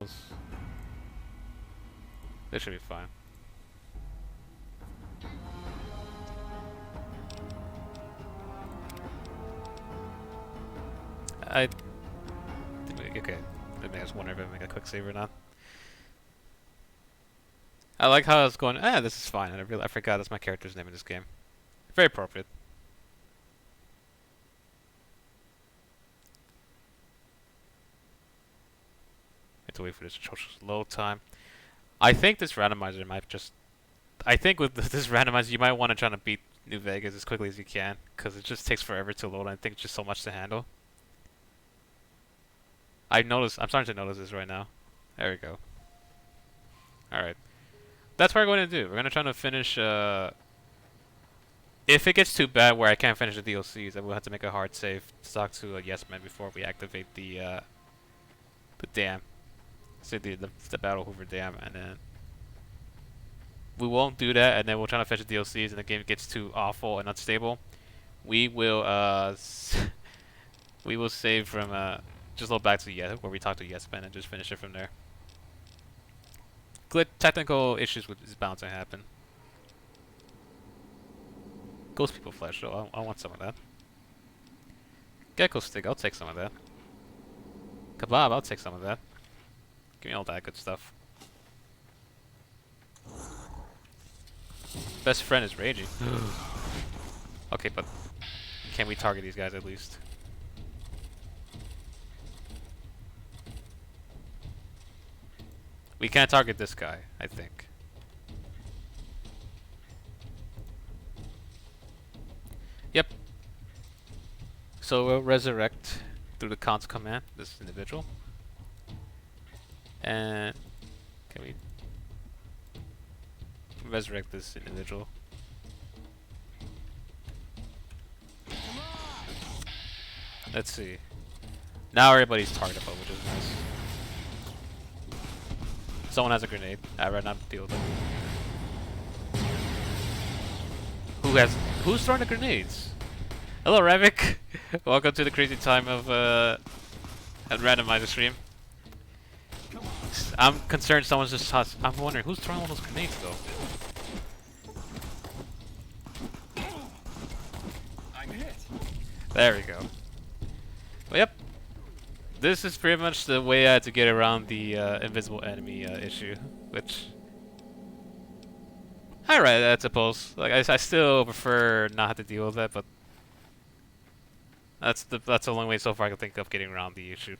This should be fine. Okay. I was wondering if I make a quick save or not. I like how I was going, this is fine, and I forgot that's my character's name in this game. Very appropriate. I have to wait for this load time. I think this randomizer might just... I think with this randomizer, you might want to try to beat New Vegas as quickly as you can, because it just takes forever to load, and I think it's just so much to handle. I'm starting to notice this right now. There we go. Alright. That's what we're going to do. We're going to try to finish, if it gets too bad where I can't finish the DLCs, then we'll have to make a hard save to talk to Yes Man before we activate the dam. So the Battle Hoover Dam, and then we won't do that, and then we'll try to finish the DLCs, and the game gets too awful and unstable. We will, we will save from, just load back to where we talk to Yes Man and just finish it from there. Technical issues is bound to happen. Ghost People Flesh, though. I want some of that. Gecko Stick, I'll take some of that. Kebab, I'll take some of that. Give me all that good stuff. Best friend is raging. Okay, but can we target these guys at least? We can't target this guy, I think. Yep. So we'll resurrect through the cons command this individual. And can we resurrect this individual? Let's see. Now everybody's targetable, which is nice. Someone has a grenade. I'd rather not deal with it. Who's throwing the grenades? Hello, Ravik. Welcome to the crazy time of a randomizer stream. I'm concerned someone's just tossed. I'm wondering who's throwing all those grenades though. I'm hit. There we go. Well, yep. This is pretty much the way I had to get around the invisible enemy issue, which... Alright, I suppose. Like, I still prefer not have to deal with that, but... That's the only way so far I can think of getting around the issue.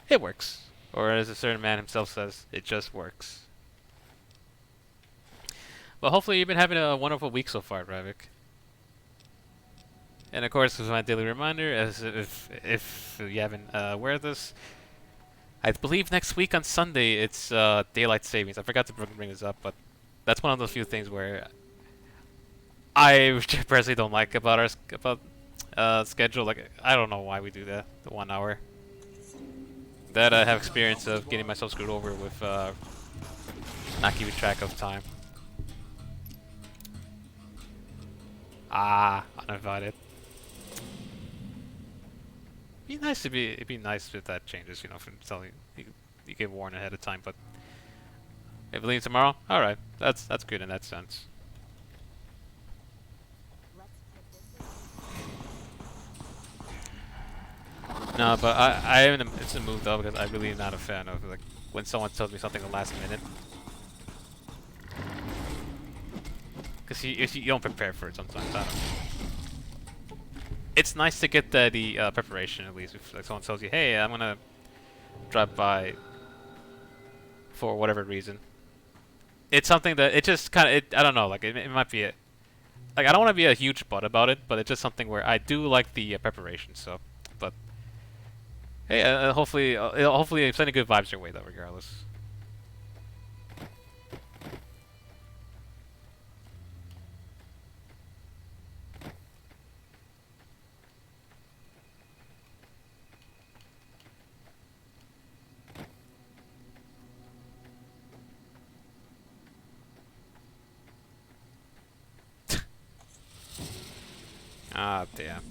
It works. Or as a certain man himself says, it just works. Well, hopefully you've been having a wonderful week so far, Ravik. And of course, as my daily reminder, as if you haven't aware of this, I believe next week on Sunday it's daylight savings. I forgot to bring this up, but that's one of those few things where I personally don't like about our schedule. Like, I don't know why we do that. The 1 hour. That I have experience of getting myself screwed over with not keeping track of time. Ah, uninvited. It'd be nice if that changes, you know, from telling you get warned ahead of time, but if it leaves tomorrow, alright. That's good in that sense. No, but it's a move though, because I'm really not a fan of like when someone tells me something the last minute. Because you don't prepare for it sometimes. I don't know. It's nice to get the preparation at least. If like, someone tells you, hey, I'm gonna drop by for whatever reason. It's something that it just kind of, I don't know, like it might be like I don't want to be a huge butt about it, but it's just something where I do like the preparation. So, but hey, hopefully I'm sending good vibes your way though, regardless. Ah, damn.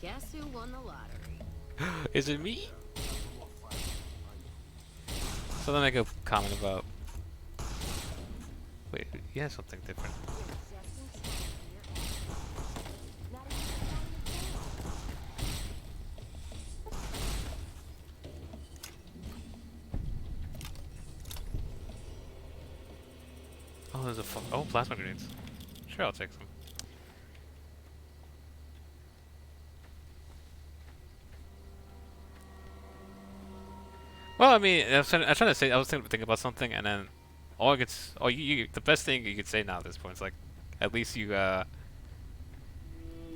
Guess who won the lottery? Is it me? So then I go comment about. Wait, he has something different. Oh, there's a oh, plasma grenades. Sure, I'll take some. Well, I mean, I was trying to say, I was thinking about something, and then all I could, the best thing you could say now at this point is like, at least you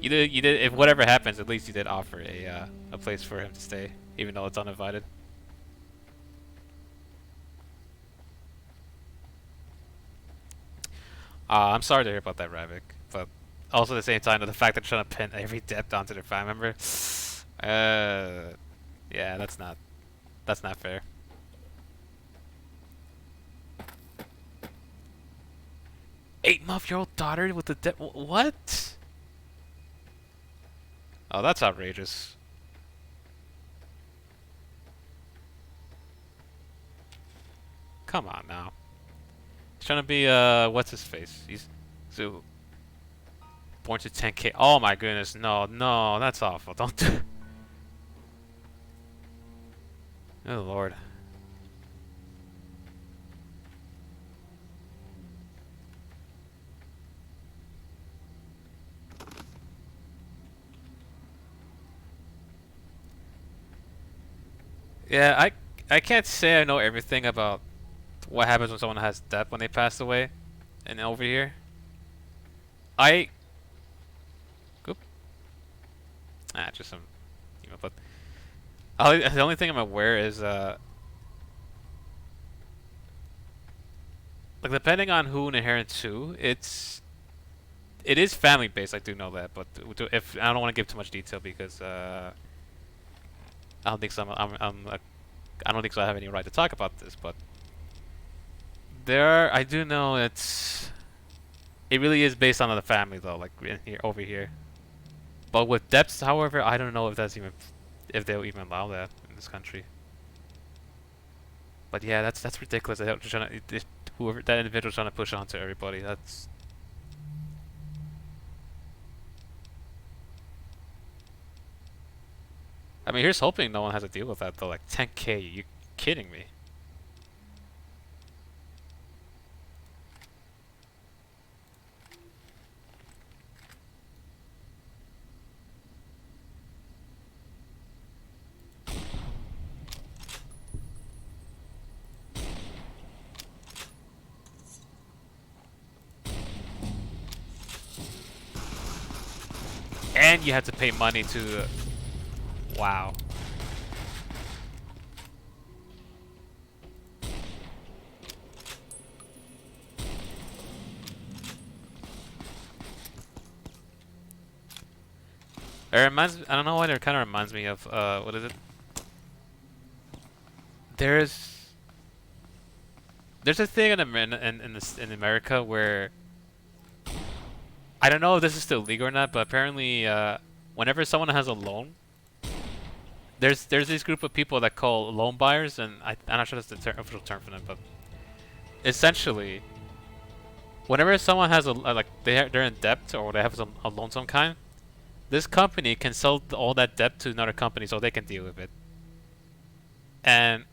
did, if whatever happens, at least you did offer a place for him to stay, even though it's uninvited. I'm sorry to hear about that, Ravik, but also at the same time, the fact that you're trying to pin every depth onto their family member, yeah, that's not fair. 8-month-old daughter with the what? Oh, that's outrageous. Come on now. He's trying to be what's his face? He's so born to 10K. Oh my goodness, no, no, that's awful. Don't do. Oh Lord. Yeah, I can't say I know everything about what happens when someone has death when they pass away, and over here, I. Oop. Just some, but the only thing I'm aware is like depending on who in Inherent 2, it is family based. I do know that, but if I don't want to give too much detail because I don't think so. I don't think so. I have any right to talk about this, but I do know it really is based on the family though, like in here over here. But with depths, however, I don't know if they'll even allow that in this country. But yeah, that's ridiculous. They're trying to, whoever that individual's trying to push onto everybody. That's. I mean, here's hoping no one has to deal with that though. Like 10K, you kidding me? And you have to pay money to. Wow. It reminds me, I don't know why it kind of reminds me of what is it? There's a thing in America where I don't know if this is still legal or not, but apparently whenever someone has a loan, there's this group of people that call loan buyers, and I'm not sure that's the official term for them, but essentially, whenever someone has like they're in debt or they have a loan of some kind, this company can sell all that debt to another company so they can deal with it. And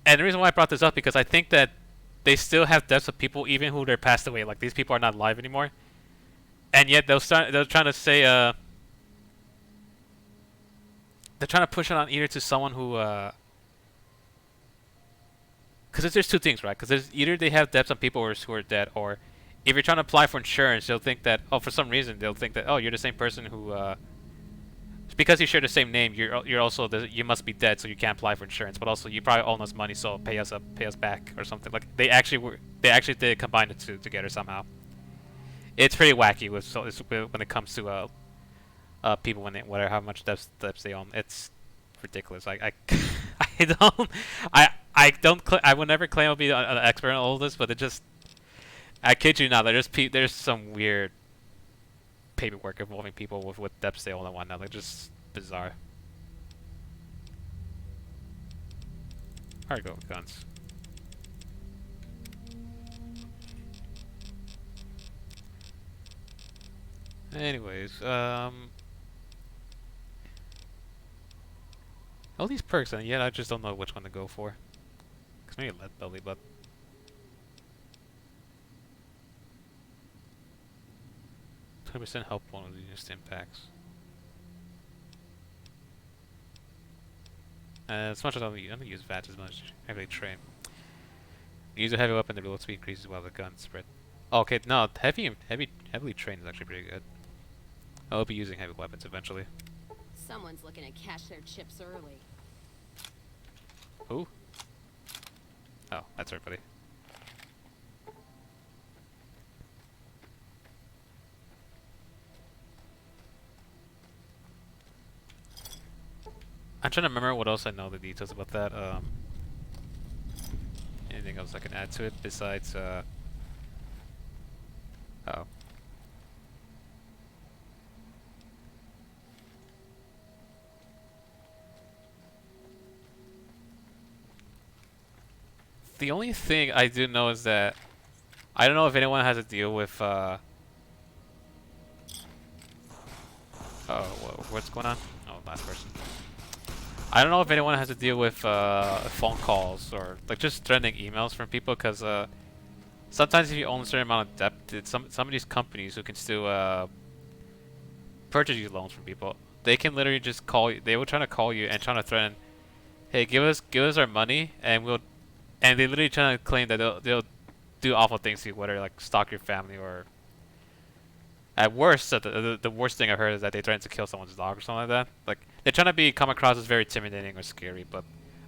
the reason why I brought this up because I think that they still have debts of people even who they're passed away. Like these people are not alive anymore, and yet they're trying to say they're trying to push it on either to someone who because there's two things, right? Because there's either they have debts on people who are dead, or if you're trying to apply for insurance, they'll think that for some reason they'll think that you're the same person who because you share the same name, you're also you must be dead, so you can't apply for insurance. But also you probably owe us money, so pay us back or something. Like they actually did combine the two together somehow. It's pretty wacky when it comes to people whatever how much debts they own. It's ridiculous. I don't I would never claim to be an expert on all this, but it just I kid you not. There's some weird paperwork involving people with depth sale and whatnot. Like, just bizarre. Alright, go with guns. Anyways, all these perks, and yet I just don't know which one to go for. Cause maybe lead belly, but 20% help one of these impacts. As much as I don't use VATS as much, heavily train. Use a heavy weapon, the reload speed increases while the gun spread. Oh, okay, no, heavily trained is actually pretty good. I'll be using heavy weapons eventually. Someone's looking to cash their chips early. Who? Oh, that's everybody. I'm trying to remember what else I know the details about that. Anything else I can add to it besides oh. The only thing I do know is that I don't know if anyone has to deal with oh, what's going on? Oh, last person. I don't know if anyone has to deal with phone calls or like just threatening emails from people, because sometimes if you own a certain amount of debt, some of these companies who can still purchase these loans from people, they can literally just call you. They will try to call you and try to threaten, "Hey, give us our money, and we'll," and they literally try to claim that they'll do awful things to you, whether like stalk your family or at worst, the worst thing I've heard is that they threaten to kill someone's dog or something like that. Like, they're trying to come across as very intimidating or scary, but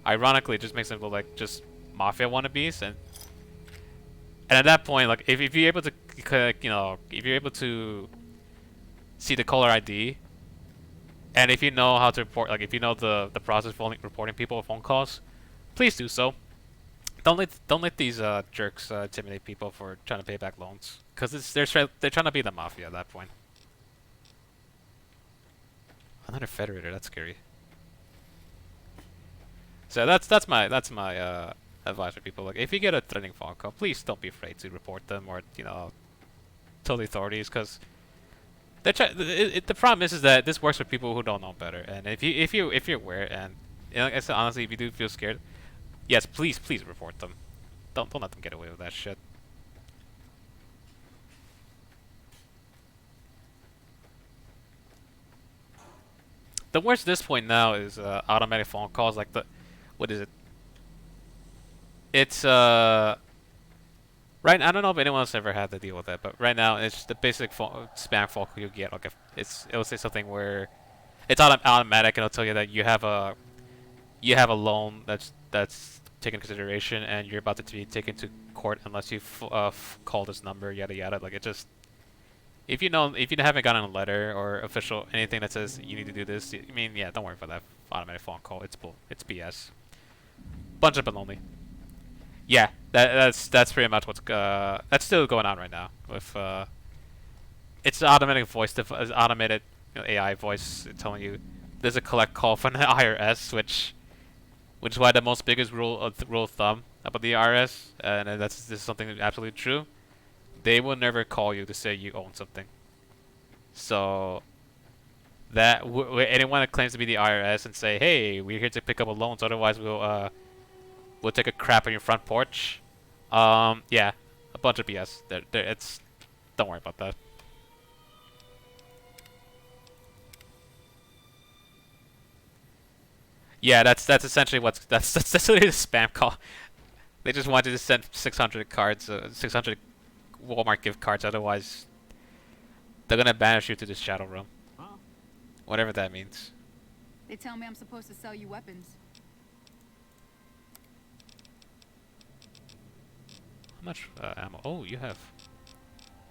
ironically, it just makes them look like just mafia wannabes. And at that point, like, if you're able to, you know, if you're able to see the caller ID, and if you know how to report, like, if you know the process for reporting people with phone calls, please do so. Don't let these jerks intimidate people for trying to pay back loans, because they're trying to be the mafia at that point. Another federator, that's scary. So that's my advice for people. Like, if you get a threatening phone call, please don't be afraid to report them or, you know, tell the authorities, because the problem is that this works for people who don't know better. And if you're aware, and, you know, like I said, honestly, if you do feel scared, yes, please report them. Don't let them get away with that shit. The worst at this point now is automatic phone calls, like what is it? It's right. I don't know if anyone else ever had to deal with that, but right now it's just the basic spam phone call you get. Like, if it'll say something where it's automatic, and it'll tell you that you have a loan that's taken into consideration, and you're about to be taken to court unless you call this number, yada yada. Like, it just, if you haven't gotten a letter or official anything that says you need to do this, I mean, yeah, don't worry about that automatic phone call. It's BS. Bunch of baloney. Yeah, that's pretty much what's that's still going on right now with it's automatic voice, automated, you know, AI voice telling you there's a collect call from the IRS, which is why the most biggest rule of thumb about the IRS, and this is something that's absolutely true. They will never call you to say you own something. So that anyone that claims to be the IRS and say, "Hey, we're here to pick up a loan, so otherwise we'll take a crap on your front porch," yeah, a bunch of BS. Don't worry about that. Yeah, that's essentially that's literally the spam call. They just wanted to send 600 cards, 600 Walmart gift cards. Otherwise, they're gonna banish you to this shadow room. Huh? Whatever that means. They tell me I'm supposed to sell you weapons. How much ammo? Oh, you have.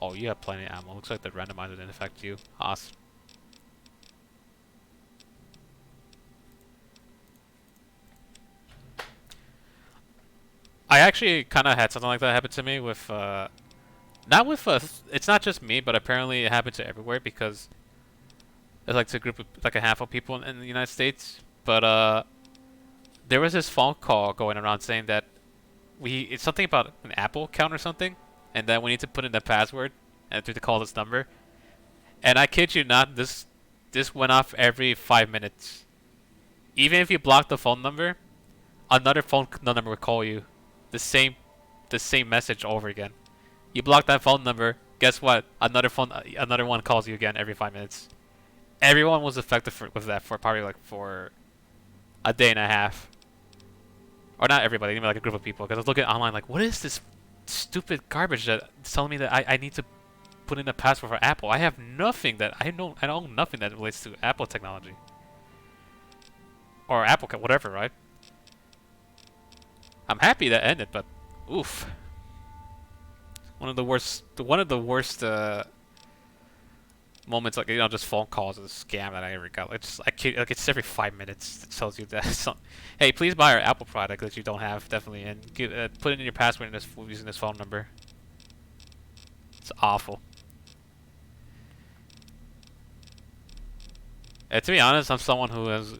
Oh, you have plenty of ammo. Looks like the randomizer didn't affect you. Awesome. I actually kind of had something like that happen to me with Not with us. It's not just me, but apparently it happens everywhere because it's like it's a group of like a handful of people in the United States. But there was this phone call going around saying that it's something about an Apple account or something, and that we need to put in the password and to call this number. And I kid you not, this went off every 5 minutes. Even if you block the phone number, another phone number will call you, the same message over again. You block that phone number, guess what? Another one calls you again every 5 minutes. Everyone was affected with that for probably like for a day and a half. Or not everybody, even like a group of people. Because I was looking online like, what is this stupid garbage that's telling me that I need to put in a password for Apple? I have nothing that I don't own nothing that relates to Apple technology or Apple whatever, right? I'm happy that ended, but oof, one of the worst moments, like just phone calls is a scam that I ever got. Like just I can't, like it's every 5 minutes it tells you that hey, please buy our Apple product that you don't have definitely, and put in your password in this using this phone number. It's awful. To be honest, I'm someone who has.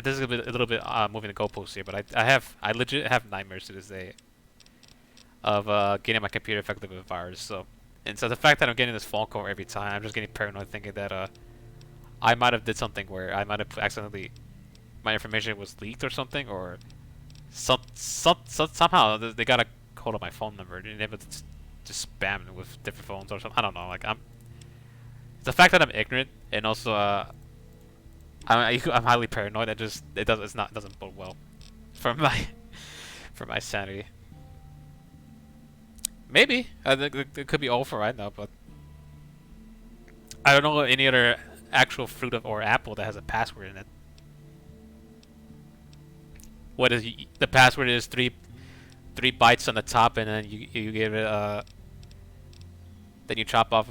This is a little bit moving the goalposts here, but I legit have nightmares to this day of getting my computer affected with a virus. And so the fact that I'm getting this phone call every time, I'm just getting paranoid, thinking that I might have did something where I might have accidentally my information was leaked or something, or somehow they got a hold of my phone number and able to just spam it with different phones or something. I don't know. Like the fact that I'm ignorant and also I'm highly paranoid. It doesn't bode well for my for my sanity. Maybe it could be all for right now, but I don't know any other actual fruit or apple that has a password in it. What is the password? Is three bytes on the top, and then you give it then you chop off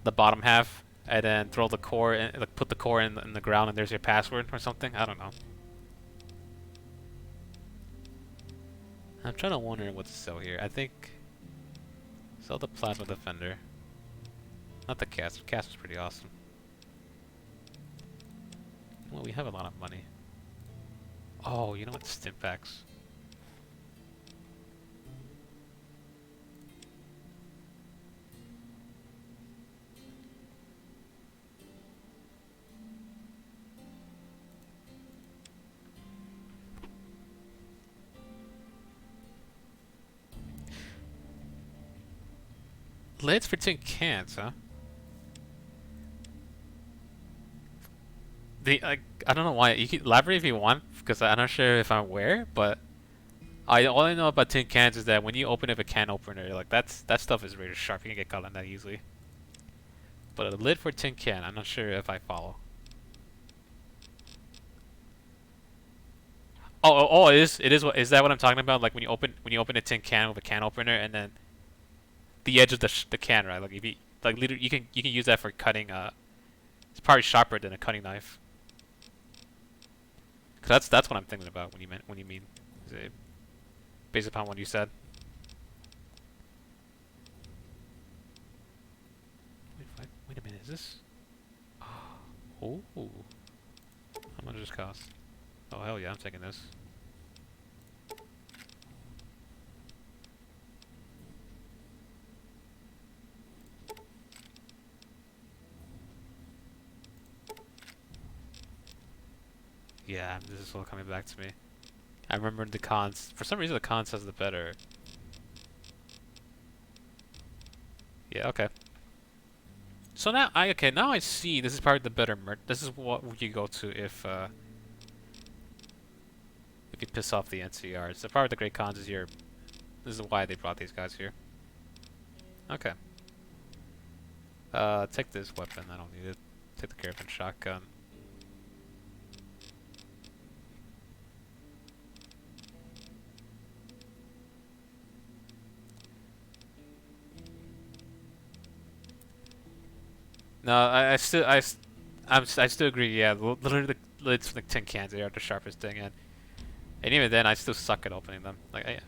the bottom half, and then throw the core in, like put the core in the ground, and there's your password or something. I don't know. I'm trying to wonder what to sell here. I think sell the plasma defender, not the cast. The cast was pretty awesome. Well, we have a lot of money. Oh, you know what? Stim packs. Lids for tin cans, huh? I don't know why. You can elaborate if you want, because I'm not sure if I'm aware, but all I know about tin cans is that when you open up a can opener, like that stuff is really sharp. You can get caught on that easily. But a lid for tin can, I'm not sure if I follow. Oh, it is what is that what I'm talking about? Like when you open a tin can with a can opener, and then the edge of the can, right? Like if you like literally you can use that for cutting. It's probably sharper than a cutting knife. Cause that's what I'm thinking about when you mean, is it based upon what you said. Wait a minute, is this? Oh, how much does this cost? Oh hell yeah, I'm taking this. Yeah, this is all coming back to me. I remember the cons. For some reason, the cons has the better. Yeah, okay. So now now I see this is probably the better merch. This is what you go to if you piss off the NCRs. So probably the great cons is your. This is why they brought these guys here. Okay. Take this weapon. I don't need it. Take the caravan shotgun. No, I still agree. Yeah, literally the lids from the tin cans, they are the sharpest thing, and even then I still suck at opening them. Like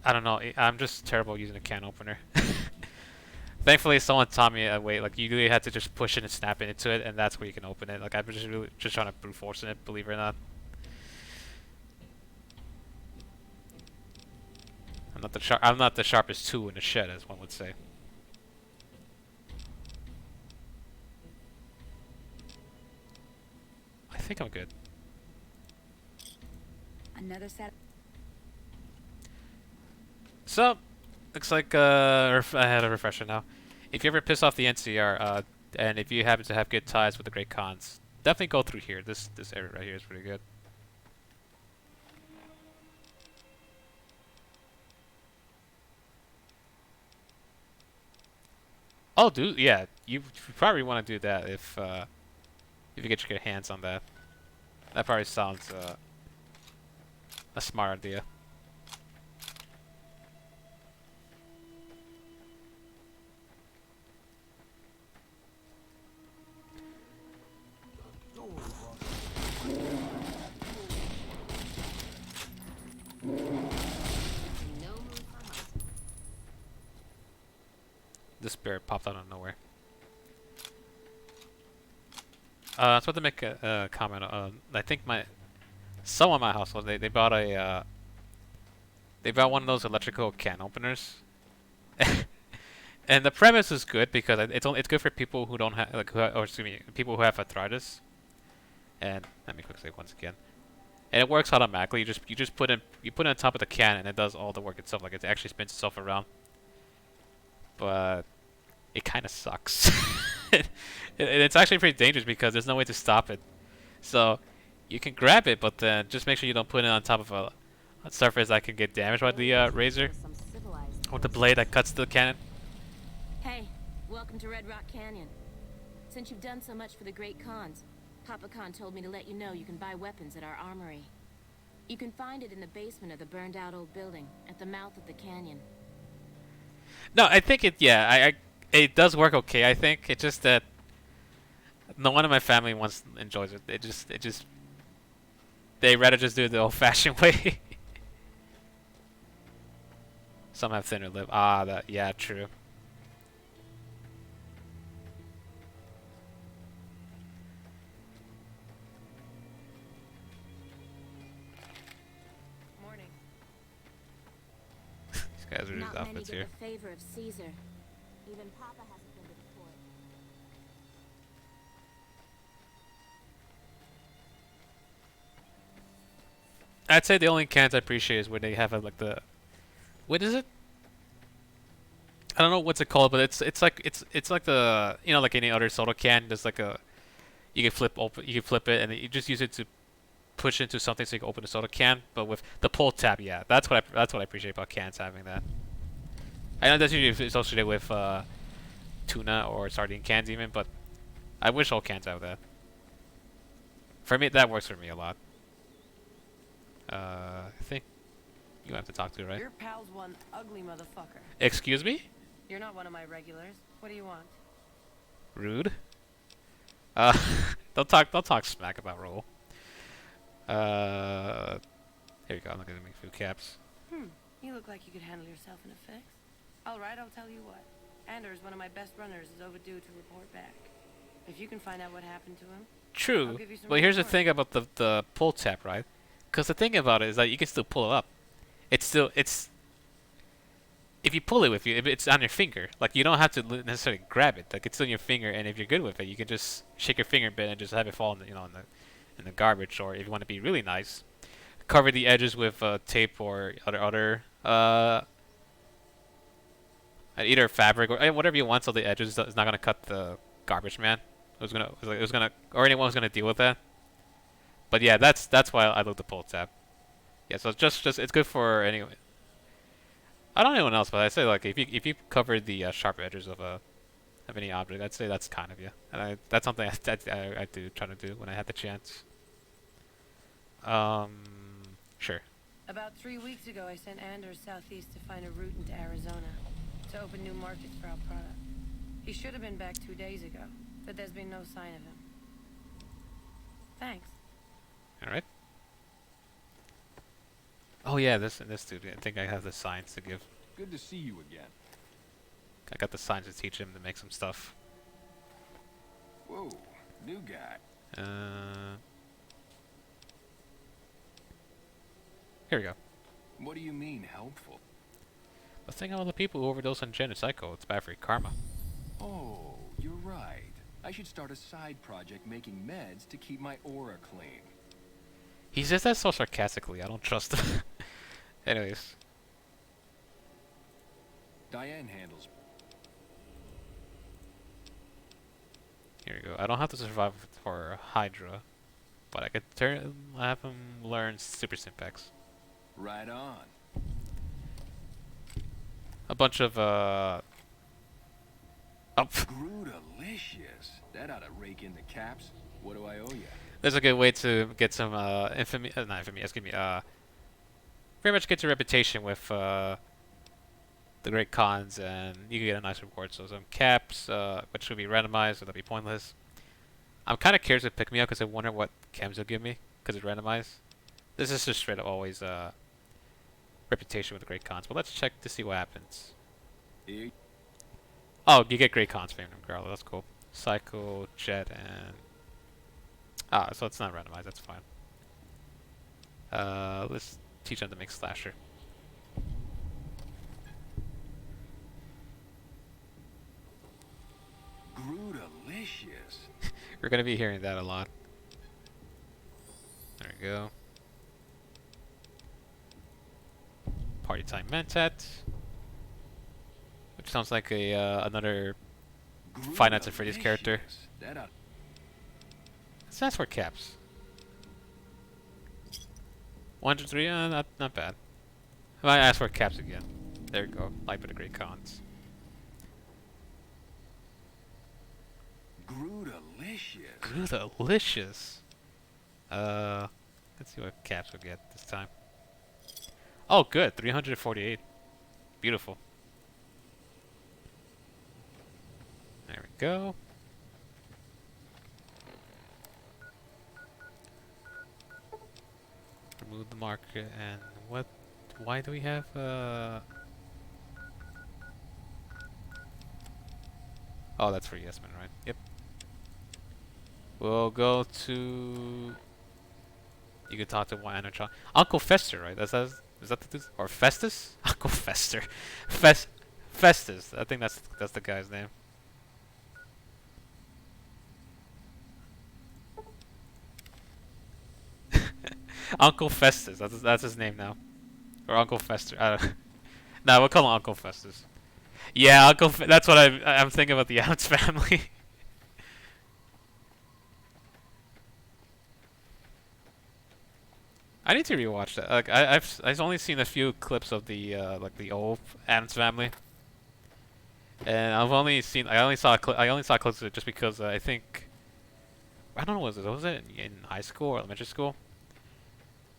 I don't know. I'm just terrible using a can opener. Thankfully, someone taught me a way. Like you really had to just push it and snap it into it, and that's where you can open it. Like I'm just really just trying to brute force it. Believe it or not, I'm not the sharpest tool in the shed, as one would say. I think I'm good. Another set. So, looks like I had a refresher now. If you ever piss off the NCR, and if you happen to have good ties with the Great Khans, definitely go through here. This area right here is pretty good. Oh, dude, yeah, you probably want to do that if you get your hands on that. That probably sounds a smart idea. No move for Hunt. This bear popped out of nowhere. I was about to make a comment. I think someone in my household they bought they bought one of those electrical can openers, and the premise is good because it's good for people who don't have or excuse me, people who have arthritis. And let me quickly once again, and it works automatically. You put it on top of the can and it does all the work itself. Like it actually spins itself around, but it kind of sucks. It's actually pretty dangerous because there's no way to stop it. So you can grab it, but then just make sure you don't put it on top of a surface that can get damaged by the razor Some civilized or the folks. blade that cuts the cannon. Hey, welcome to Red Rock Canyon. Since you've done so much for the Great Khans, Papa Khan told me to let you know you can buy weapons at our armory. You can find it in the basement of the burned-out old building at the mouth of the canyon. No, I think it does work okay. I think it's just that no one in my family enjoys it. It just they rather just do it the old-fashioned way. Some have thinner lip. Ah, yeah, true. Morning. These guys are just Not many outfits get here. the favor of Caesar. Even Papa hasn't been to the court. I'd say the only cans I appreciate is when they have like the what is it? I don't know what's it called, but it's like the like any other soda can. There's like a you can flip it and you just use it to push into something so you can open the soda can. But with the pull tab, yeah, that's what I appreciate about cans having that. I know that's usually associated with tuna or sardine cans even, but I wish all cans have that. For me, that works for me a lot. I think you have to talk to, right? Your pal's one ugly motherfucker. Excuse me? You're not one of my regulars. What do you want? Rude. Uh, don't talk smack about roll. Here you go. I'm gonna make a few caps. You look like you could handle yourself in a fix. Alright, I'll tell you what. Anders, one of my best runners, is overdue to report back. If you can find out what happened to him. True, I'll give you some but here's the reward. thing about the pull tab, right? Because the thing about it is that you can still pull it up. It's if you pull it with you, if it's on your finger, like you don't have to necessarily grab it. Like it's on your finger, and if you're good with it, you can just shake your finger a bit and just have it fall in in the garbage. Or if you want to be really nice, cover the edges with tape or other either fabric or whatever you want, so the edges is not gonna cut the garbage man. It was gonna or anyone was gonna deal with that. But yeah, that's why I love the pull tab. Yeah, so just it's good for anyone. I don't know anyone else, but I say like if you cover the sharp edges of any object, I'd say that's kind of you, and that's something I do try to do when I have the chance. Um, sure. About 3 weeks ago, I sent Anders southeast to find a route into Arizona to open new markets for our product. He should have been back 2 days ago, but there's been no sign of him. Thanks. All right. Oh yeah, this dude. I think I have the signs to give. Good to see you again. I got the signs to teach him to make some stuff. Whoa, new guy. Uh, Here we go. What do you mean helpful? The thing all the people who overdose on gin and psycho, it's bad for your karma. Oh, you're right. I should start a side project making meds to keep my aura clean. He says that so sarcastically. I don't trust him. Anyways, Diane handles. here we go. I don't have to survive for Hydra, but I could have him learn super syntax. Right on. A bunch of Oh, Grootalicious. That ought to rake in the caps. What do I owe you? there's a good way to get some infamy, not infamy, excuse me, pretty much get your reputation with the great cons, and you can get a nice reward. So some caps, which should be randomized, so that'll be pointless. I'm kind of curious to pick me up because I wonder what chems will give me because it's randomized. This is just straight up always reputation with the great cons. But let's check to see what happens. Eh? Oh, you get great cons fame from Garlo. That's cool. Psycho, Jet, and so it's not randomized. That's fine. Let's teach them to make slasher. Grootalicious. We're gonna be hearing that a lot. There we go. Party time Mentat, which sounds like a another Five Nights at Freddy's character. That ought. Let's ask for caps. 103, not bad. I ask for caps again. There you go. Life of the Great Cons. Grootalicious. Delicious. Let's see what caps we'll get this time. Oh, good. 348. Beautiful. There we go. Remove the marker and what? Why do we have Oh, that's for Yesman, right? Yep. We'll go to. You can talk to one child. Uncle Fester, right? Is that the dude? Or Festus? Uncle Fester. Festus. I think that's the guy's name. Uncle Festus. That's his name now. Or Uncle Fester. I don't. Nah, we'll call him Uncle Festus. Yeah, that's what I'm thinking about the Adams family. I need to rewatch that. Like I've only seen a few clips of the like the old Adams family, and I only saw clips of it just because I think I don't know was it in high school or elementary school.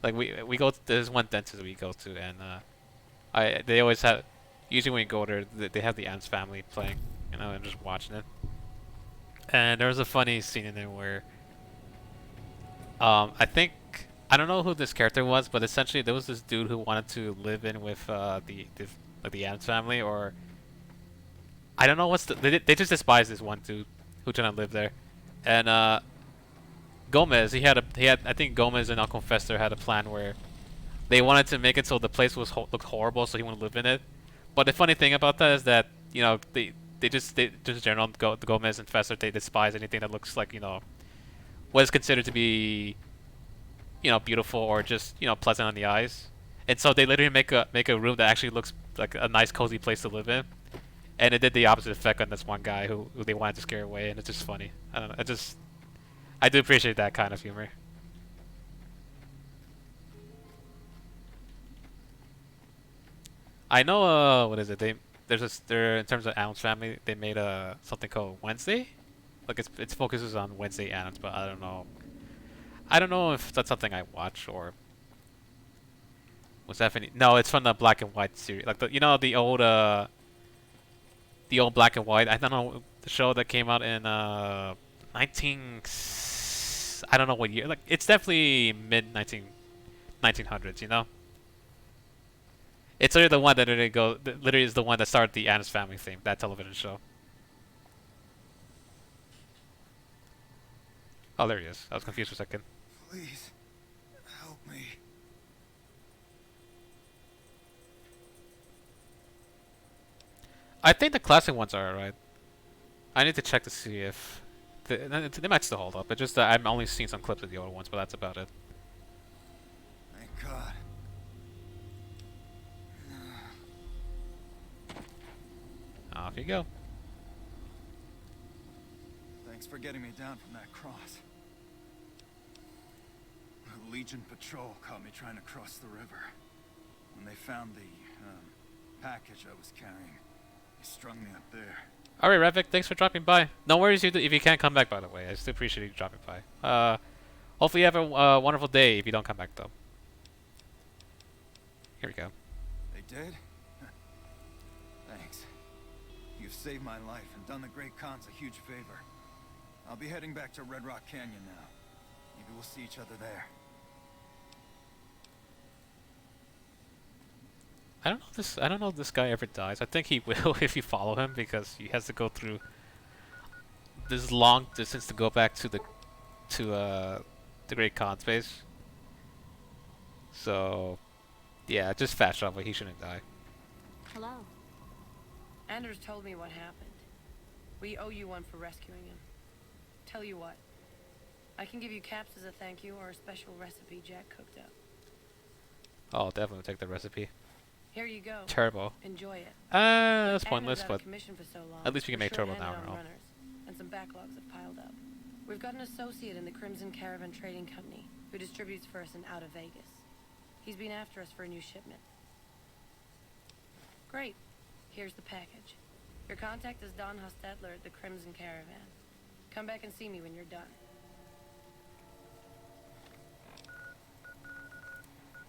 Like we go there's one dentist we go to, and they always have usually when you go there they have the Adams family playing, and just watching it. And there was a funny scene in there where I think I don't know who this character was, but essentially there was this dude who wanted to live in with the Adams family, or I don't know they just despise this one dude who trying to live there, and Gomez I think Gomez and Uncle Fester had a plan where they wanted to make it so the place looked horrible, so he wouldn't live in it. But the funny thing about that is that they just general Gomez and Fester they despise anything that looks like what is considered to be beautiful or just pleasant on the eyes, and so they literally make a room that actually looks like a nice cozy place to live in, and it did the opposite effect on this one guy who they wanted to scare away, and it's just funny. I don't know. I do appreciate that kind of humor. I know. What is it? There in terms of Adams Family, they made something called Wednesday. Like it focuses on Wednesday Adams, but I don't know. I don't know if that's something I watch or was that any. No, it's from the Black and White series, like the old Black and White. I don't know the show that came out in 19. I don't know what year. Like it's definitely mid 1900s. It's literally the one that literally is the one that started the Addams Family theme, that television show. Oh, there he is. I was confused for a second. Please, help me. I think the classic ones are alright. I need to check to see if they might still hold up. It's just that I've only seen some clips of the older ones, but that's about it. Thank God. Off you go. Thanks for getting me down from that cross. The Legion patrol caught me trying to cross the river. When they found the package I was carrying, they strung me up there. Alright, Revik, thanks for dropping by. No worries if you can't come back, by the way. I still appreciate you dropping by. Hopefully you have a wonderful day if you don't come back, though. Here we go. They did? Thanks. You've saved my life and done the Great Khans a huge favor. I'll be heading back to Red Rock Canyon now. Maybe we'll see each other there. I don't know if this guy ever dies. I think he will if you follow him, because he has to go through this long distance to go back to the Great Khan's base. So yeah, just fast travel. He shouldn't die. Hello. Anders told me what happened. We owe you one for rescuing him. Tell you what, I can give you caps as a thank you or a special recipe Jack cooked up. I'll definitely take the recipe. Here you go. Turbo. Enjoy it. That's Anders pointless, out of but commission for so long, at least we can we're make turbo short-handed now, on no? runners, and some backlogs have piled up. We've got an associate in the Crimson Caravan Trading Company who distributes for us in out of Vegas. He's been after us for a new shipment. Great. Here's the package. Your contact is Don Hostetler at the Crimson Caravan. Come back and see me when you're done.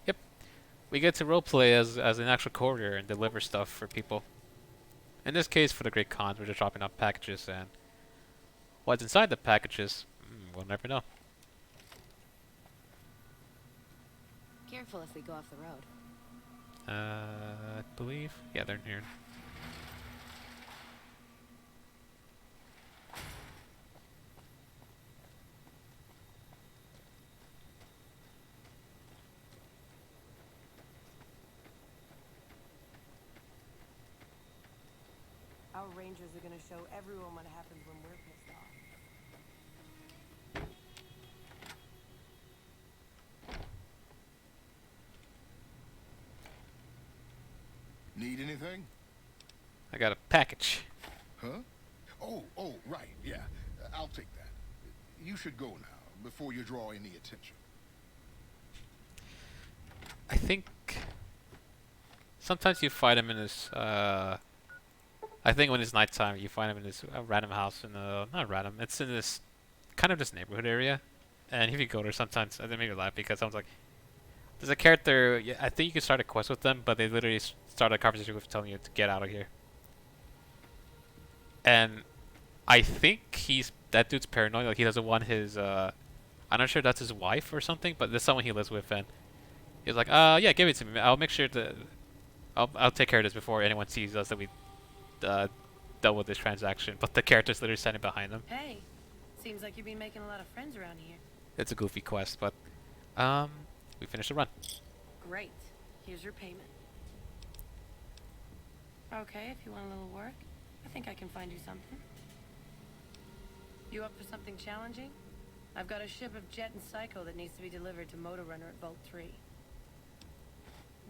Yep. We get to roleplay as an actual courier and deliver stuff for people. In this case, for the Great Khans, we're just dropping off packages, and what's inside the packages, we'll never know. Careful if we go off the road. I believe, yeah, they're in here. Our rangers are gonna show everyone what happens when we're pissed off. Need anything? I got a package. Huh? Oh, right, yeah. I'll take that. You should go now, before you draw any attention. I think sometimes you find him in this, I think when it's nighttime, you find him in this random house in not random, it's in this, kind of this neighborhood area. And if you go there sometimes, I made me laugh because someone's like, there's a character, yeah, I think you can start a quest with them, but they literally start a conversation with telling you to get out of here. And I think that dude's paranoid, like he doesn't want his, I'm not sure if that's his wife or something, but there's someone he lives with, and he's like, yeah, give it to me. I'll make sure that I'll take care of this before anyone sees us that we dealt with this transaction. But the character's literally standing behind him. Hey, seems like you've been making a lot of friends around here. It's a goofy quest, but we finished the run. Great. Here's your payment. Okay, if you want a little work, I think I can find you something. You up for something challenging? I've got a ship of Jet and Psycho that needs to be delivered to Motor Runner at Vault 3.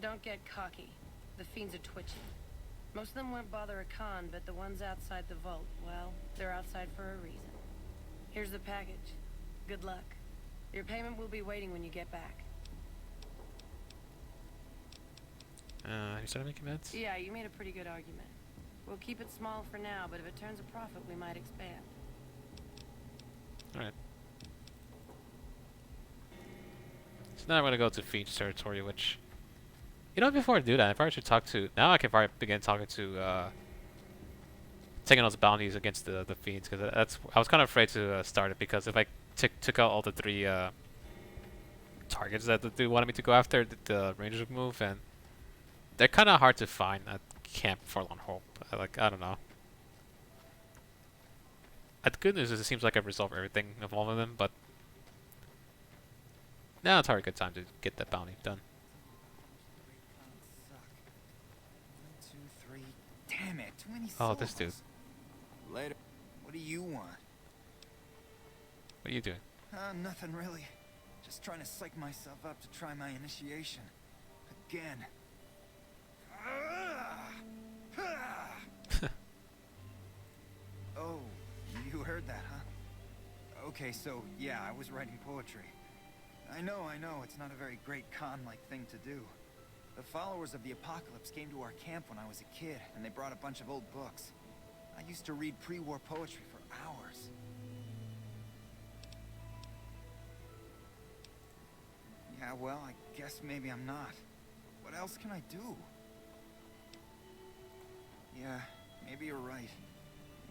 Don't get cocky. The fiends are twitching. Most of them won't bother a con, but the ones outside the vault, well, they're outside for a reason. Here's the package. Good luck. Your payment will be waiting when you get back. You started making meds? Yeah, you made a pretty good argument. We'll keep it small for now, but if it turns a profit, we might expand. Alright. So now I'm gonna go to Fiend's territory, which, you know, before I do that, I probably should talk to, now I can probably begin talking to, taking those bounties against the Fiends, because I was kind of afraid to start it, because if I took out all the 3 targets that they wanted me to go after, the Rangers would move, and they're kind of hard to find at Camp Forlorn Hope. I don't know. The good news is it seems like I've resolved everything of all of them, but now it's hardly a good time to get that bounty done. Damn it, too many Oh, this dude. syllables. Later. What do you want? What are you doing? Nothing really. Just trying to psych myself up to try my initiation. Again. Oh, you heard that, huh? Okay, so yeah, I was writing poetry. I know, it's not a very great con-like thing to do. The followers of the apocalypse came to our camp when I was a kid, and they brought a bunch of old books. I used to read pre-war poetry for hours. Yeah, well, I guess maybe I'm not. What else can I do? Yeah, maybe you're right.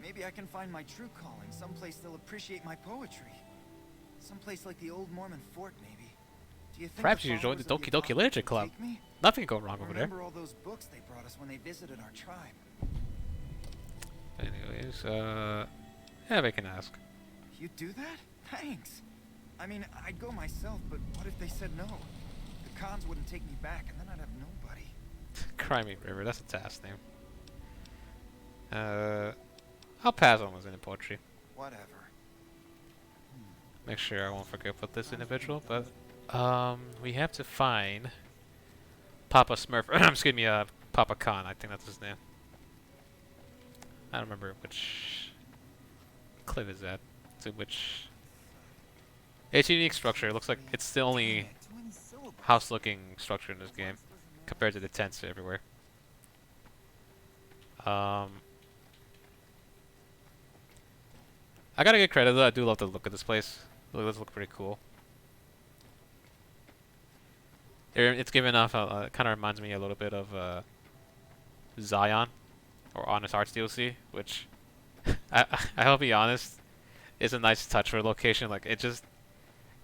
Maybe I can find my true calling, someplace they'll appreciate my poetry. Someplace like the old Mormon fort, maybe. Do you think Perhaps the you should join the followers of Doki Doki apocalypse Literature would Club. take me? Nothing can go wrong I over there. remember all those books they brought us when they visited our tribe. Anyways, yeah, we can ask. You do that? Thanks. I mean, I'd go myself, but what if they said no? The cons wouldn't take me back, and then I'd have nobody. Crimey River, that's a task name. I'll pass on what's in the poetry. Whatever. Make sure I won't forget about this individual, but we have to find Papa Smurf. Excuse me, Papa Khan. I think that's his name. I don't remember which cliff is that. To which. It's a unique structure. It looks like it's the only house-looking structure in this game, compared to the tents everywhere. I gotta give credit though. I do love the look of this place. It does look pretty cool. It's given off. It kind of reminds me a little bit of Zion or Honest Arts DLC, which I'll be honest, is a nice touch for a location. Like it just,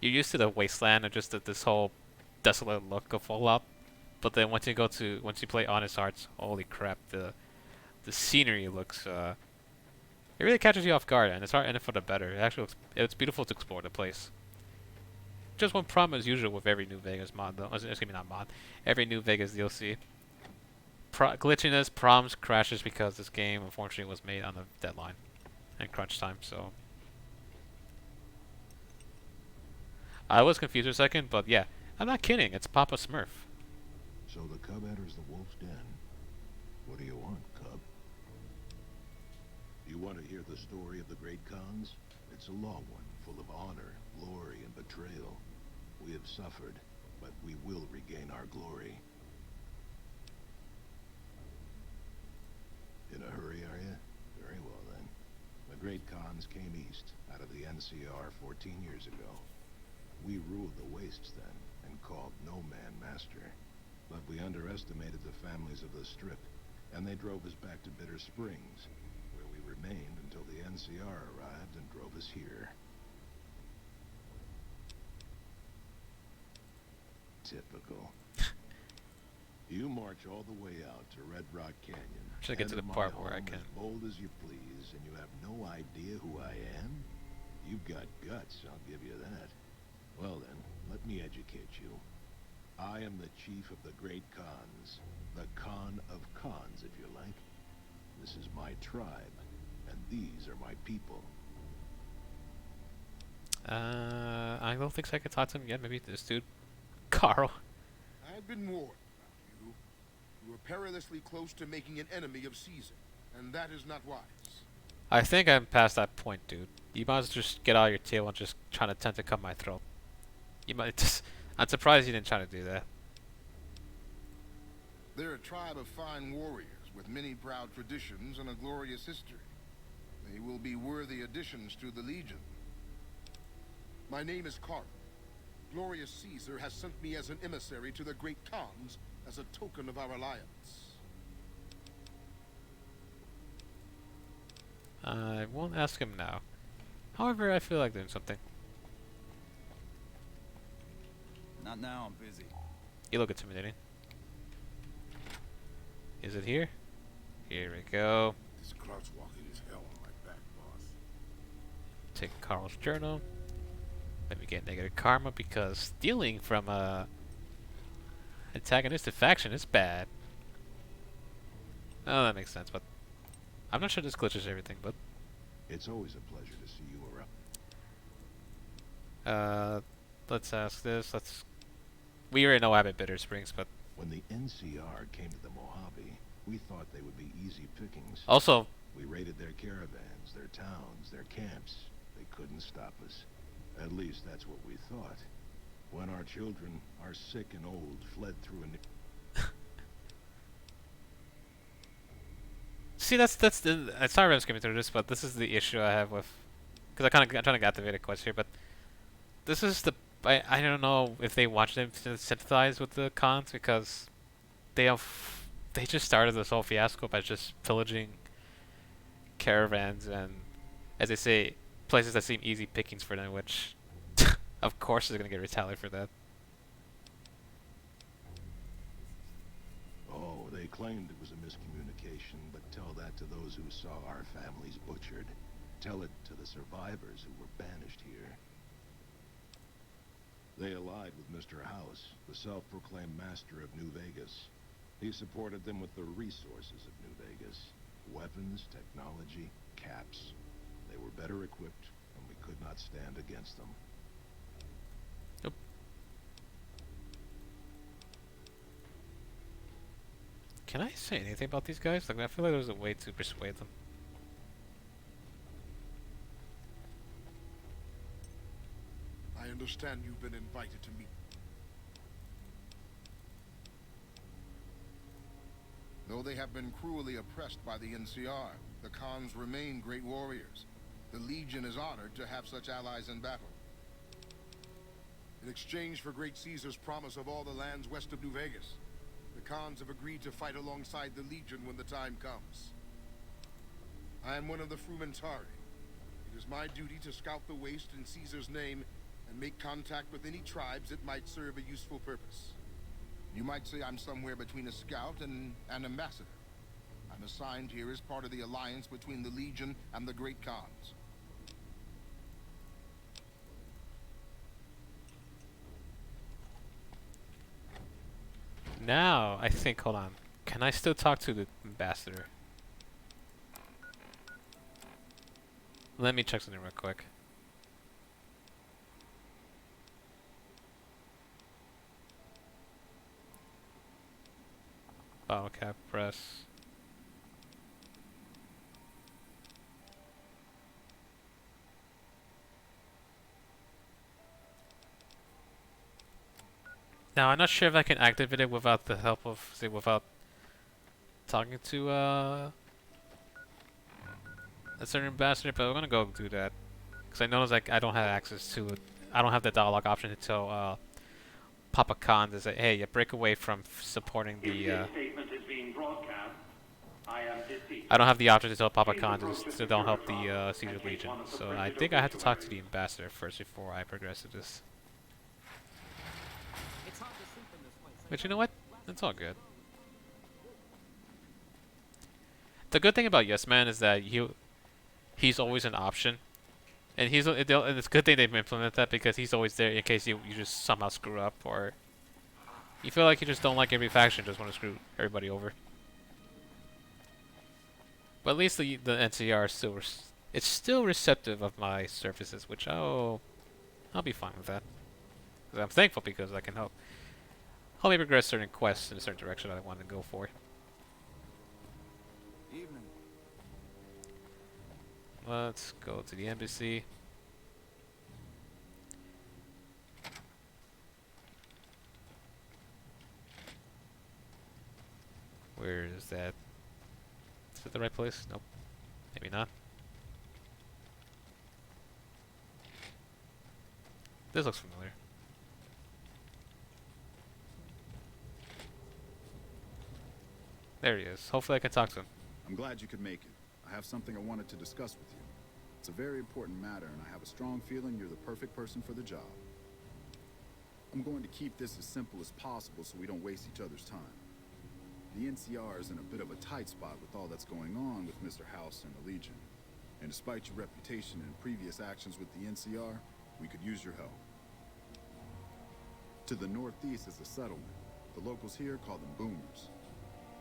you're used to the wasteland and just this whole desolate look of Fallout, but then once you play Honest Arts, holy crap, the scenery looks. It really catches you off guard, and it's hard, and for the better. It actually looks, it's beautiful to explore the place. Just one problem as usual with every new Vegas mod, though. Excuse me, not mod. Every new Vegas DLC. Glitchiness, problems, crashes because this game unfortunately was made on a deadline and crunch time. So I was confused for a second, but yeah, I'm not kidding. It's Papa Smurf. So the cub enters the wolf's den. What do you want, cub? You want to hear the story of the great Khans? It's a long one, full of honor, glory, and betrayal. We have suffered, but we will regain our glory. In a hurry, are you? Very well, then. The great Khans came east, out of the NCR 14 years ago. We ruled the wastes then, and called no man master. But we underestimated the families of the Strip, and they drove us back to Bitter Springs, where we remained until the NCR arrived and drove us here. Typical. You march all the way out to Red Rock Canyon. Should get to the part where I can. As bold as you please, and you have no idea who I am? You've got guts, I'll give you that. Well then, let me educate you. I am the chief of the great Khans. The Khan of Khans, if you like. This is my tribe, and these are my people. I don't think I can talk to him yet. Maybe this dude, Carl. I've been warned about you. You are perilously close to making an enemy of Caesar, and that is not wise. I think I'm past that point, dude. You might as well just get out of your tail and just try to attempt to cut my throat. You might just. I'm surprised you didn't try to do that. They're a tribe of fine warriors with many proud traditions and a glorious history. They will be worthy additions to the Legion. My name is Carl. Glorious Caesar has sent me as an emissary to the great Khans as a token of our alliance. I won't ask him now. However, I feel like doing something. Not now, I'm busy. You look intimidating. Is it here? Here we go. This crouch walking is hell on my back, boss. Take Carl's journal. Maybe get negative karma because stealing from a antagonistic faction is bad. Oh, that makes sense, but I'm not sure this glitches everything, but It's always a pleasure to see you around. let's ask this. We already know I'm at Bitter Springs, but When the NCR came to the Mojave, we thought they would be easy pickings. also We raided their caravans, their towns, their camps. They couldn't stop us. At least that's what we thought. When our children, our sick and old, fled through see that's the. I'm sorry I'm skimming through this, but this is the issue I have with because I'm trying to activate a quest here, but this is the I don't know if they watch them to sympathize with the cons because they just started this whole fiasco by just pillaging caravans and, as they say, places that seem easy pickings for them, which of course is gonna get retaliated for that. Oh, they claimed it was a miscommunication, but tell that to those who saw our families butchered. Tell it to the survivors who were banished here. They allied with Mr. House, the self-proclaimed master of New Vegas. He supported them with the resources of New Vegas. Weapons, technology, caps. They were better equipped, and we could not stand against them. Nope. Can I say anything about these guys? Like, I feel like there's a way to persuade them. I understand you've been invited to meet. Though they have been cruelly oppressed by the NCR, the Khans remain great warriors. The Legion is honored to have such allies in battle. In exchange for Great Caesar's promise of all the lands west of New Vegas, the Khans have agreed to fight alongside the Legion when the time comes. I am one of the Frumentari. It is my duty to scout the waste in Caesar's name and make contact with any tribes that might serve a useful purpose. You might say I'm somewhere between a scout and an ambassador. I'm assigned here as part of the alliance between the Legion and the Great Khans. Now, I think, hold on. Can I still talk to the ambassador? Let me check something real quick. Bottle cap press. Now, I'm not sure if I can activate it without the help of, say, without talking to a certain ambassador, but I'm gonna go do that. Because I notice like I don't have access to it. I don't have the dialogue option until Papa Khan to say, hey, you break away from supporting the I don't have the option to tell Papa Khan to don't help the Caesar Legion. So I think I have to talk to the ambassador first before I progress to this. But you know what? It's all good. The good thing about Yes Man is that he's always an option. And and it's a good thing they've implemented that because he's always there in case you just somehow screw up or you feel like you just don't like every faction, just want to screw everybody over. But at least the NCR is still receptive of my services, which I'll be fine with that. 'Cause I'm thankful because I can help me progress certain quests in a certain direction I want to go for. Evening. Let's go to the embassy. Where is that? Is it the right place? Nope. Maybe not. This looks familiar. There he is. Hopefully I can talk to him. I'm glad you could make it. I have something I wanted to discuss with you. It's a very important matter, and I have a strong feeling you're the perfect person for the job. I'm going to keep this as simple as possible so we don't waste each other's time. The NCR is in a bit of a tight spot with all that's going on with Mr. House and the Legion. And despite your reputation and previous actions with the NCR, we could use your help. To the northeast is a settlement. The locals here call them boomers.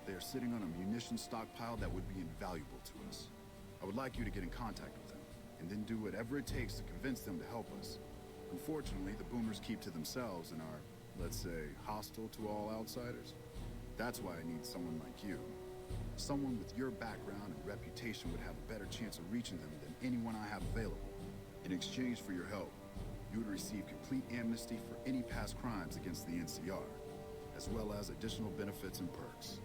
They are sitting on a munitions stockpile that would be invaluable to us. I would like you to get in contact with them, and then do whatever it takes to convince them to help us. Unfortunately, the boomers keep to themselves and are, let's say, hostile to all outsiders. That's why I need someone like you. Someone with your background and reputation would have a better chance of reaching them than anyone I have available. In exchange for your help, you would receive complete amnesty for any past crimes against the NCR, as well as additional benefits and perks.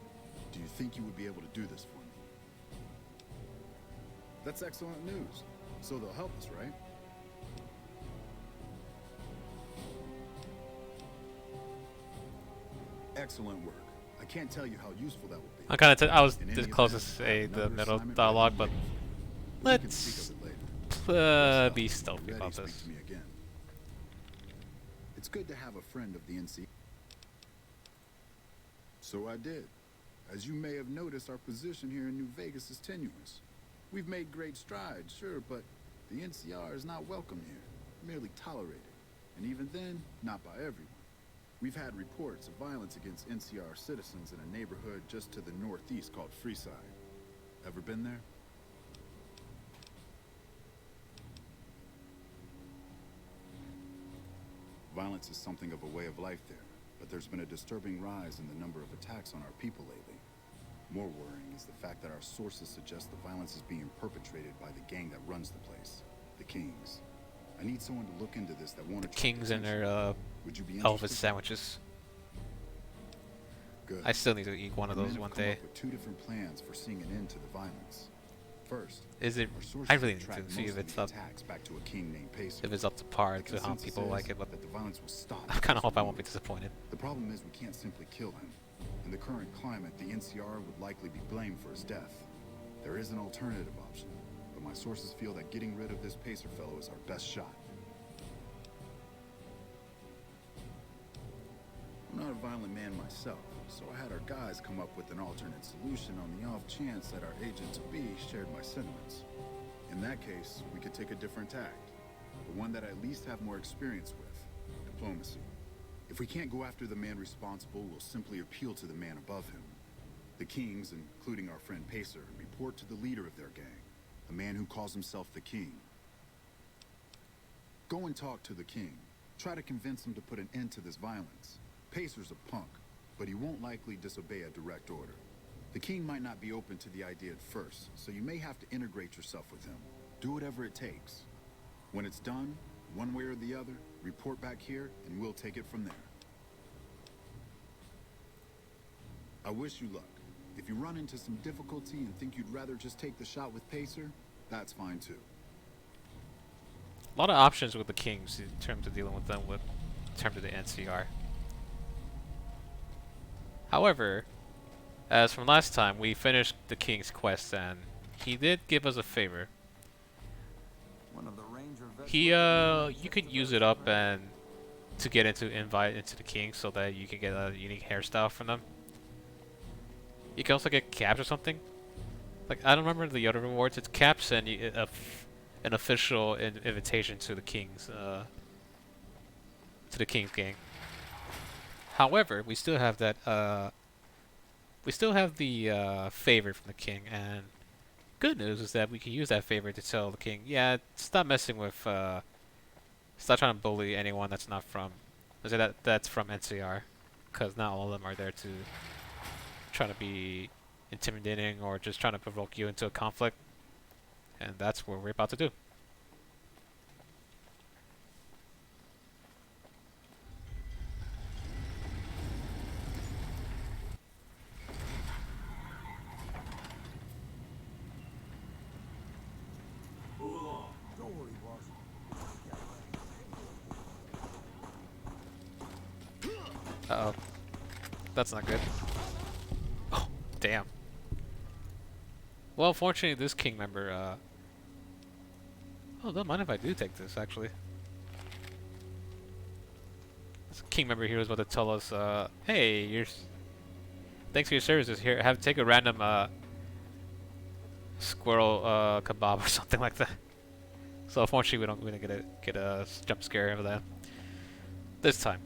Do you think you would be able to do this for me? That's excellent news. So they'll help us, right? Excellent work. I can't tell you how useful that will be. I was In any this close to event, say the another middle assignment dialogue, but ready for you. We can speak let's of it later. be If stealthy you're about ready, this. speak to me again. It's good to have a friend of the NC. So I did. As you may have noticed, our position here in New Vegas is tenuous. We've made great strides, sure, but the NCR is not welcome here, merely tolerated. And even then, not by everyone. We've had reports of violence against NCR citizens in a neighborhood just to the northeast called Freeside. Ever been there? Violence is something of a way of life there, but there's been a disturbing rise in the number of attacks on our people lately. More worrying is the fact that our sources suggest the violence is being perpetrated by the gang that runs the place, the Kings. I need someone to look into this that won't attract Kings and attention. their Would you be Elvis interested? sandwiches. Good. I still need to eat one of The men those have one come day. up with two different plans for seeing an end to the violence. First, Is it? our sources I really need track to see most if of it's the up, attacks back to a king named Pacer. if it's up to par The to how consensus people is like it. But that the violence will stop. I kind of hope I won't be removed. disappointed. The problem is we can't simply kill him. In the current climate, the NCR would likely be blamed for his death. There is an alternative option, but my sources feel that getting rid of this Pacer fellow is our best shot. I'm not a violent man myself, so I had our guys come up with an alternate solution on the off chance that our agent-to-be shared my sentiments. In that case, we could take a different tact, but one that I at least have more experience with: diplomacy. If we can't go after the man responsible, we'll simply appeal to the man above him. The Kings, including our friend Pacer, report to the leader of their gang, a man who calls himself the King. Go and talk to the King. Try to convince him to put an end to this violence. Pacer's a punk, but he won't likely disobey a direct order. The King might not be open to the idea at first, so you may have to integrate yourself with him. Do whatever it takes. When it's done, one way or the other, report back here and we'll take it from there. I wish you luck. If you run into some difficulty and think you'd rather just take the shot with Pacer, that's fine too. A lot of options with the Kings in terms of dealing with them in terms of the NCR. However, as from last time, we finished the King's quest and he did give us a favor. One of the Ranger vets He looking you can use it up and to get into invite into the King so that you can get a unique hairstyle from them. You can also get caps or something. Like I don't remember the other rewards. It's caps and an official invitation to the King's gang. However, we still have that we still have the favor from the King, and good news is that we can use that favor to tell the King, yeah, stop messing with stop trying to bully anyone that's not from that's from NCR, because not all of them are there to try to be intimidating or just trying to provoke you into a conflict, and that's what we're about to do. Don't worry, boss. Uh-oh. That's not good. Oh, damn. Well, fortunately, this King member, oh, don't mind if I do take this, actually. This King member here is about to tell us, hey, thanks for your services. Here, take a random squirrel kebab or something like that. So unfortunately, we don't get a jump scare over that this time.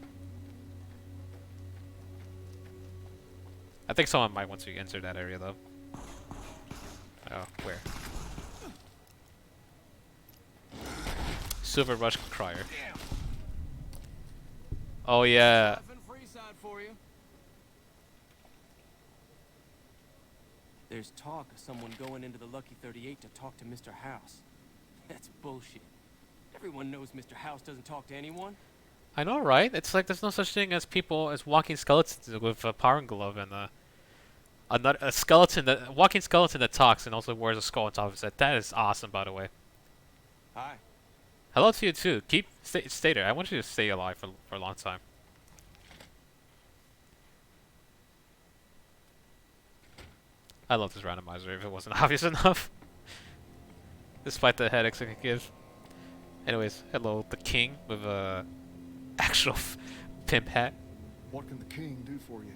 I think someone might want to enter that area though. Oh, where? Silver Rush Crier. Oh yeah. There's talk of someone going into the Lucky 38 to talk to Mr. House. That's bullshit. Everyone knows Mr. House doesn't talk to anyone. I know, right? It's like there's no such thing as people as walking skeletons with a power glove and a skeleton walking skeleton that talks and also wears a skull on top of his head. That is awesome, by the way. Hi. Hello to you too. Stay there. I want you to stay alive for a long time. I love this randomizer. If it wasn't obvious enough, despite the headaches it can give. Anyways, hello, the king with a actual pimp hat. What can the king do for you?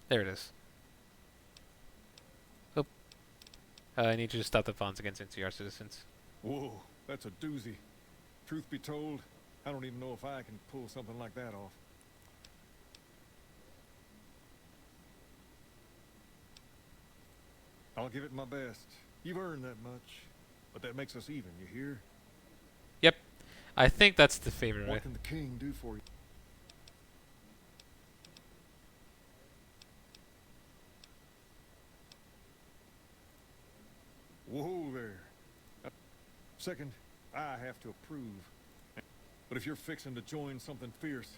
There it is. Oh. I need you to stop the violence against NCR citizens. Whoa, that's a doozy. Truth be told, I don't even know if I can pull something like that off. I'll give it my best. You've earned that much. But that makes us even, you hear? Yep. I think that's the favorite, right? What can the king do for you? Whoa there. Second, I have to approve. But if you're fixing to join something fierce...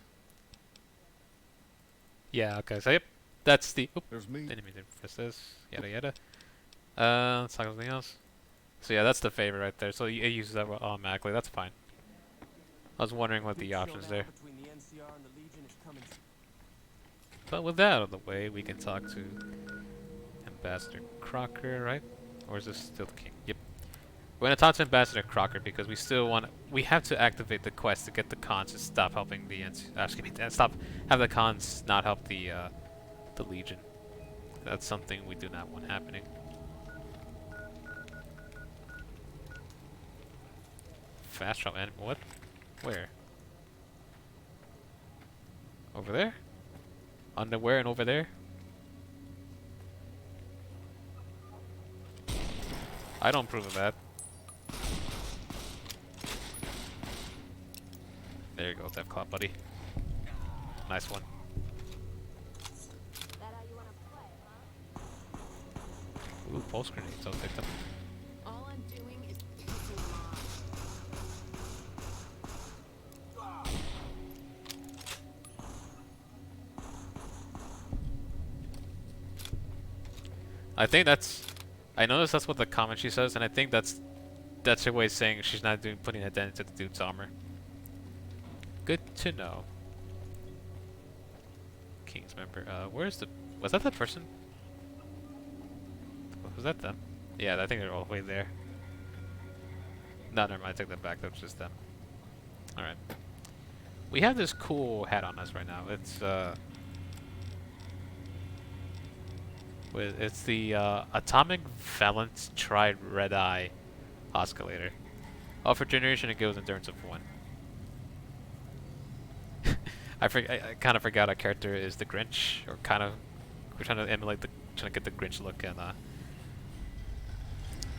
Yeah, okay, so yep. That's the... Oop, there's me. didn't mean to press this. Yada yada. Let's talk about something else. So yeah, that's the favorite right there. So it uses that automatically. That's fine. I was wondering what the options there. But with that out of the way, we can talk to Ambassador Crocker, right? Or is this still the king? Yep. We're gonna talk to Ambassador Crocker because we still want. We have to activate the quest to get the cons to stop helping the stop have the cons not help the Legion. That's something we do not want happening. Fast travel and what? Where? Over there? Underwear and over there? I don't approve of that. There you go, Death Claw, buddy. Nice one. Ooh, pulse grenades, I'll take them. All I'm doing is pissing them off. I think that's... I noticed that's what the comment she says, and I think that's her way of saying she's not putting a dent into the dude's armor. Good to know. King's member. Where's the... Was that that person? Was that them? Yeah, I think they're all the way there. No, never mind. I take that back. That's just them. Alright. We have this cool hat on us right now. It's the Atomic Valence Tried Red Eye Oscillator. For generation, it goes endurance of 1. I kind of forgot our character is the Grinch, or kind of. We're trying to emulate trying to get the Grinch look, and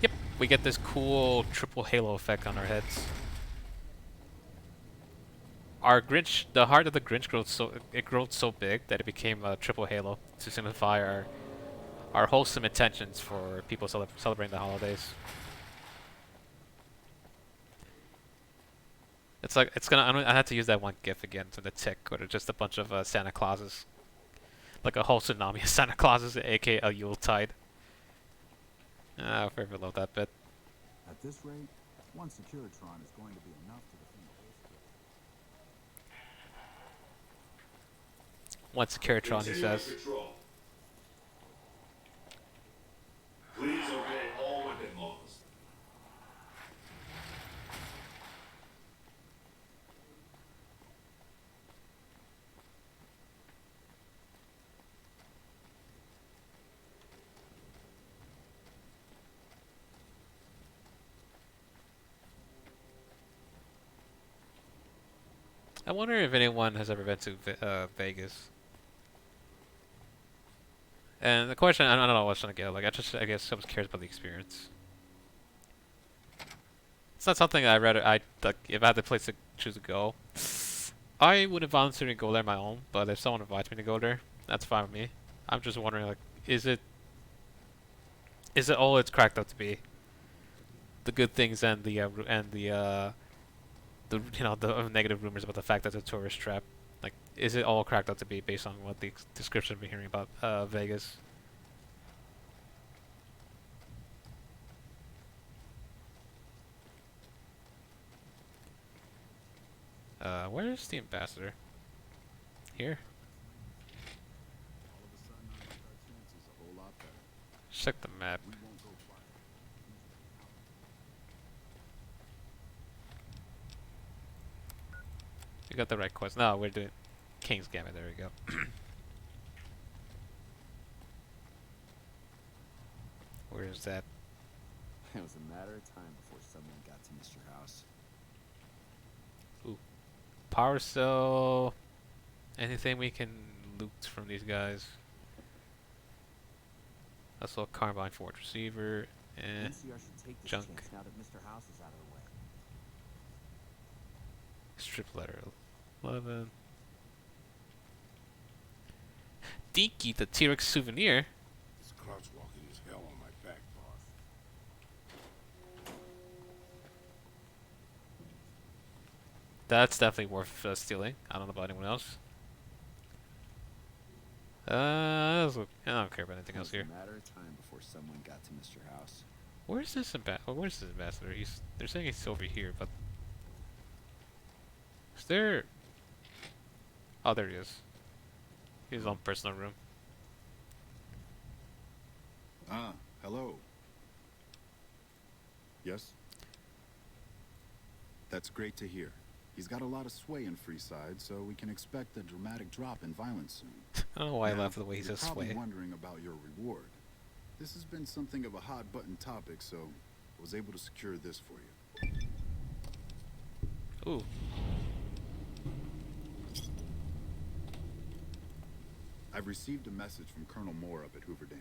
yep, we get this cool triple halo effect on our heads. Our Grinch, the heart of the Grinch grows so big that it became a triple halo to signify our wholesome intentions for people celebrating the holidays. It's like I have to use that one GIF again for the tick, or just a bunch of Santa Clauses, like a whole tsunami of Santa Clauses, aka a Yuletide. I forever love that bit. At this rate, one Securitron is going to be enough to defend the whole state. One Securitron, he says. Please obey all weapon laws. I wonder if anyone has ever been to Vegas. And the question, I don't know what I was trying to get. Like, I guess someone cares about the experience. It's not something I'd rather, like, if I had the place to choose to go, I wouldn't volunteer to go there on my own, but if someone invites me to go there, that's fine with me. I'm just wondering, like, is it all it's cracked up to be? The good things and the the negative rumors about the fact that it's a tourist trap. Like, is it all cracked up to be based on what the description we're hearing about Vegas? Where is the ambassador? Here? All of a sudden, I like our chances a whole lot better. Check the map. We won't go far. We got the right quest. No, we're doing King's Gambit. There we go. Where is that? It was a matter of time before someone got to Mr. House. Ooh. Power cell. Anything we can loot from these guys? I saw Carbine Forge Receiver. NCR should take this Junk. chance now that Mr. House is out of the way. Strip letter 11. Dinky, the T-Rex souvenir. This crouch walking is hell on my back, boss. That's definitely worth stealing. I don't know about anyone else. I don't care about anything else here. It was a matter of time before someone got to Mr. House. Where's this ambassador? They're saying he's over here, but is there? Oh, there he is. He's on personal room. Ah, hello. Yes? That's great to hear. He's got a lot of sway in Freeside, so we can expect a dramatic drop in violence soon. I don't know why I Now, laugh at the way he you're says probably sway. wondering about your reward. This has been something of a hot button topic, so I was able to secure this for you. Ooh. I've received a message from Colonel Moore up at Hoover Dam.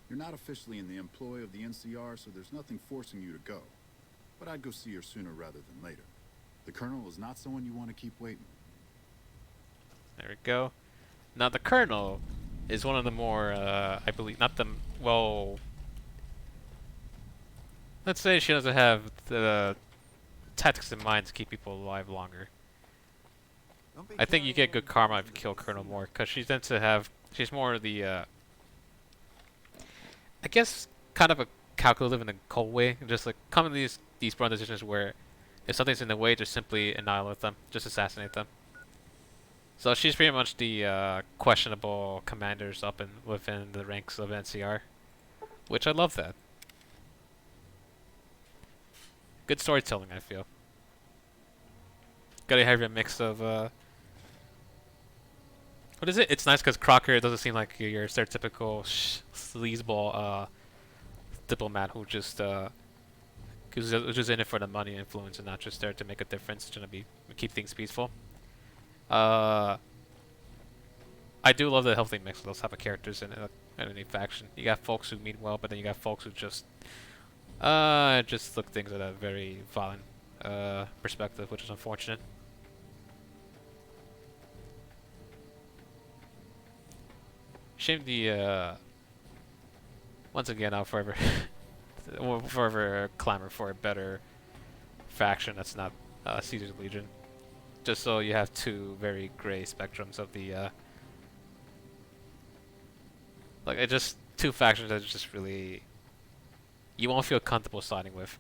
You're not officially in the employ of the NCR, so there's nothing forcing you to go. But I'd go see her sooner rather than later. The Colonel is not someone you want to keep waiting. There we go. Now the Colonel is one of the more, I believe, not the, well, let's say she doesn't have the tactics in mind to keep people alive longer. I think you get good karma if you kill Colonel Moore, because she tends to have, she's more of the, I guess, kind of a calculative in a cold way. Just like, come in these run decisions where if something's in the way, just simply annihilate them, just assassinate them. So she's pretty much the questionable commanders up within the ranks of NCR, which I love that. Good storytelling, I feel. Gotta have a mix of what is it? It's nice because Crocker doesn't seem like your stereotypical sleazeball diplomat who just who's just in it for the money and influence and not just there to make a difference, trying to keep things peaceful. I do love the healthy mix of those type of characters in any faction. You got folks who mean well, but then you got folks who just look things at a very violent perspective, which is unfortunate. Shame the once again I'll forever forever clamor for a better faction that's not Caesar's Legion. Just so you have two very gray spectrums of the like it just two factions that just really you won't feel comfortable siding with.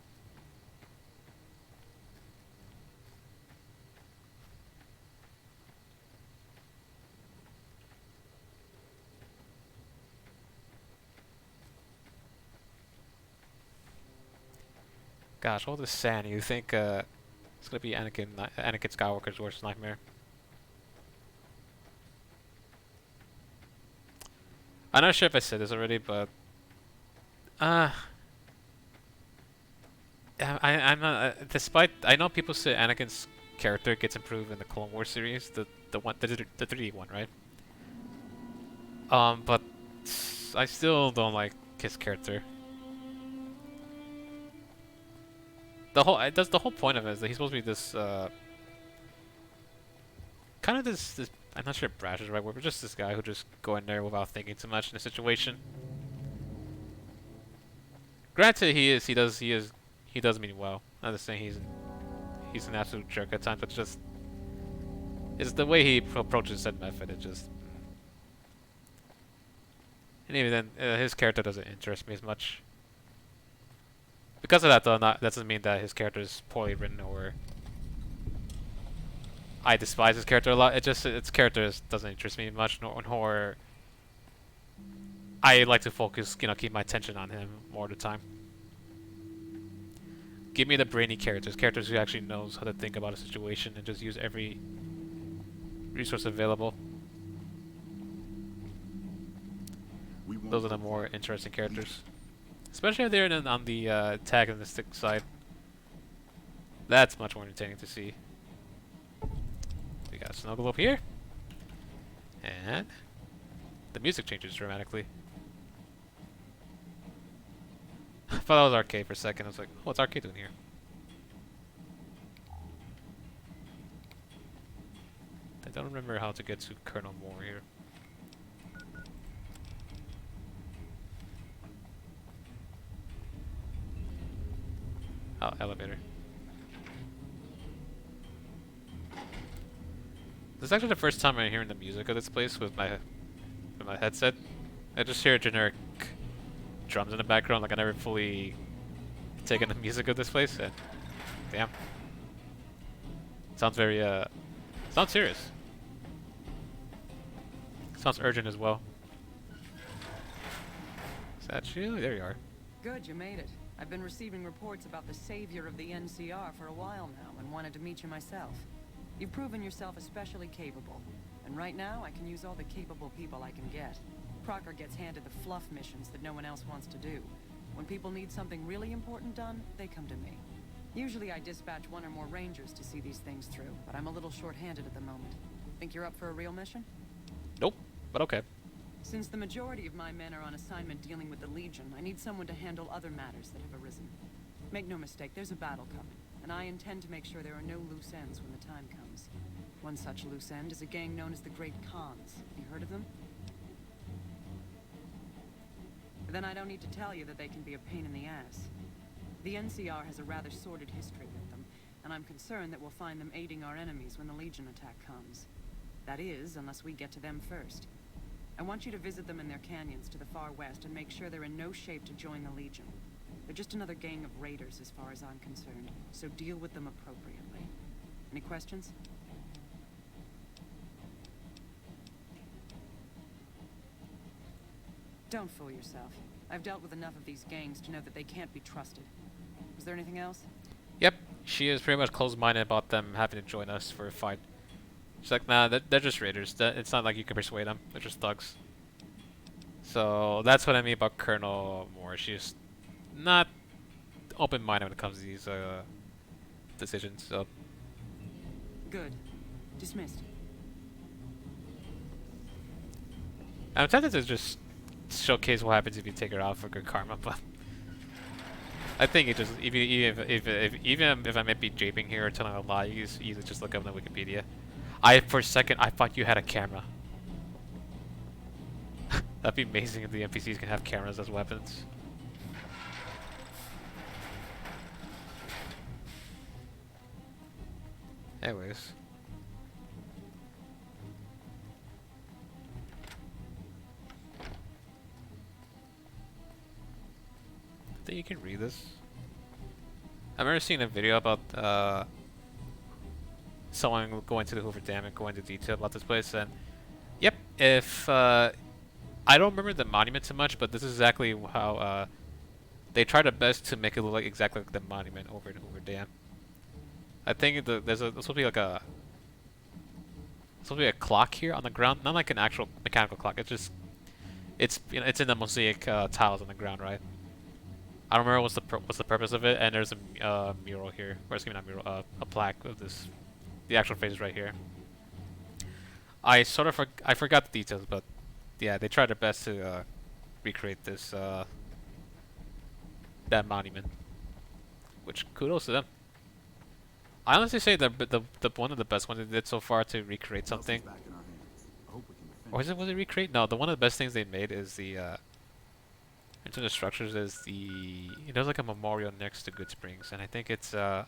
Gosh, all this sand. You think it's gonna be Anakin Skywalker's worst nightmare? I'm not sure if I said this already, but I'm not. Despite I know people say Anakin's character gets improved in the Clone Wars series, the 3D one, right? But I still don't like his character. The whole point of it is that he's supposed to be this kind of this I'm not sure if brash is the right word, but just this guy who just go in there without thinking too much in a situation. Granted, he does mean well. Not just saying he's an absolute jerk at times, but it's the way he approaches said method. It just and even then, his character doesn't interest me as much. Because of that, though, that doesn't mean that his character is poorly written or I despise his character a lot. Its character doesn't interest me much, nor I like to focus, keep my attention on him more of the time. Give me the brainy characters who actually knows how to think about a situation and just use every resource available. Those are the more interesting characters. Especially if they're on the antagonistic side. That's much more entertaining to see. We got Snuggle up here. And the music changes dramatically. I thought that was arcade for a second. I was like, oh, what's arcade doing here? I don't remember how to get to Colonel Moore here. Oh, elevator. This is actually the first time I'm hearing the music of this place with my headset. I just hear generic drums in the background, like I never fully taken the music of this place. And damn, sounds very sounds serious. Sounds urgent as well. Is that you? There you are. Good, you made it. I've been receiving reports about the savior of the NCR for a while now and wanted to meet you myself. You've proven yourself especially capable, and right now I can use all the capable people I can get. Crocker gets handed the fluff missions that no one else wants to do. When people need something really important done, they come to me. Usually I dispatch one or more rangers to see these things through, but I'm a little short-handed at the moment. Think you're up for a real mission? Nope, but okay. Since the majority of my men are on assignment dealing with the Legion, I need someone to handle other matters that have arisen. Make no mistake, there's a battle coming, and I intend to make sure there are no loose ends when the time comes. One such loose end is a gang known as the Great Khans. Have you heard of them? Then I don't need to tell you that they can be a pain in the ass. The NCR has a rather sordid history with them, and I'm concerned that we'll find them aiding our enemies when the Legion attack comes. That is, unless we get to them first. I want you to visit them in their canyons to the far west and make sure they're in no shape to join the Legion. They're just another gang of raiders as far as I'm concerned, so deal with them appropriately. Any questions? Don't fool yourself. I've dealt with enough of these gangs to know that they can't be trusted. Was there anything else? Yep, she is pretty much closed-minded about them having to join us for a fight. She's like, nah, they're just raiders. It's not like you can persuade them. They're just thugs. So that's what I mean about Colonel Moore. She's not open-minded when it comes to these decisions. So Good. Dismissed. I'm tempted to just showcase what happens if you take her out for good karma, but I think it just even if I might be japing here or telling a lie, you just look up on Wikipedia. For a second I thought you had a camera. That'd be amazing if the NPCs can have cameras as weapons. Anyways. I think you can read this. I remember seeing a video about someone going to the Hoover Dam and going into detail about this place, and yep, if I don't remember the monument too much, but this is exactly how they try their best to make it look like exactly like the monument over in Hoover Dam. I think there's supposed to be like a clock here on the ground, not like an actual mechanical clock. It's in the mosaic tiles on the ground, right? I don't remember what's the purpose of it, and there's a mural here, or excuse me, not mural, a plaque of this the actual phase is right here. I sort of I forgot the details, but yeah, they tried their best to recreate this that monument, which kudos to them. I honestly say the one of the best ones they did so far to recreate something. Back in our hands. I hope we can defend. Or was it recreate? No, the one of the best things they made is the in terms of structures is the there's like a memorial next to Good Springs, and I think it's let's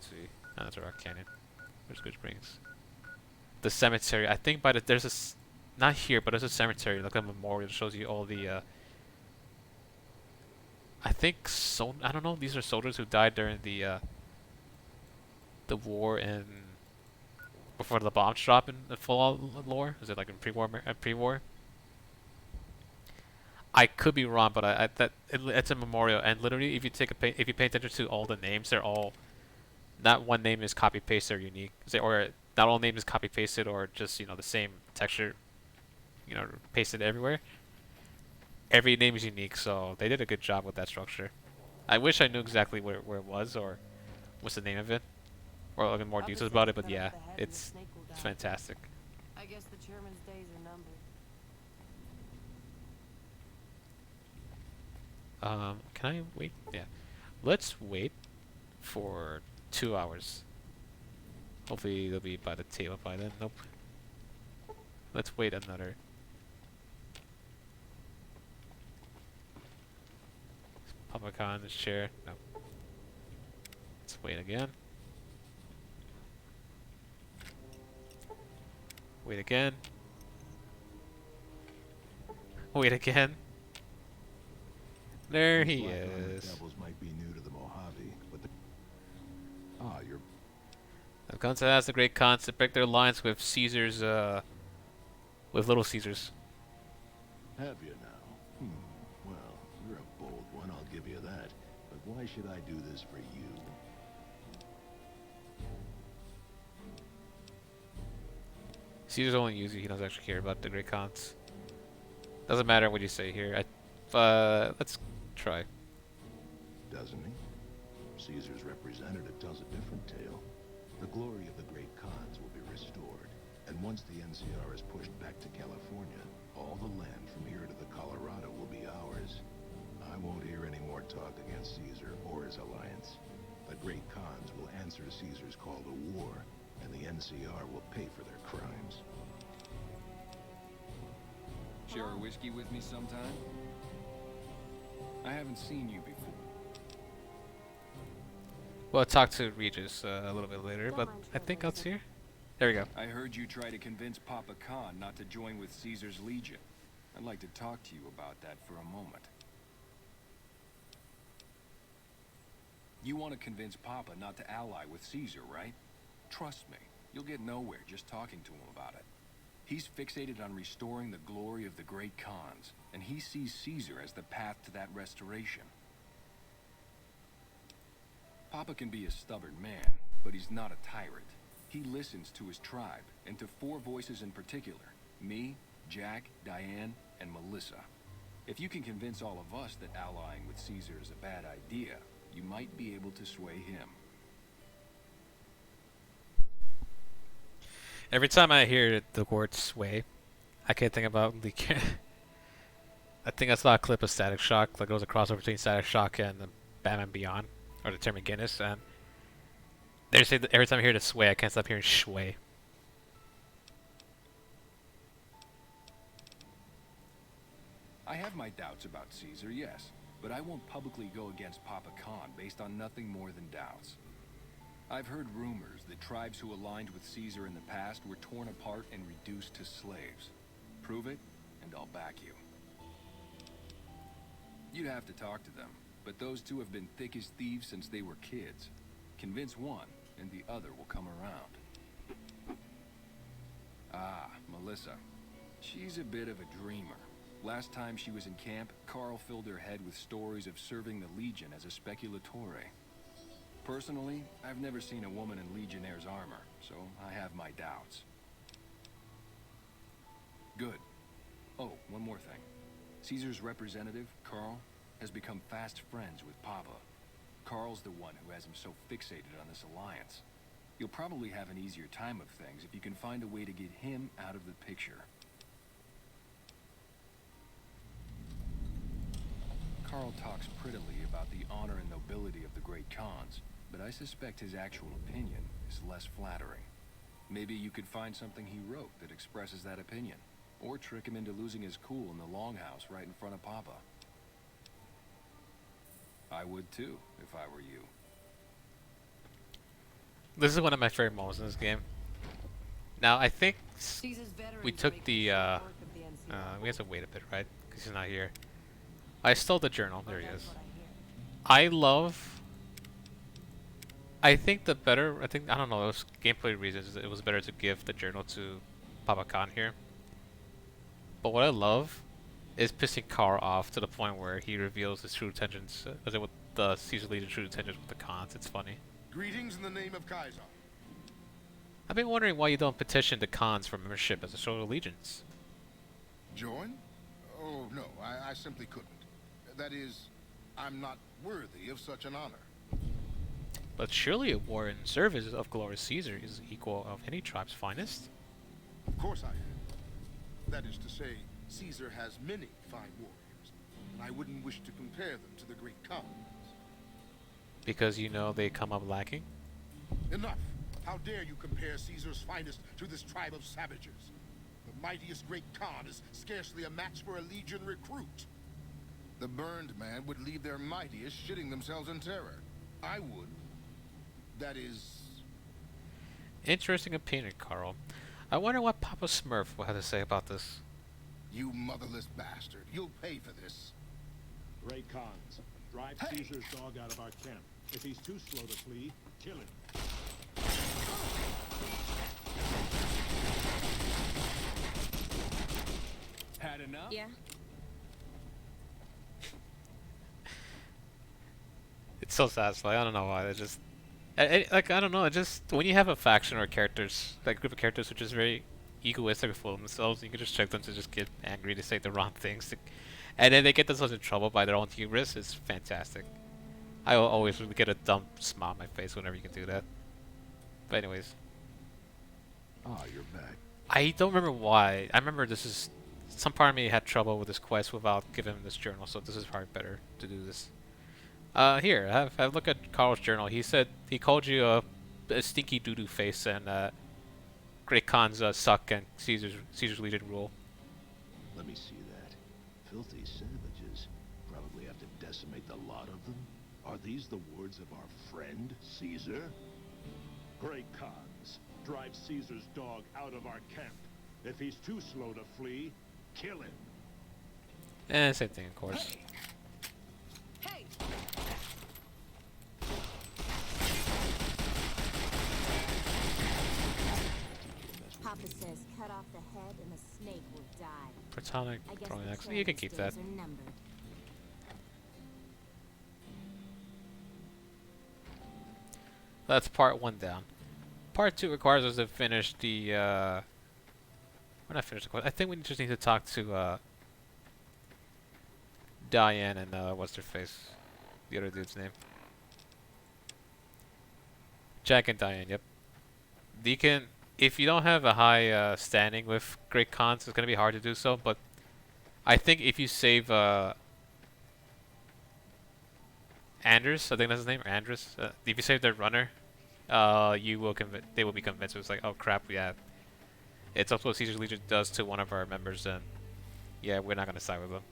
see, no, that's a rock canyon. Where's Good Springs? The cemetery. I think by the there's not here, but there's a cemetery like a memorial that shows you all the I think so. I don't know. These are soldiers who died during the war in before the bombs drop in the Fallout lore. Is it like in pre-war? Pre-war? I could be wrong, but it's a memorial, and literally, if you if you pay attention to all the names, they're all not one name is copy paste. They're unique, or not all names is copy pasted, or just the same texture, pasted everywhere. Every name is unique, so they did a good job with that structure. I wish I knew exactly where it was or what's the name of it, or like more details about it. But yeah, it's fantastic. I guess the chairman's days are numbered. Can I wait? Yeah, let's wait for 2 hours. Hopefully they'll be by the table by then. Nope. Let's wait another. Papa in his chair. No. Let's wait again. Wait again. Wait again. There he is. Devils might be new to the Mojave, but you're. I've come to ask the great Khans to break their alliance with Caesar's, with Little Caesars. Have you now? Well, you're a bold one, I'll give you that. But why should I do this for you? Caesar's only use you, he doesn't actually care about the great Khans. Doesn't matter what you say here. Let's try. Doesn't he? Caesar's representative tells a different tale. The glory of the great Khans will be restored, and once the NCR is pushed back to California, all the land from here to the Colorado will be ours. I won't hear any more talk against Caesar or his alliance. The great Khans will answer Caesar's call to war, and the NCR will pay for their crimes. Share a whiskey with me sometime? I haven't seen you before. Well, I'll talk to Regis a little bit later, but I think that's here. There we go. I heard you try to convince Papa Khan not to join with Caesar's Legion. I'd like to talk to you about that for a moment. You want to convince Papa not to ally with Caesar, right? Trust me, you'll get nowhere just talking to him about it. He's fixated on restoring the glory of the great Khans, and he sees Caesar as the path to that restoration. Papa can be a stubborn man, but he's not a tyrant. He listens to his tribe, and to 4 voices in particular. Me, Jack, Diane, and Melissa. If you can convince all of us that allying with Caesar is a bad idea, you might be able to sway him. Every time I hear the word sway, I can't think about the. I think I saw a clip of Static Shock, like it was a crossover between Static Shock and the Batman Beyond, or the Terry McGinnis, and they say that every time I hear the sway, I can't stop hearing shway. I have my doubts about Caesar, yes, but I won't publicly go against Papa Khan based on nothing more than doubts. I've heard rumors that tribes who aligned with Caesar in the past were torn apart and reduced to slaves. Prove it, and I'll back you. You'd have to talk to them, but those two have been thick as thieves since they were kids. Convince one, and the other will come around. Ah, Melissa. She's a bit of a dreamer. Last time she was in camp, Carl filled her head with stories of serving the Legion as a speculatore. Personally, I've never seen a woman in Legionnaire's armor, so I have my doubts. Good. Oh, one more thing. Caesar's representative, Carl, has become fast friends with Papa. Carl's the one who has him so fixated on this alliance. You'll probably have an easier time of things if you can find a way to get him out of the picture. Carl talks prettily about the honor and nobility of the great Khans, but I suspect his actual opinion is less flattering. Maybe you could find something he wrote that expresses that opinion, or trick him into losing his cool in the longhouse right in front of Papa. I would too, if I were you. This is one of my favorite moments in this game. Now, I think we took the, we have to wait a bit, right? Because he's not here. I stole the journal. There he is. I think I don't know, it was gameplay reasons, it was better to give the journal to Papa Khan here. But what I love is pissing Carl off to the point where he reveals his true intentions, with the Caesar Legion true intentions with the Khans. It's funny. Greetings in the name of Kaiser. I've been wondering why you don't petition the Khans for membership as a show of allegiance. Join? Oh, no, I simply couldn't. That is, I'm not worthy of such an honor. But surely a war in service of glorious Caesar is equal of any tribe's finest? Of course I am. That is to say, Caesar has many fine warriors, and I wouldn't wish to compare them to the great Khans. Because you know they come up lacking? Enough! How dare you compare Caesar's finest to this tribe of savages? The mightiest great Khan is scarcely a match for a legion recruit. The burned man would leave their mightiest shitting themselves in terror. I would. That is... Interesting opinion, Carl. I wonder what Papa Smurf will have to say about this. You motherless bastard. You'll pay for this. Great Khans, drive Caesar's dog out of our camp. If he's too slow to flee, kill him. Had enough? Yeah. It's so satisfying. I don't know why. It just, like, I don't know. It just, when you have a faction or characters, like a group of characters which is very egoistic and full of themselves, you can just check them to just get angry to say the wrong things, and then they get themselves in trouble by their own hubris. It's fantastic. I will always get a dumb smile on my face whenever you can do that. But anyways. Ah, you're back. I don't remember why. I remember this is, some part of me had trouble with this quest without giving him this journal, so this is probably better to do this. Here, have a look at Carl's journal. He said he called you a stinky doo-doo face, and Great Khans suck, and Caesar's Legion rule. Let me see that. Filthy savages. Probably have to decimate the lot of them. Are these the words of our friend, Caesar? Great Khans, drive Caesar's dog out of our camp. If he's too slow to flee, kill him. Same thing, of course. Hey! Papa says cut off the head and the snake will die. Platonic I guess Pronax. the You can keep that. days are numbered. That's part 1 down. Part 2 requires us to finish the, we're not finished the quest. I think we just need to talk to, Diane and, what's their face? The other dude's name. Jack and Diane, yep. Deacon, if you don't have a high, standing with Great Khans, it's gonna be hard to do so, but I think if you save, Anders, I think that's his name, or Andres. If you save their runner, you will they will be convinced. It's like, oh crap, yeah, it's also what Caesar's Legion does to one of our members, and yeah, we're not gonna side with them.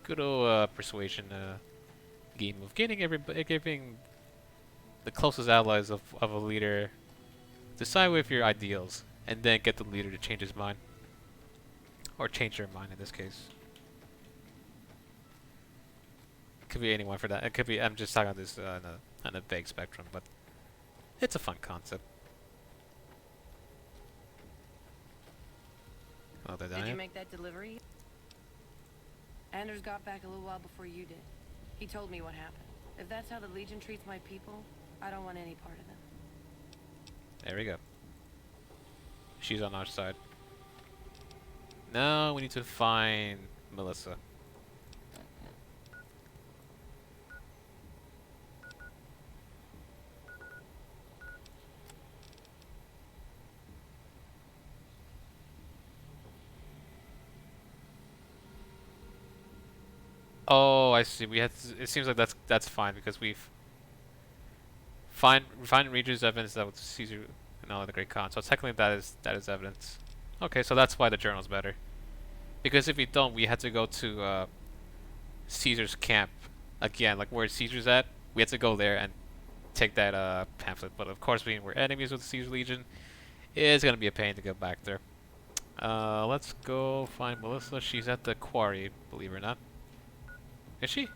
Good old persuasion game of giving the closest allies of a leader decide with your ideals, and then get the leader to change his mind. Or change their mind in this case. Could be anyone for that. It could be, I'm just talking about this on a vague spectrum, but it's a fun concept. Oh, they're Did dying? you make that delivery? Anders got back a little while before you did. He told me what happened. If that's how the Legion treats my people, I don't want any part of them. There we go. She's on our side. Now we need to find Melissa. Oh, I see. We had. It seems like that's fine because we've find Regis evidence that was Caesar and all the Great Khan. So technically that is evidence. Okay, so that's why the journal's better. Because if we don't, we had to go to Caesar's camp again, like where Caesar's at. We had to go there and take that pamphlet. But of course, we're enemies with the Caesar Legion. It's gonna be a pain to go back there. Let's go find Melissa. She's at the quarry, believe it or not. Is she?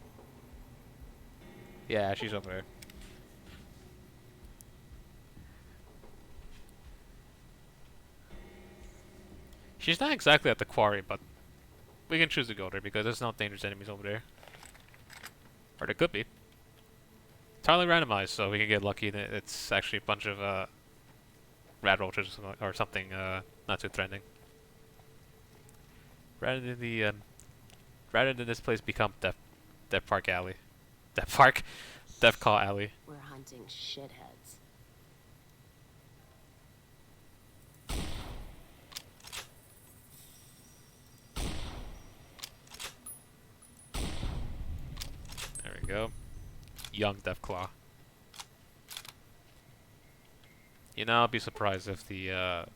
Yeah, she's over there. She's not exactly at the quarry, but we can choose to go there because there's no dangerous enemies over there. Or there could be. Entirely randomized, so we can get lucky that it's actually a bunch of rat roaches or something not too threatening. Rather than this place become Death Park Alley. Death Call Alley. We're hunting shitheads. There we go. Young Deathclaw. You know, I'll be surprised if the, you know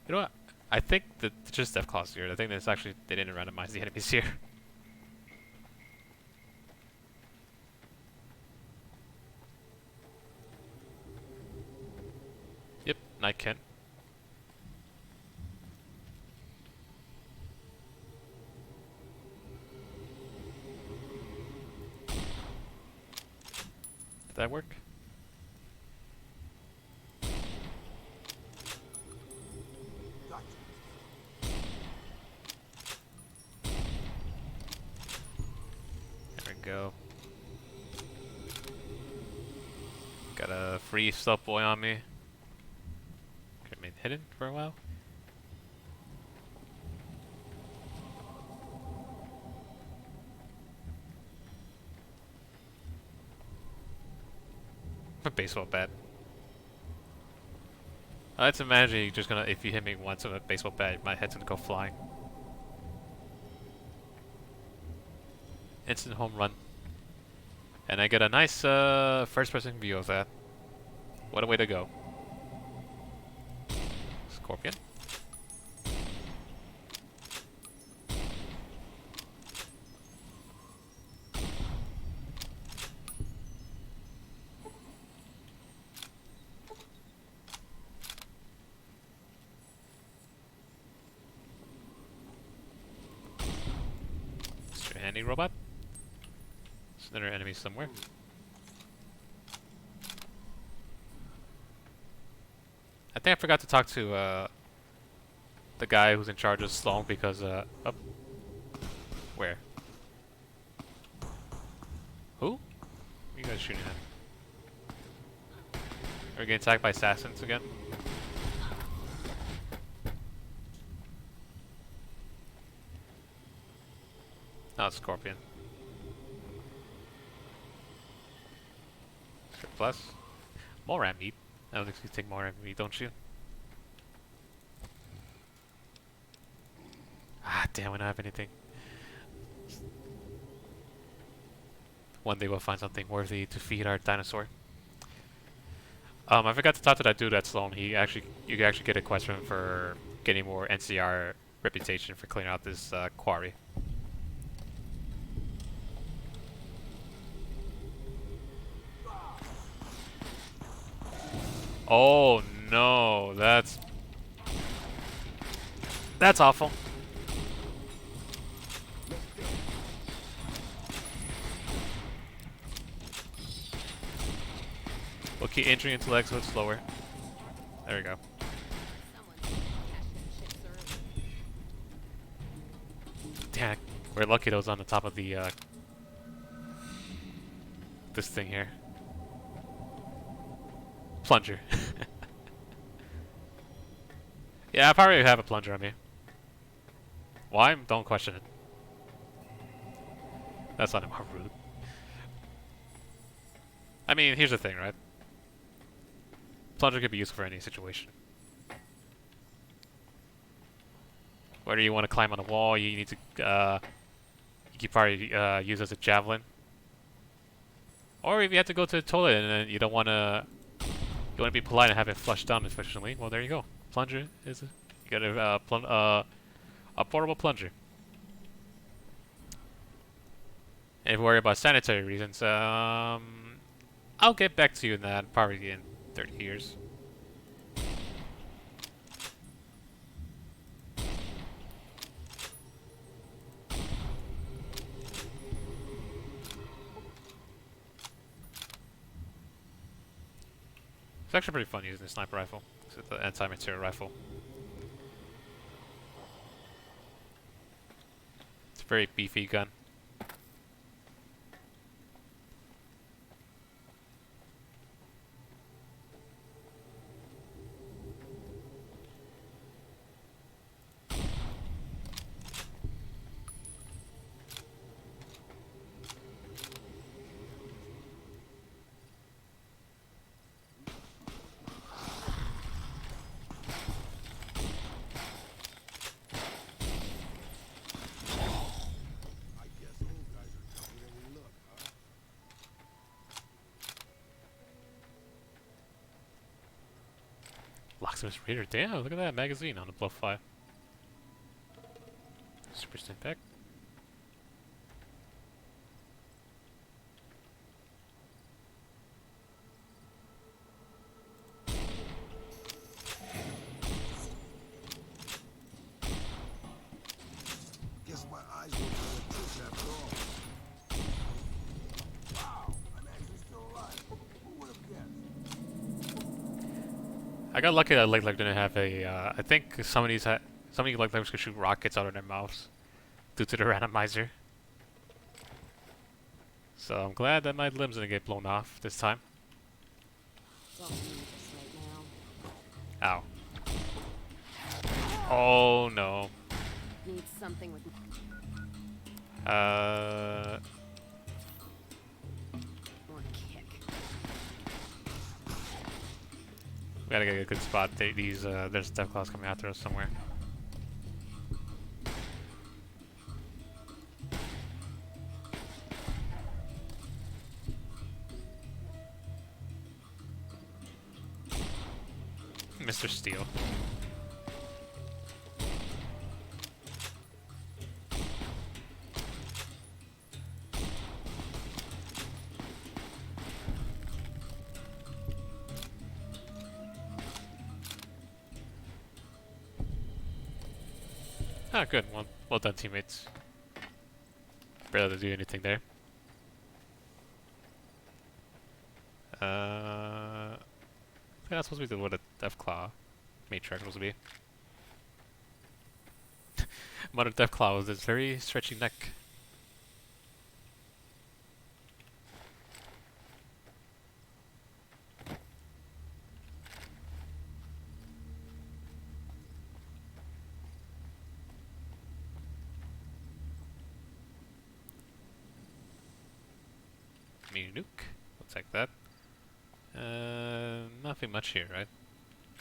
what? I think that just Deathclaw's here. I think that's actually, they didn't randomize the enemies here. Yep, Night Kent. Did that work? There we go. Got a free stealth boy on me. Could have been hidden for a while. A baseball bat. Let's imagine you're just gonna, if you hit me once with a baseball bat, my head's gonna go flying. Instant home run. And I get a nice first person view of that. What a way to go. Scorpion. Mr. Handy Robot. There's another enemy somewhere. I think I forgot to talk to the guy who's in charge of Sloan because oh, where? Who? What are you guys shooting at? Are we getting attacked by assassins again? No, it's Scorpion. Plus, more ram meat. I don't think you take more ram meat, don't you? Ah, damn, we don't have anything. One day we'll find something worthy to feed our dinosaur. I forgot to talk to that dude at Sloan. You can actually get a quest from him for getting more NCR reputation for clearing out this quarry. Oh no, that's awful. We'll keep entering into legs so it's slower. There we go. Damn, we're lucky that was on the top of the this thing here. Plunger. Yeah, I probably have a plunger on me. Why? Don't question it. That's not more rude. I mean, here's the thing, right? Plunger could be useful for any situation. Whether you want to climb on a wall, you need to, you could probably use as a javelin. Or if you have to go to the toilet and then you don't want to, you want to be polite and have it flushed down efficiently, well, there you go. Plunger is a, you got a portable plunger. And if you worry about sanitary reasons, I'll get back to you in that probably in 30 years. It's actually pretty fun using the sniper rifle. It's the anti-material rifle. It's a very beefy gun. Locksmith's Reader. Damn, look at that magazine on the Blow 5. Super Stimpak. Guess my eyes were kind of tricked after all. Wow, I'm actually still alive. Who would have guessed? I got lucky that Leg didn't have a, I think some of these Leg could shoot rockets out of their mouths due to the randomizer. So I'm glad that my limbs didn't get blown off this time. Don't need this right now. Ow. Oh no. Need something with more kick. We gotta get a good spot. There's death claws coming after us somewhere. Mr. Steel. Ah, good. Well done, teammates. Barely to do anything there. I think that's supposed to be what a Deathclaw matriarch supposed to be. Mother Deathclaw with this very stretchy neck. Mini nuke. We'll take that. Nothing much here, right?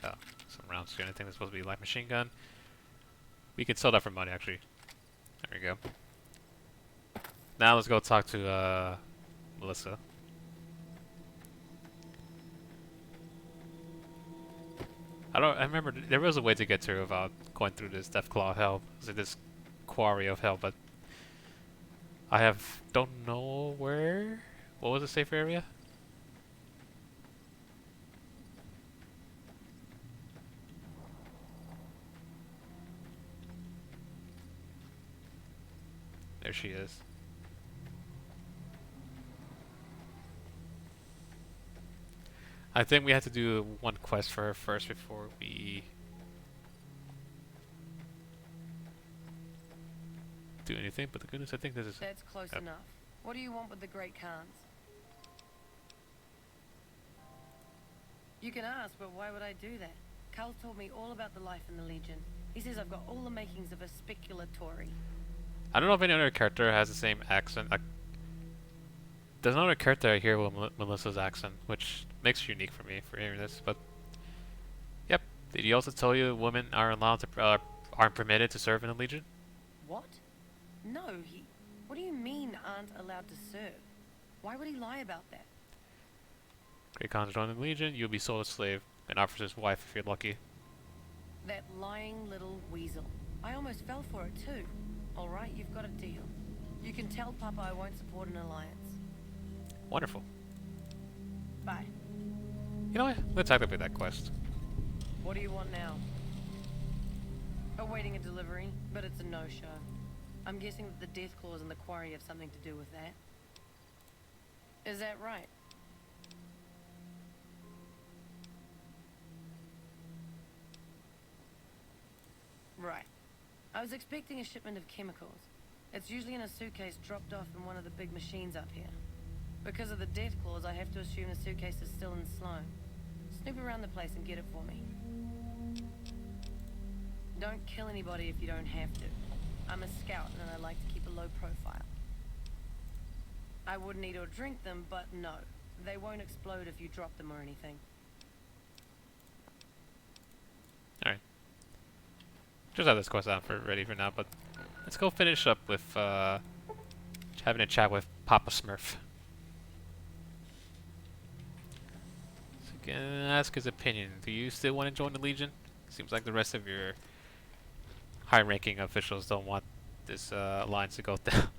Oh, some rounds here. I think that's supposed to be light machine gun. We can sell that for money, actually. There we go. Now let's go talk to Melissa. I remember there was a way to get to her without going through this Deathclaw hell. This quarry of hell, but I don't know where. What was the safe area? There she is. I think we have to do one quest for her first before we do anything. But the goodness, I think this is... That's close enough. What do you want with the Great Khans? You can ask, but why would I do that? Carl told me all about the life in the Legion. He says I've got all the makings of a speculatory. I don't know if any other character has the same accent, there's another character I hear with Melissa's accent, which makes it unique for me for hearing this. But yep, did he also tell you women aren't allowed to aren't permitted to serve in the Legion? What? No, he... What do you mean, aren't allowed to serve? Why would he lie about that? Great Khan's joining the Legion, you'll be sold a slave, and offers his wife if you're lucky. That lying little weasel. I almost fell for it too. Alright, you've got a deal. You can tell Papa I won't support an alliance. Wonderful. Bye. You know what? Let's activate that quest. What do you want now? Awaiting a delivery, but it's a no-show. I'm guessing that the death claws in the quarry have something to do with that. Is that right? Right. I was expecting a shipment of chemicals. It's usually in a suitcase dropped off in one of the big machines up here. Because of the death clause, I have to assume the suitcase is still in Sloan. Snoop around the place and get it for me. Don't kill anybody if you don't have to. I'm a scout and I like to keep a low profile. I wouldn't eat or drink them, but no. They won't explode if you drop them or anything. Alright. Just have this quest out ready for now, but let's go finish up with having a chat with Papa Smurf. So gonna ask his opinion. Do you still want to join the Legion? Seems like the rest of your high-ranking officials don't want this alliance to go down.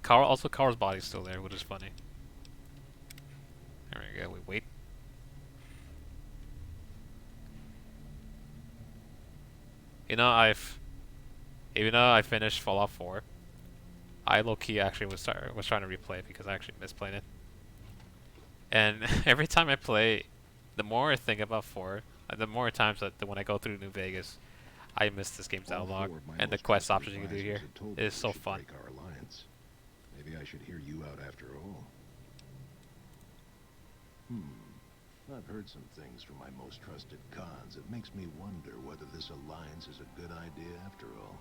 Carl's body's still there, which is funny. There we go. We wait. Even though I finished Fallout 4, I low-key actually was trying to replay it because I actually missed playing it. And every time I play, the more I think about 4, the more times that when I go through New Vegas, I miss this game's dialogue and the quest options you can do here. It is so fun. Maybe I should hear you out after all. I've heard some things from my most trusted cons. It makes me wonder whether this alliance is a good idea after all.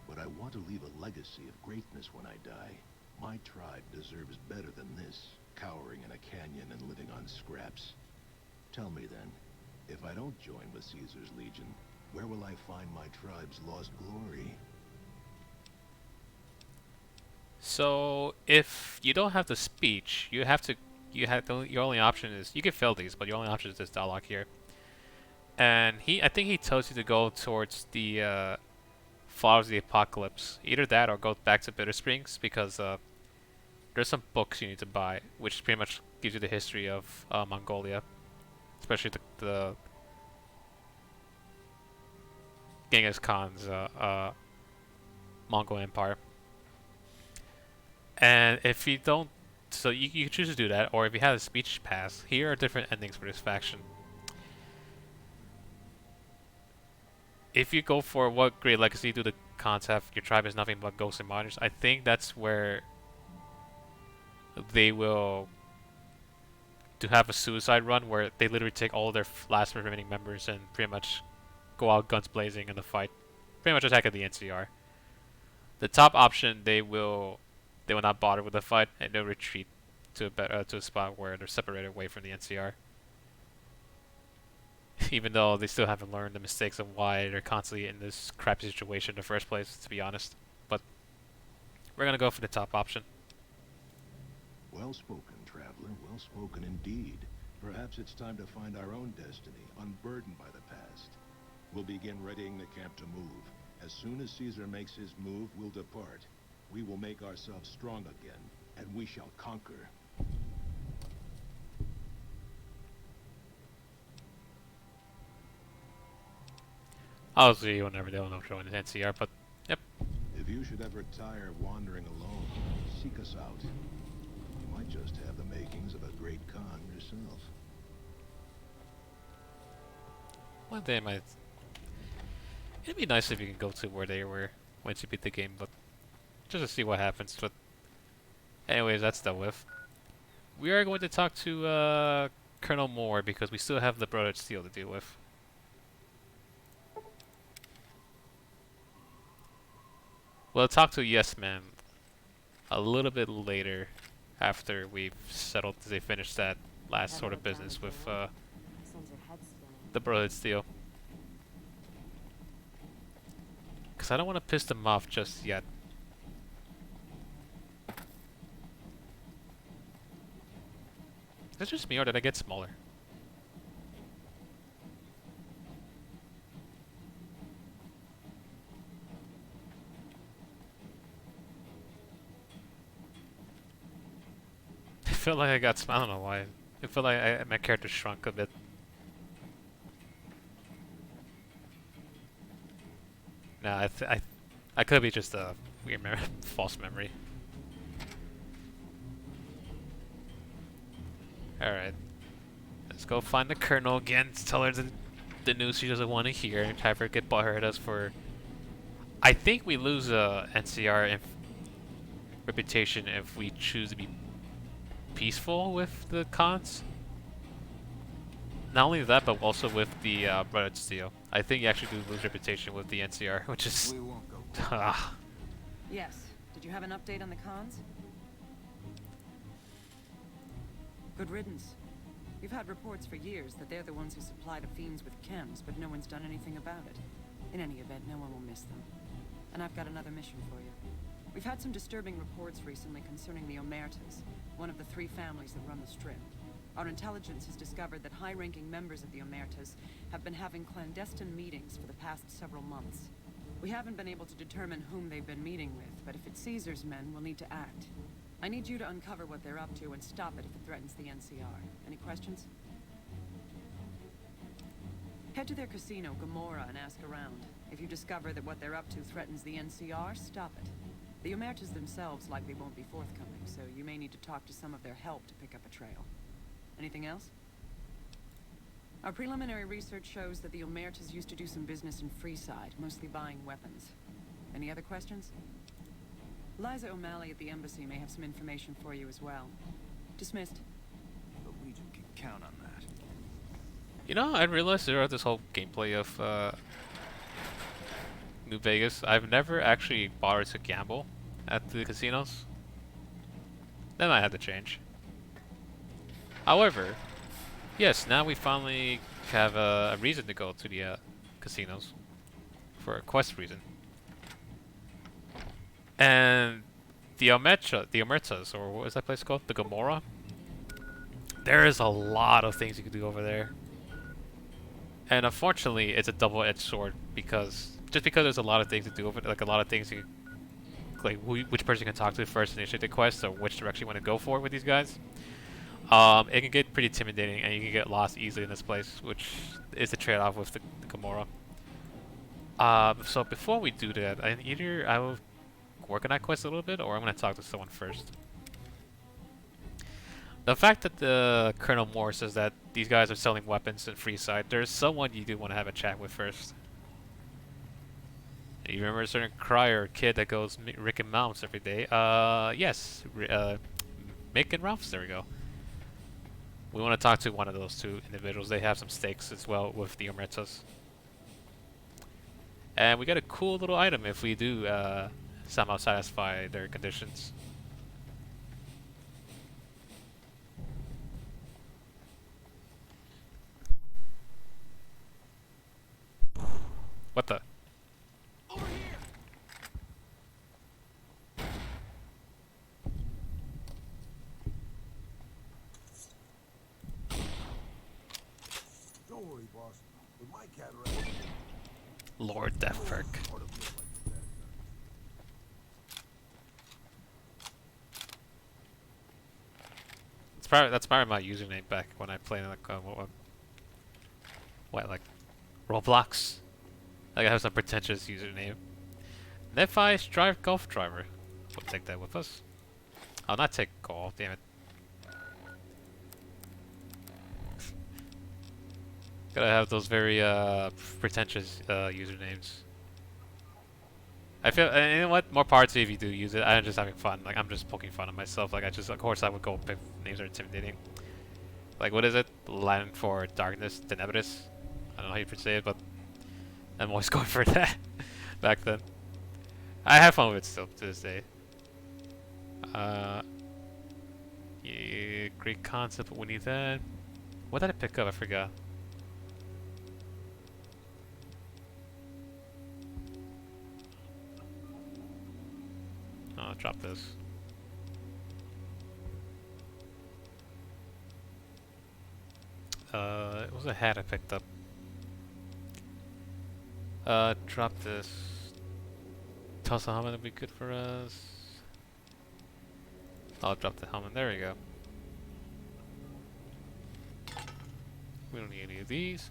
But I want to leave a legacy of greatness when I die. My tribe deserves better than this, cowering in a canyon and living on scraps. Tell me then, if I don't join with Caesar's Legion, where will I find my tribe's lost glory? So, if you don't have the speech, your only option is, you can fail these, but your only option is this dialogue here. And I think he tells you to go towards the Flowers of the Apocalypse. Either that or go back to Bitter Springs, because there's some books you need to buy, which pretty much gives you the history of Mongolia, especially the Genghis Khan's Mongol Empire. And if you don't, so you choose to do that, or if you have a speech pass, here are different endings for this faction. If you go for what great legacy do the cons have, your tribe is nothing but ghosts and monsters, I think that's where they will have a suicide run where they literally take all their last remaining members and pretty much go out guns blazing in the fight. Pretty much attack at the NCR. The top option, they will not bother with the fight and they'll retreat to a spot where they're separated away from the NCR. Even though they still haven't learned the mistakes of why they're constantly in this crappy situation in the first place, to be honest. But we're gonna go for the top option. Well spoken, traveler. Well spoken indeed. Perhaps it's time to find our own destiny, unburdened by the past. We'll begin readying the camp to move. As soon as Caesar makes his move, we'll depart. We will make ourselves strong again, and we shall conquer. Obviously, you'll never know join the NCR, but yep. If you should ever tire of wandering alone, seek us out. You might just have the makings of a great Khan yourself. One day it'd be nice if you can go to where they were once you beat the game, but just to see what happens. But anyways, that's dealt with. We are going to talk to Colonel Moore because we still have the Brother Steel to deal with. We'll talk to Yes Man a little bit later after we've settled, they finished that last sort of business with the Brotherhood Steel. Because I don't want to piss them off just yet. Is it just me or did I get smaller? I feel like I got I don't know why. I feel like my character shrunk a bit. Nah, I could be just a weird false memory. Alright. Let's go find the Colonel again. Tell her the news she doesn't want to hear and have her get butthurt at us for... I think we lose NCR reputation if we choose to be peaceful with the cons. Not only that, but also with the Brotherhood Steel. I think you actually do lose reputation with the NCR, which is... Yes. Did you have an update on the cons? Good riddance. We've had reports for years that they're the ones who supply the fiends with chems, but no one's done anything about it. In any event, no one will miss them. And I've got another mission for you. We've had some disturbing reports recently concerning the Omertas, one of the 3 families that run the Strip. Our intelligence has discovered that high-ranking members of the Omertas have been having clandestine meetings for the past several months. We haven't been able to determine whom they've been meeting with, but if it's Caesar's men, we'll need to act. I need you to uncover what they're up to and stop it if it threatens the NCR. Any questions? Head to their casino, Gomorrah, and ask around. If you discover that what they're up to threatens the NCR, stop it. The Omertas themselves likely won't be forthcoming, so you may need to talk to some of their help to pick up a trail. Anything else? Our preliminary research shows that the Omertas used to do some business in Freeside, mostly buying weapons. Any other questions? Liza O'Malley at the embassy may have some information for you as well. Dismissed. The Legion can count on that. You know, I realized throughout this whole gameplay of New Vegas, I've never actually bothered to gamble at the casinos. Then I had to change. However, yes, now we finally have a reason to go to the casinos for a quest reason. And the Omertas, or what was that place called? The Gomorrah? There is a lot of things you can do over there. And unfortunately, it's a double-edged sword because just because there's a lot of things to do over there, like a lot of things you like which person you can talk to first initiate the quest or which direction you want to go for with these guys. It can get pretty intimidating and you can get lost easily in this place, which is the trade-off with the Gomorrah. So before we do that, either I will work on that quest a little bit, or I'm going to talk to someone first. The fact that the Colonel Moore says that these guys are selling weapons in Freeside, there's someone you do want to have a chat with first. You remember a certain crier kid that goes Rick and Mounts every day? Yes. Mick and Ralph's, there we go. We want to talk to one of those 2 individuals. They have some stakes as well with the Omertas. And we got a cool little item if we do somehow satisfy their conditions. What the? Over here! Don't worry, boss. With my cataract... Lord Deathperk. That's probably my username back when I played like what like Roblox. Like I have some pretentious username. Nephi Strive Golf Driver. We'll take that with us. I'll not take golf, damn it. Gotta have those very pretentious usernames. I feel, you know what? More power to you if you do use it. I'm just having fun. Like I'm just poking fun at myself. Like of course I would go if names are intimidating. Like what is it? Latin for darkness, tenebris. I don't know how you say it, but I'm always going for that back then. I have fun with it still to this day. great concept, but we need that. What did I pick up? I forgot. Oh, I'll drop this. It was a hat I picked up. Drop this. Toss a helmet would be good for us. I'll drop the helmet. There we go. We don't need any of these.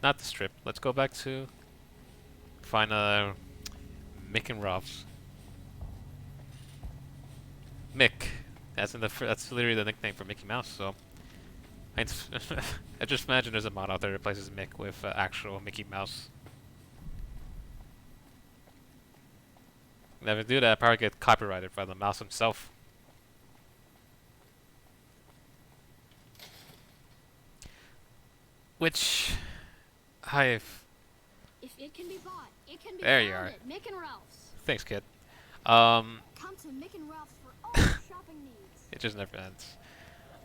Not the strip. Let's go back to find Mick and Ralph's. Mick. That's literally the nickname for Mickey Mouse. So I just imagine there's a mod out there that replaces Mick with actual Mickey Mouse. And if I do that, I'd probably get copyrighted by the mouse himself. Which I've. If it can be bought, it can be There found you are. at Mick and Ralph's. Thanks, kid. Come to Mick and Ralph's for all your shopping needs. It just never ends.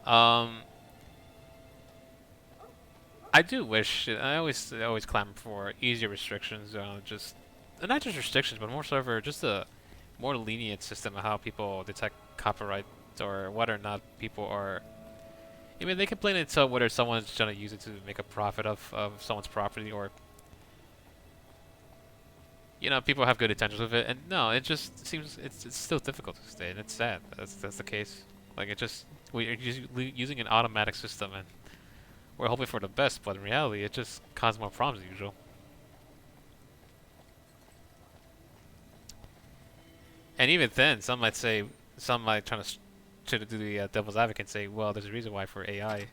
I do wish. I always clamor for easier restrictions. Just not just restrictions, but more so for just a more lenient system of how people detect copyright or whether or not people are. I mean, they complain until whether someone's trying to use it to make a profit of someone's property, or people have good intentions with it. And no, it just seems it's still difficult to stay, and it's sad that's the case. Like we're just using an automatic system, and we're hoping for the best, but in reality, it just causes more problems than usual. And even then, some might try to do the devil's advocate and say, well, there's a reason why for AI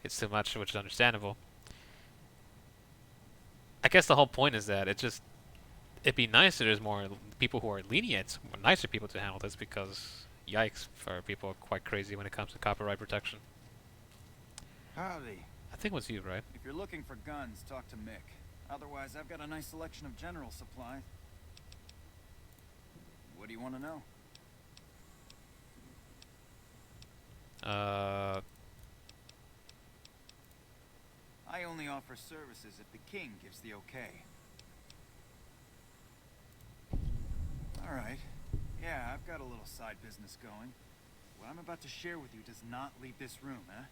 it's too much, which is understandable. I guess the whole point is that it'd be nice if there's more people who are lenient, more nicer people to handle this, because yikes, for people are quite crazy when it comes to copyright protection. Howdy. I think it was you, right? If you're looking for guns, talk to Mick. Otherwise, I've got a nice selection of general supplies. What do you want to know? I only offer services if the king gives the okay. Alright. Yeah, I've got a little side business going. What I'm about to share with you does not leave this room, eh?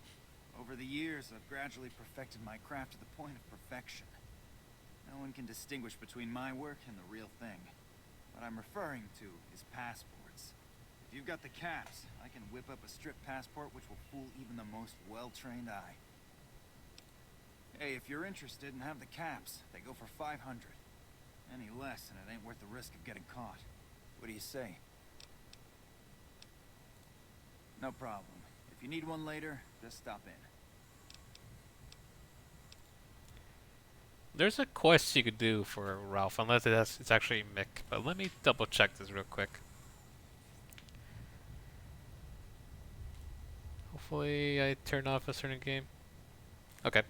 Over the years, I've gradually perfected my craft to the point of perfection. No one can distinguish between my work and the real thing. What I'm referring to is passports. If you've got the caps, I can whip up a strip passport which will fool even the most well-trained eye. Hey, if you're interested and have the caps, they go for 500. Any less and it ain't worth the risk of getting caught. What do you say? No problem. If you need one later, just stop in. There's a quest you could do for Ralph, unless it's actually Mick. But let me double check this real quick. Hopefully I turn off a certain game. Okay.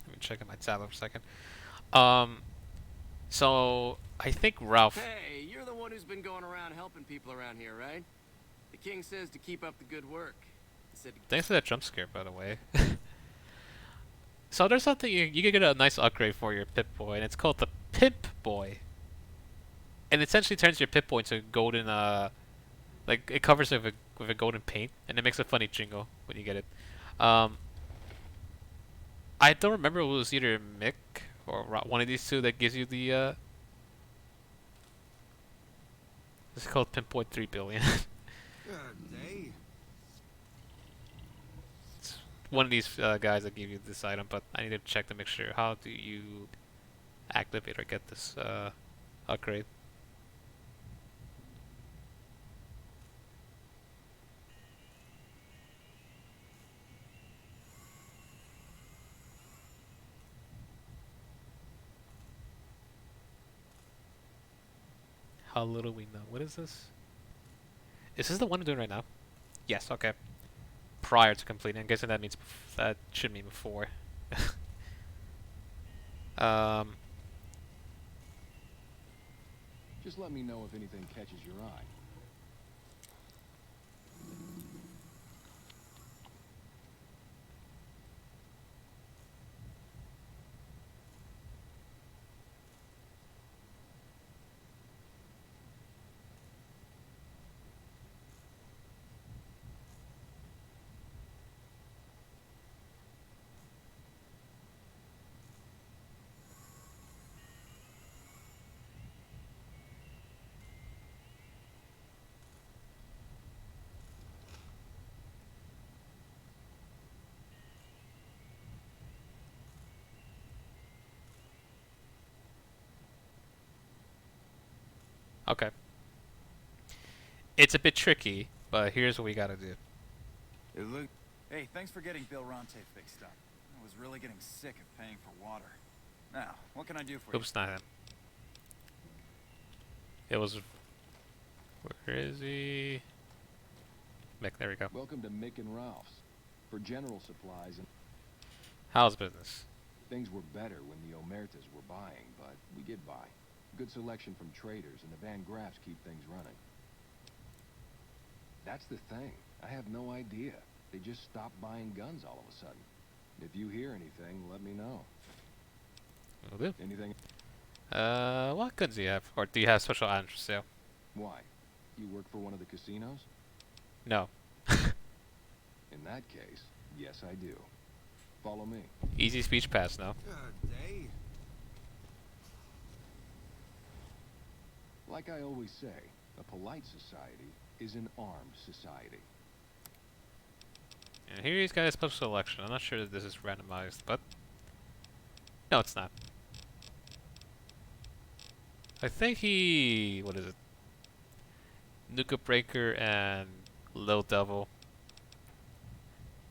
Let me check in my tab for a second. So I think Ralph. Hey, you're the one who's been going around helping people around here, right? The king says to keep up the good work. He said Thanks for that jump scare, by the way. So there's something you can get a nice upgrade for your Pip-Boy, and it's called the Pip-Boy. And it essentially turns your Pip-Boy into a golden, like it covers it with a golden paint, and it makes a funny jingle when you get it. I don't remember if it was either Mick or one of these two that gives you the. It's called Pip-Boy 3 billion. Good day. One of these guys that give you this item, but I need to check to make sure. How do you activate or get this upgrade? How little we know. What is this? Is this the one I'm doing right now? Yes, okay. Prior to completing. I'm guessing that means that should mean before. Just let me know if anything catches your eye. Okay. It's a bit tricky, but here's what we gotta do. It look. Hey, thanks for getting Bill Ronte fixed up. I was really getting sick of paying for water. Now, what can I do for you? Oops, not him. It was. Where is he? Mick, there we go. Welcome to Mick and Ralph's. For general supplies and... How's business? Things were better when the Omertas were buying, but we get by. Good selection from traders, and the Van Graffs keep things running. That's the thing. I have no idea. They just stopped buying guns all of a sudden. If you hear anything, let me know. Will do. Anything? What guns do you have? Or do you have special items for sale? Why? You work for one of the casinos? No. In that case, yes I do. Follow me. Easy speech pass, no? Good day. Like I always say, a polite society is an armed society. And here he's got a special selection. I'm not sure that this is randomized, but... No, it's not. I think he... What is it? Nuka Breaker and Little Devil.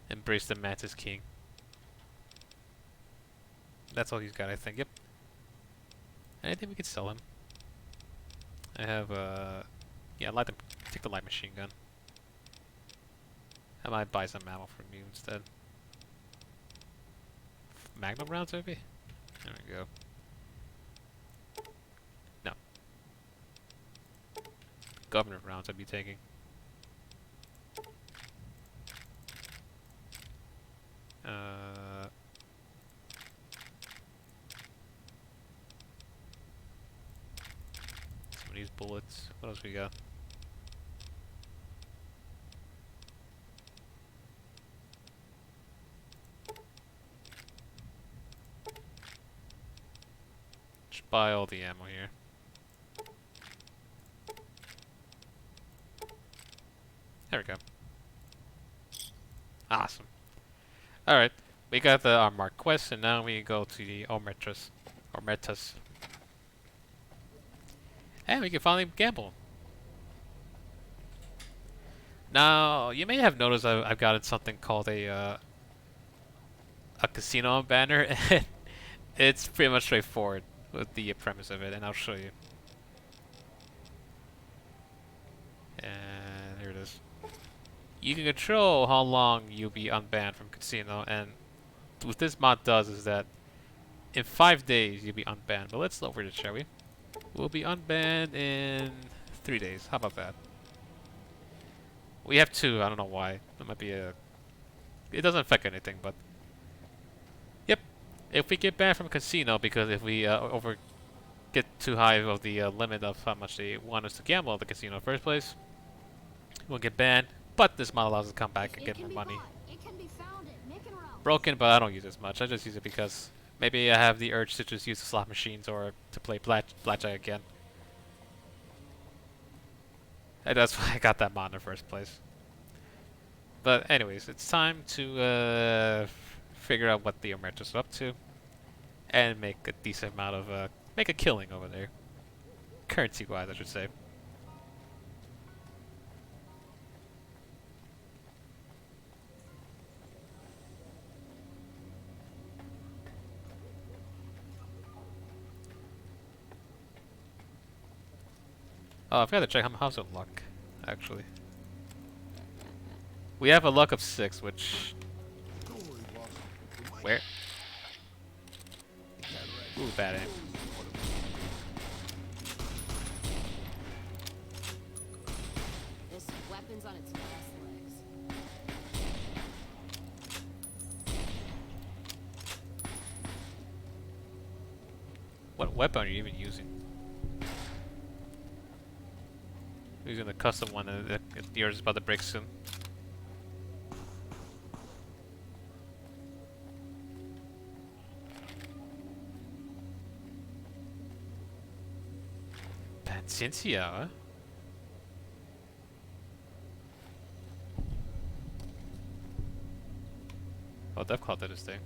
Embrace the Mantis King. That's all he's got, I think. Yep. Anything we could sell him. I have, yeah, take the light machine gun. I might buy some ammo from you instead. Magnum rounds, maybe? There we go. No. Governor rounds I'd be taking. Some of these bullets. What else we got? Just buy all the ammo here. There we go. Awesome. Alright, we got our marked quest, and now we go to the Omertas. And we can finally gamble. Now, you may have noticed I've gotten something called a casino banner, and it's pretty much straightforward with the premise of it, and I'll show you. And here it is. You can control how long you'll be unbanned from casino, and what this mod does is that in 5 days you'll be unbanned. But let's lower it, shall we? We'll be unbanned in 3 days. How about that? We have 2. I don't know why. That might be a... It doesn't affect anything, but... Yep. If we get banned from casino, because if we get too high of the limit of how much they want us to gamble at the casino in the first place, we'll get banned. But this mod allows us to come back and get more money. Broken, but I don't use it as much. I just use it because maybe I have the urge to just use the slot machines or to play blackjack again. And that's why I got that mod in the first place. But anyways, it's time to figure out what the Omertas are up to and make a decent amount of make a killing over there, currency-wise, I should say. Oh, I've got to check how's our luck, actually. We have a luck of 6, which... Where? Ooh, bad aim. This weapon's on its last legs. What weapon are you even using? Using the custom one, and yours is about to break soon. Paciencia, huh? Oh, Deathclaw did his thing.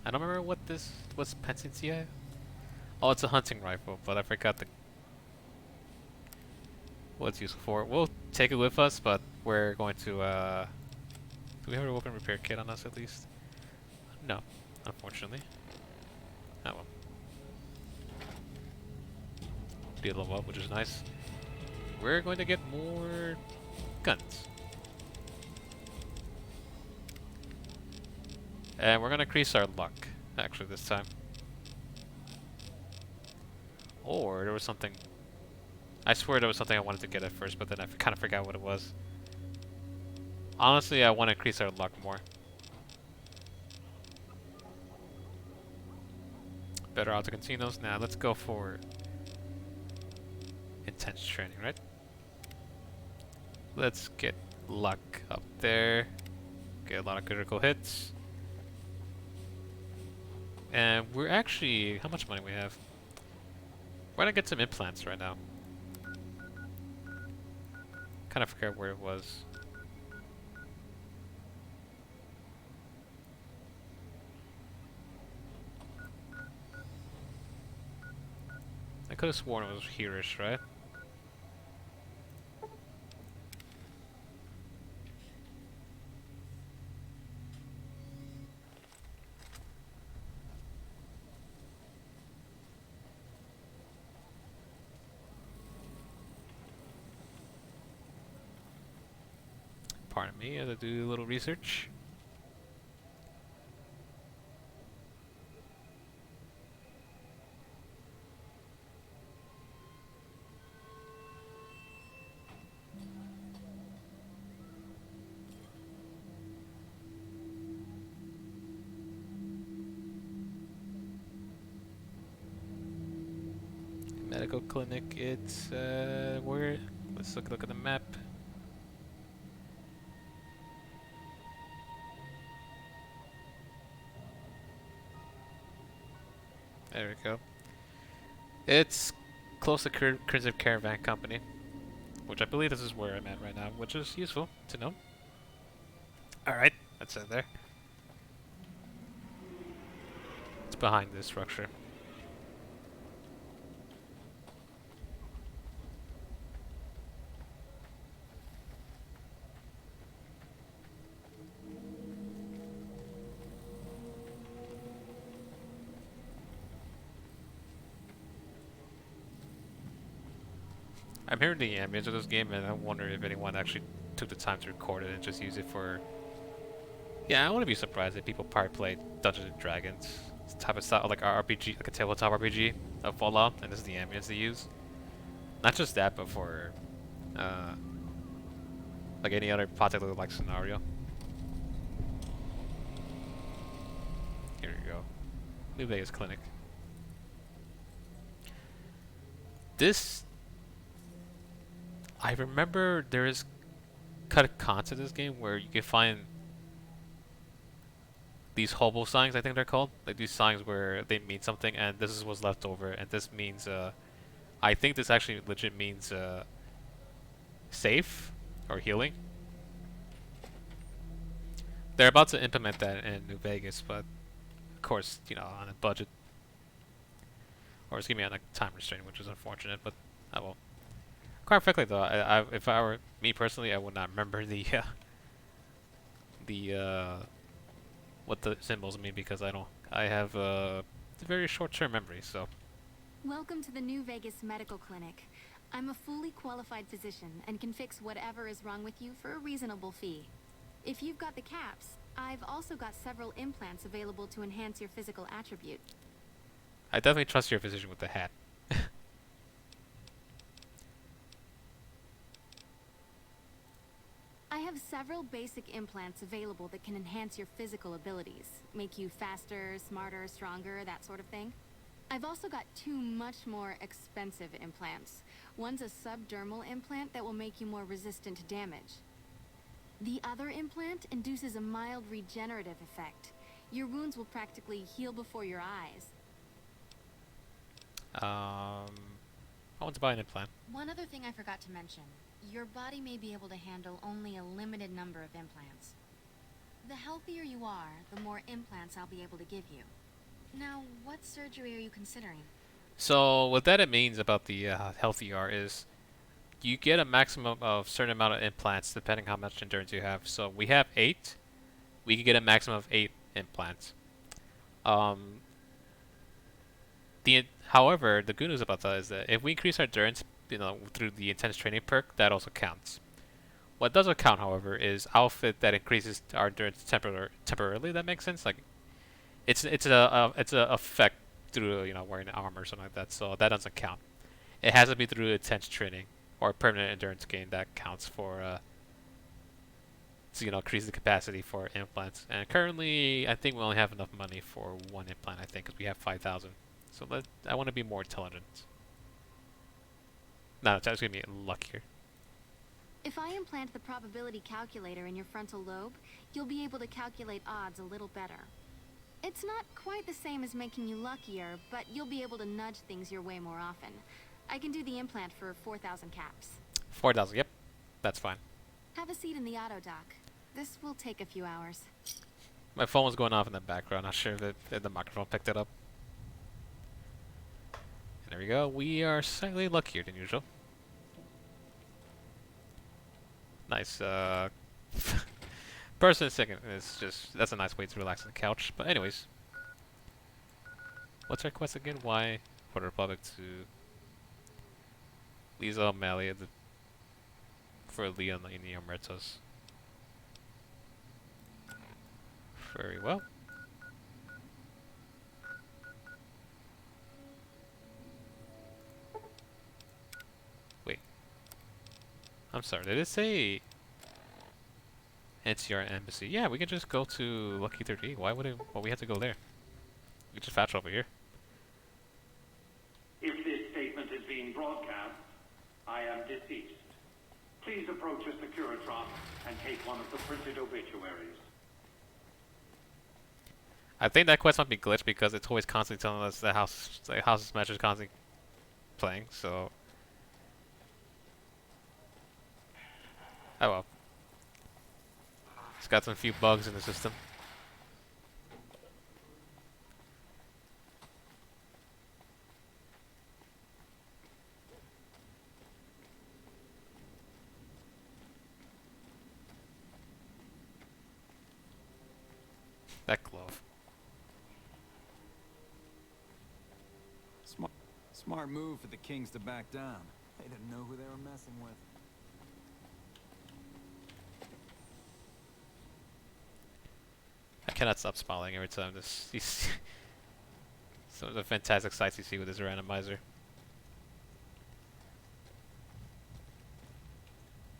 I don't remember what this what's Pensincia. Oh, it's a hunting rifle, but I forgot the what it's useful for. We'll take it with us, but we're going to do we have a weapon repair kit on us at least? No, unfortunately. Oh well. Did level up, which is nice. We're going to get more guns. And we're going to increase our luck, actually, this time. Or there was something... I swear there was something I wanted to get at first, but then I kind of forgot what it was. Honestly, I want to increase our luck more. Better auto casinos. Now, let's go for intense training, right? Let's get luck up there. Get a lot of critical hits. And we're actually... How much money we have? We're gonna get some implants right now. Kind of forget where it was. I could have sworn it was here-ish, right? Pardon me as I do a little research. Medical clinic, it's where? Let's look at the map. There we go. It's close to Crimson Caravan Company, which I believe this is where I'm at right now, which is useful to know. Alright, that's it there. It's behind this structure. I'm hearing the ambience of this game, and I wonder if anyone actually took the time to record it and just use it for... Yeah, I wouldn't be surprised if people probably play Dungeons and Dragons type of style, like RPG, like a tabletop RPG of Fallout, and this is the ambience they use. Not just that, but for like any other particular like scenario. Here we go. New Vegas Clinic. This... I remember there is cut of cons to this game where you can find these hobo signs, I think they're called. Like these signs where they mean something and this is what's left over, and this means I think this actually legit means safe or healing. They're about to implement that in New Vegas, but of course, you know, on a budget. Or excuse me, on a time restraint, which is unfortunate, but I will. Quite frankly, though, if I were me personally, I would not remember the what the symbols mean because I have a very short-term memory. So. Welcome to the New Vegas Medical Clinic. I'm a fully qualified physician and can fix whatever is wrong with you for a reasonable fee. If you've got the caps, I've also got several implants available to enhance your physical attribute. I definitely trust your physician with the hat. I have several basic implants available that can enhance your physical abilities, make you faster, smarter, stronger, that sort of thing. I've also got two much more expensive implants. One's a subdermal implant that will make you more resistant to damage. The other implant induces a mild regenerative effect. Your wounds will practically heal before your eyes. I want to buy an implant. One other thing I forgot to mention. Your body may be able to handle only a limited number of implants. The healthier you are, the more implants I'll be able to give you. Now, what surgery are you considering? So what that it means about the health ER is you get a maximum of certain amount of implants depending how much endurance you have. So we have 8. We can get a maximum of 8 implants. Um, however, the good news about that is that if we increase our endurance, through the intense training perk, that also counts. What doesn't count, however, is outfit that increases our endurance temporarily. That makes sense. Like it's a effect through wearing armor or something like that. So that doesn't count. It has to be through intense training or permanent endurance gain that counts for to increase the capacity for implants. And currently, I think we only have enough money for 1 implant. I think because we have 5,000. So I want to be more intelligent. No, it's actually gonna be luckier. If I implant the probability calculator in your frontal lobe, you'll be able to calculate odds a little better. It's not quite the same as making you luckier, but you'll be able to nudge things your way more often. I can do the implant for 4,000 caps. 4,000. Yep, that's fine. Have a seat in the auto dock. This will take a few hours. My phone was going off in the background. Not sure if the microphone picked it up. And there we go. We are slightly luckier than usual. Nice. Person second is that's a nice way to relax on the couch. But anyways, what's our quest again? Why for the Republic to Lisa O'Malley for Leon in the Omertos. Very well. Wait. I'm sorry, did it say NCR Embassy? Yeah, we can just go to Lucky 30. Why would we have to go there? We can just fetch over here. If this statement is being broadcast, I am deceased. Please approach a Securitron and take one of the printed obituaries. I think that quest might be glitched because it's always constantly telling us the house match is constantly playing, so oh well. It's got some few bugs in the system. That glove. Smart move for the Kings to back down. They didn't know who they were messing with. I cannot stop smiling every time these some of the fantastic sights you see with this randomizer.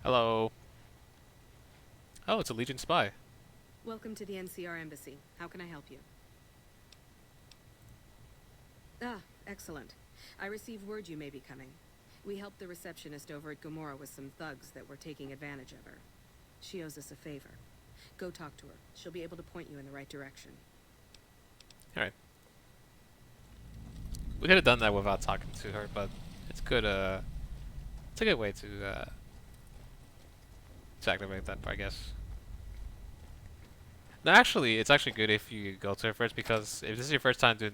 Hello. Oh, it's a Legion spy. Welcome to the NCR Embassy. How can I help you? Ah, excellent. I received word you may be coming. We helped the receptionist over at Gomorrah with some thugs that were taking advantage of her. She owes us a favor. Go talk to her. She'll be able to point you in the right direction. Alright. We could have done that without talking to her, but it's good, it's a good way to activate that, I guess. No, actually, it's actually good if you go to her first, because if this is your first time doing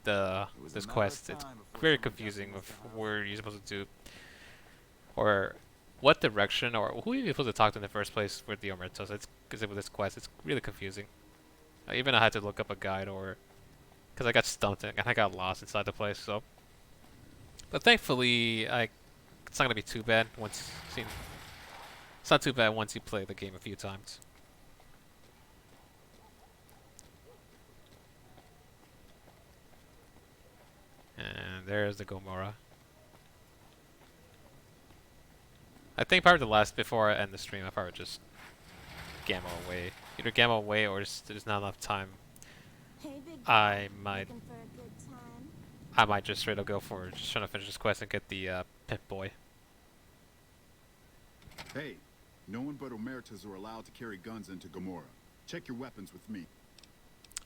this quest, it's very confusing with where you're supposed to do, or what direction, or who you're supposed to talk to in the first place with the Omertos. It's because with this quest, it's really confusing. Even I had to look up a guide, or because I got stumped and I got lost inside the place. So, but thankfully, it's not gonna be too bad once it's not too bad once you play the game a few times. And there's the Gomorrah. I think probably before I end the stream, I probably just gamma away. Either gamma away or just there's not enough time. Hey, big guy. Looking for a good time? I might just straight up go for just trying to finish this quest and get the Pimp Boy. Hey, no one but Omertas are allowed to carry guns into Gomorrah. Check your weapons with me.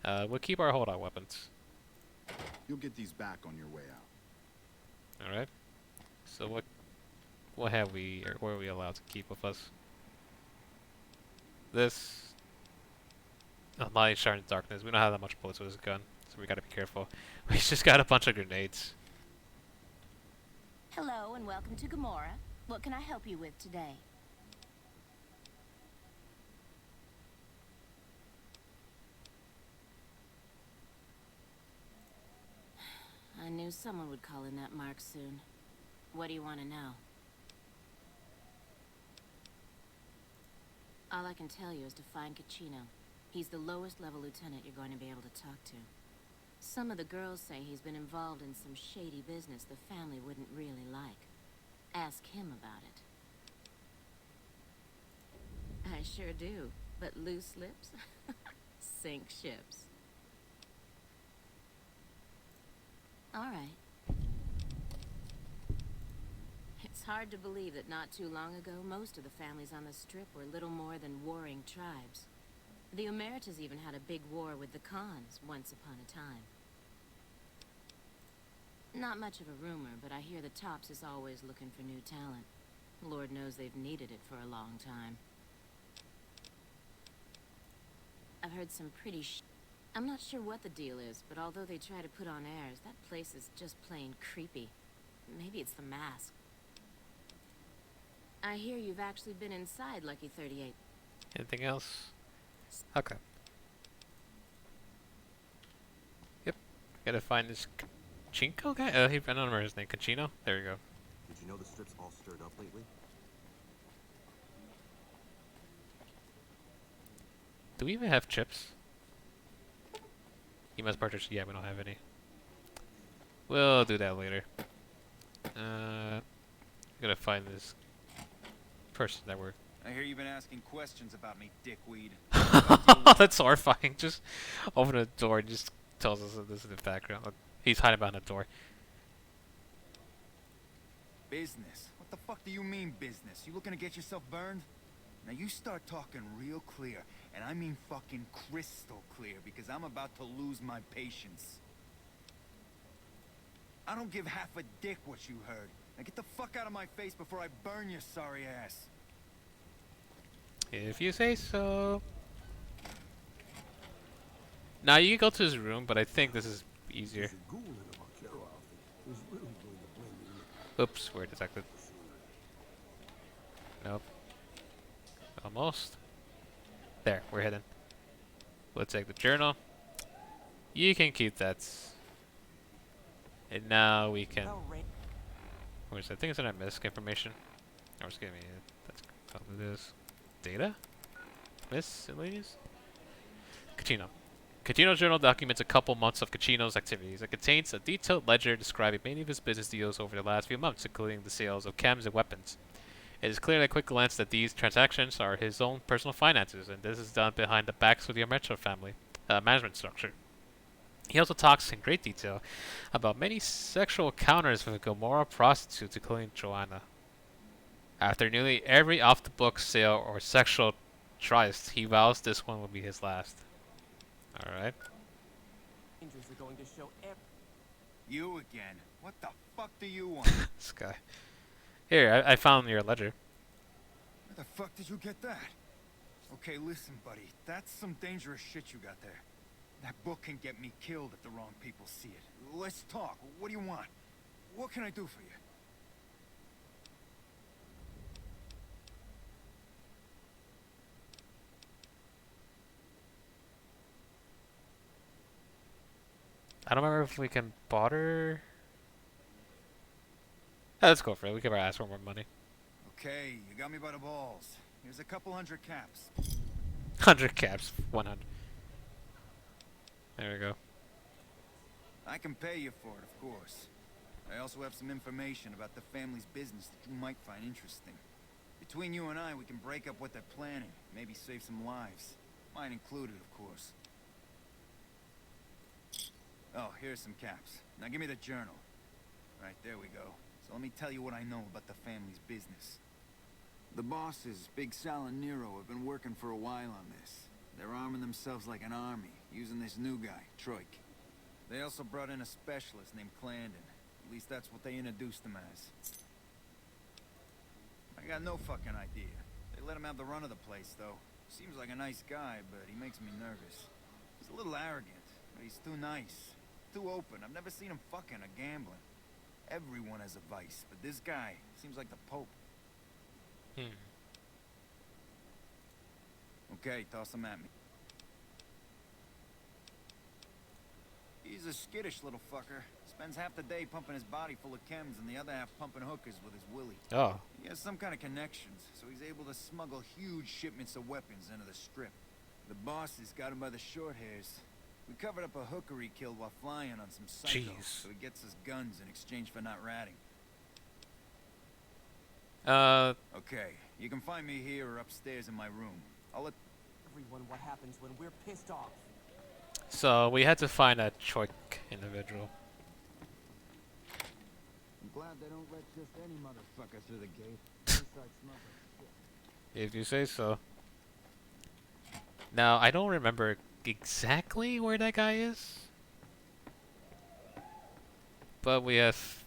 We'll keep our holdout weapons. You'll get these back on your way out. Alright. So what have we, or what are we allowed to keep with us? This light, shine, darkness. We don't have that much bullets with this gun, so so we gotta be careful. We just got a bunch of grenades. Hello and welcome to Gomorrah. What can I help you with today? I knew someone would call in that mark soon. What do you want to know? All I can tell you is to find Caccino. He's the lowest level lieutenant you're going to be able to talk to. Some of the girls say he's been involved in some shady business the family wouldn't really like. Ask him about it. I sure do, but loose lips sink ships. All right. It's hard to believe that not too long ago, most of the families on the Strip were little more than warring tribes. The Emeritus even had a big war with the Khans once upon a time. Not much of a rumor, but I hear the Tops is always looking for new talent. Lord knows they've needed it for a long time. I've heard some pretty I'm not sure what the deal is, but although they try to put on airs, that place is just plain creepy. Maybe it's the mask. I hear you've actually been inside Lucky 38. Anything else? Okay. Yep. Gotta find this Chinko guy? I don't remember his name. Caccino? There we go. Did you know the Strip's all stirred up lately? Do we even have chips? You must purchase. Yeah, we don't have any. We'll do that later. Gotta find this person that we're. I hear you've been asking questions about me, dickweed. That's horrifying. Just open the door and just tells us that this is the background. Look, he's hiding behind the door. Business? What the fuck do you mean business? You looking to get yourself burned? Now you start talking real clear, and I mean fucking crystal clear, because I'm about to lose my patience. I don't give half a dick what you heard. Now get the fuck out of my face before I burn your sorry ass. If you say so. Now you can go to his room, but I think this is easier. Oops, we're detected. Nope. Almost. There, we're hidden. We'll take the journal. You can keep that. And now we can. Where's that? I think it's in our misc information. Or just give me it. That's probably this. Data? Miscellaneous? Caccino. Caccino's journal documents a couple months of Caccino's activities. It contains a detailed ledger describing many of his business deals over the last few months, including the sales of chems and weapons. It is clear at a quick glance that these transactions are his own personal finances, and this is done behind the backs of the Metro family management structure. He also talks in great detail about many sexual encounters with Gomorrah prostitutes, including Joanna. After nearly every off-the-book sale or sexual tryst, he vows this one will be his last. Alright. Rangers are going to show You again? What the fuck do you want? This guy. Here, I found your ledger. Where the fuck did you get that? Okay, listen, buddy. That's some dangerous shit you got there. That book can get me killed if the wrong people see it. Let's talk. What do you want? What can I do for you? I don't remember if we can barter. Let's go for it. We can ask for more money. Okay, you got me by the balls. Here's a couple hundred caps. 100 caps. 100. There we go. I can pay you for it, of course. I also have some information about the family's business that you might find interesting. Between you and I, we can break up what they're planning. Maybe save some lives. Mine included, of course. Oh, here's some caps. Now give me the journal. Right, there we go. So let me tell you what I know about the family's business. The bosses, Big Sal and Nero, have been working for a while on this. They're arming themselves like an army, using this new guy, Troik. They also brought in a specialist named Clandon. At least that's what they introduced him as. I got no fucking idea. They let him have the run of the place, though. Seems like a nice guy, but he makes me nervous. He's a little arrogant. But he's too nice. Too open. I've never seen him fucking or gambling. Everyone has a vice, but this guy seems like the Pope. Okay, toss him at me. He's a skittish little fucker. Spends half the day pumping his body full of chems and the other half pumping hookers with his willy. Oh. He has some kind of connections, so he's able to smuggle huge shipments of weapons into the strip. The bosses got him by the short hairs. We covered up a hooker he killed while flying on some psycho, so he gets us guns in exchange for not ratting. Okay, you can find me here or upstairs in my room. I'll let everyone what happens when we're pissed off. So we had to find that choik individual. I'm glad they don't let just any motherfucker through the gate. This side smells like shit. If you say so. Now, I don't remember exactly where that guy is. But we have...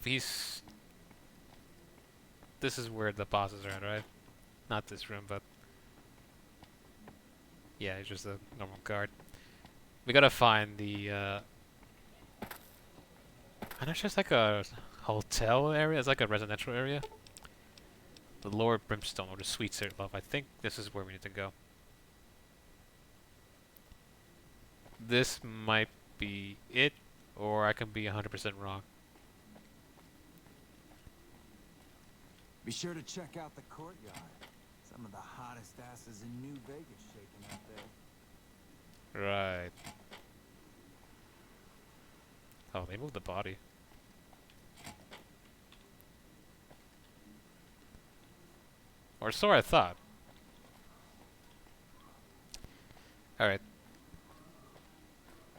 This is where the bosses are at, right? Not this room, but... Yeah, it's just a normal guard. We gotta find the... I'm not sure it's like a hotel area. It's like a residential area. The Lower Brimstone, or the Sweet State Love. I think this is where we need to go. This might be it, or I can be 100% wrong. Be sure to check out the courtyard. Some of the hottest asses in New Vegas shaking out there. Right. Oh, they moved the body. Or so I thought. Alright.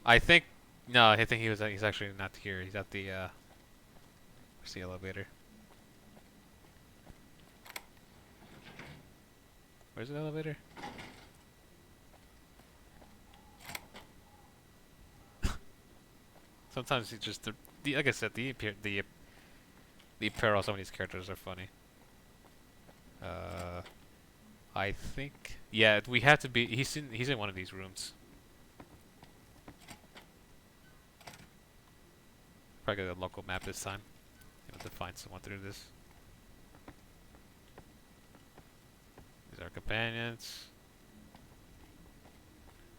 I think... No, I think he's actually not here. He's at the, where's the elevator? Where's the elevator? Sometimes he just... like I said, the apparel of some of these characters are funny. I think... Yeah, we have to be... He's in one of these rooms. Probably get a local map this time. Able to find someone through this. These are our companions.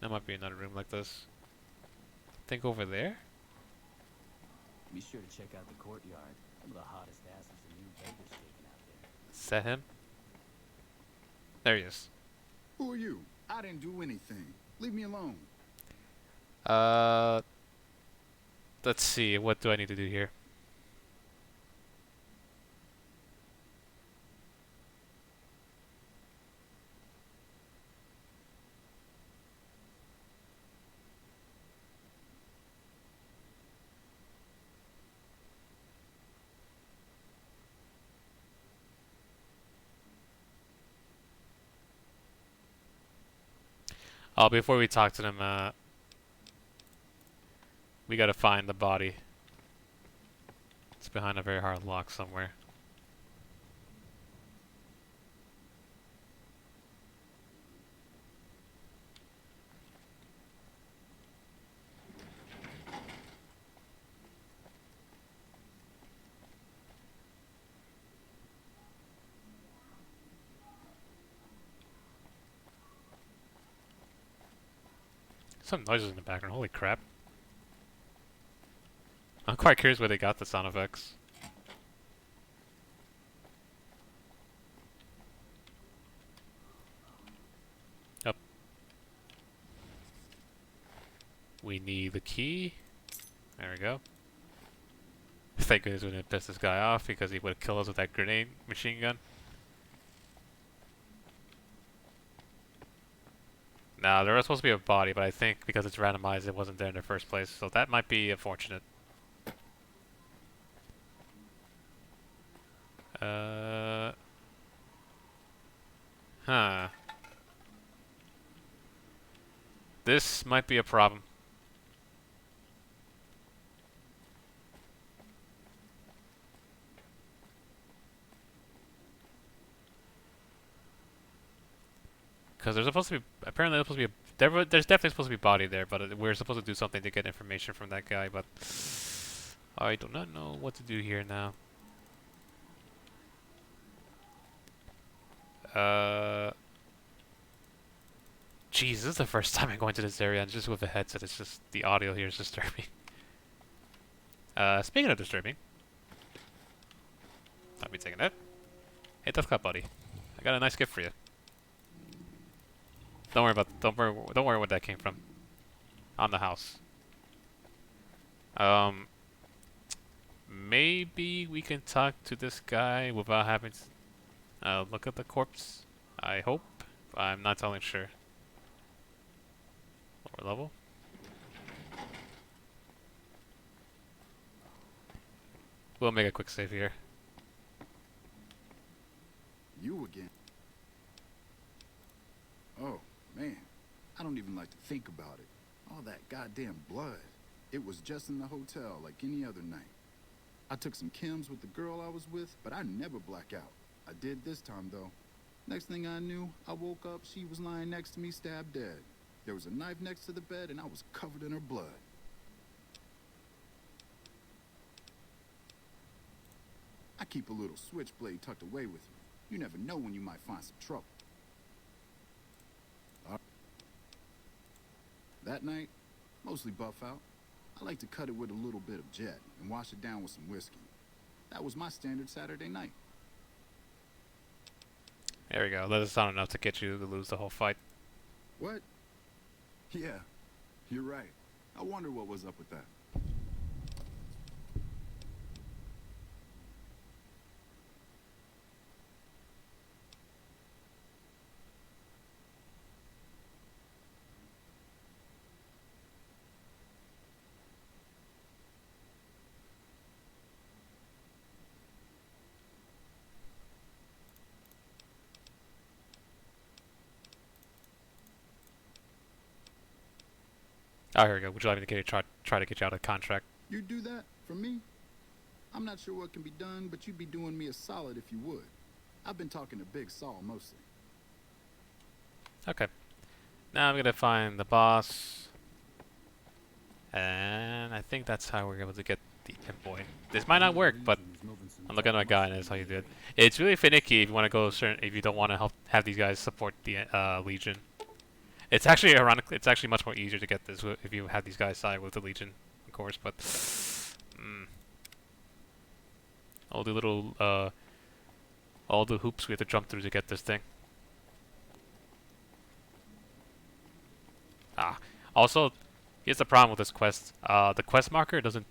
There might be another room like this. I think over there? Be sure to check out the courtyard. Some of the hottest asses in New Vegas shaking out there. Is that him? There he is. Who are you? I didn't do anything. Leave me alone. Let's see. What do I need to do here? Oh, before we talk to them, we gotta find the body. It's behind a very hard lock somewhere. Some noises in the background, holy crap. I'm quite curious where they got the sound effects. Up. We need the key. There we go. Thank goodness we didn't piss this guy off because he would have killed us with that grenade machine gun. Now, there was supposed to be a body, but I think because it's randomized, it wasn't there in the first place. So that might be unfortunate. Huh. This might be a problem. Because there's supposed to be, apparently there's supposed to be, there's definitely supposed to be a body there, but we're supposed to do something to get information from that guy, but I do not know what to do here now. Jeez, this is the first time I'm going to this area, and just with a headset, it's just, the audio here is disturbing. Speaking of disturbing, I'll be taking that. Hey, Tough Cut Buddy, I got a nice gift for you. Don't worry what that came from. On the house. Maybe we can talk to this guy without having to look at the corpse. I hope. I'm not totally sure. Lower level. We'll make a quick save here. You again? Oh, man. I don't even like to think about it. All that goddamn blood. It was just in the hotel like any other night. I took some chems with the girl I was with, but I never black out. I did this time, though. Next thing I knew, I woke up, she was lying next to me, stabbed dead. There was a knife next to the bed, and I was covered in her blood. I keep a little switchblade tucked away with me. You never know when you might find some trouble. That night, mostly buff out. I like to cut it with a little bit of jet and wash it down with some whiskey. That was my standard Saturday night. There we go. That's not enough to get you to lose the whole fight. What? Yeah, you're right. I wonder what was up with that. Oh, here we go. Would you like me to try to get you out of contract? You'd do that for me? I'm not sure what can be done, but you'd be doing me a solid if you would. I've been talking to Big Saul mostly. Okay. Now I'm gonna find the boss. And I think that's how we're able to get the Imp Boy. This might not work, but I'm looking at my guy and that's how you do it. It's really finicky if you want to go certain, if you don't want to have these guys support the Legion. It's actually ironically, it's actually much more easier to get this if you have these guys side with the Legion, of course. But all the little all the hoops we have to jump through to get this thing. Also, here's the problem with this quest. The quest marker doesn't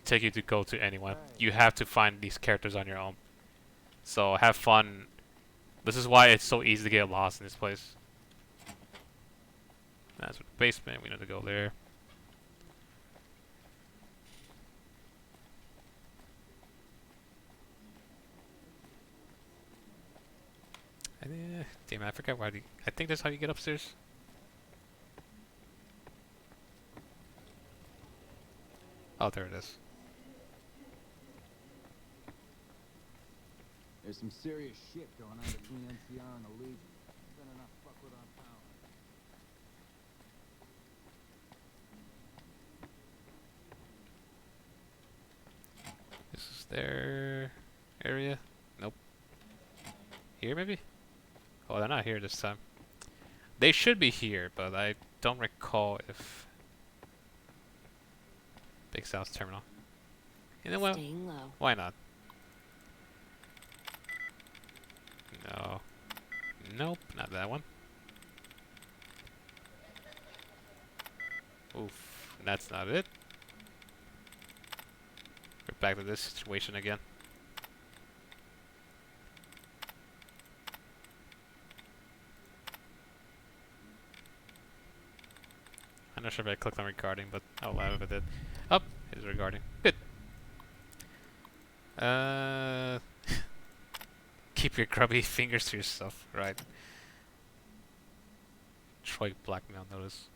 take you to go to anyone. You have to find these characters on your own. So have fun. This is why it's so easy to get lost in this place. That's the basement. We need to go there. Damn, I forgot why. I think that's how you get upstairs. Oh, there it is. There's some serious shit going on between NCR and the Legion. Better not fuck with our power. This is their area. Nope. Here, maybe? Oh, they're not here this time. They should be here, but I don't recall if... Big South Terminal. You know what? Why not? No. Nope, not that one. Oof, that's not it. We're back to this situation again. I'm not sure if I clicked on regarding, but I'll allow if I did. Oh, it is regarding. Good. Keep your grubby fingers to yourself, right? Troy blackmail notice.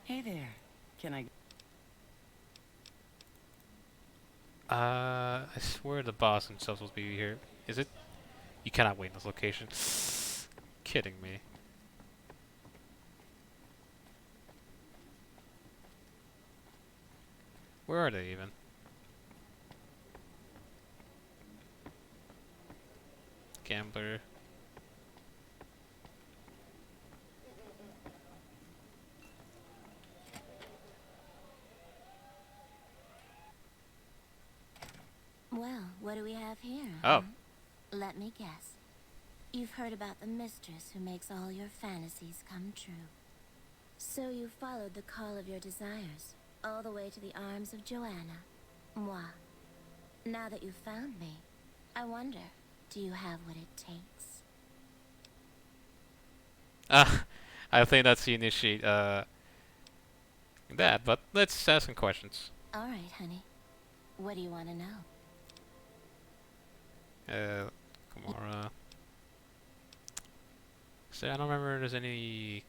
Hey there. Can I... I swear the boss himself will be here. Is it? You cannot wait in this location. Kidding me. Where are they even? Gambler. Well, what do we have here? Oh. Huh? Let me guess. You've heard about the mistress who makes all your fantasies come true. So you followed the call of your desires, all the way to the arms of Joanna. Moi. Now that you've found me, I wonder, do you have what it takes? I think that's the initiate, that, but let's ask some questions. Alright, honey. What do you want to know? Gamora. So I don't remember there's any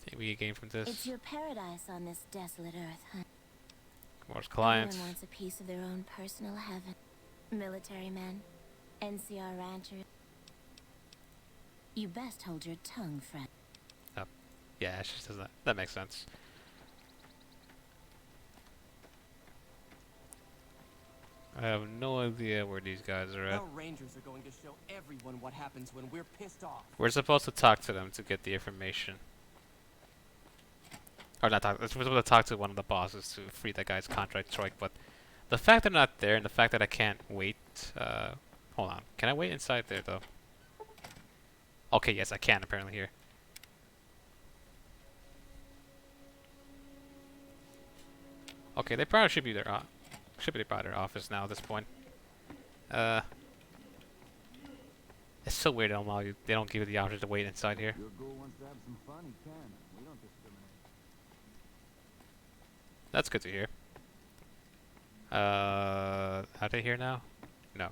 thing we gain from this. It's your paradise on this desolate earth, huh? Gamora's clients. Everyone wants a piece of their own personal heaven. Military men, NCR ranchers. You best hold your tongue, friend. Oh, yeah, she says that. That makes sense. I have no idea where these guys are at. Our rangers are going to show everyone what happens when we're pissed off. We're supposed to talk to them to get the information. Or not talk, we're supposed to talk to one of the bosses to free that guy's contract strike, but the fact they're not there and the fact that I can't wait, hold on. Can I wait inside there though? Okay, yes I can apparently here. Okay, they probably should be there. Should be by their office now at this point. It's so weird they don't give you the option to wait inside here. Your ghoul wants to have some fun, he can. We don't discriminate. That's good to hear. Are they here now? No.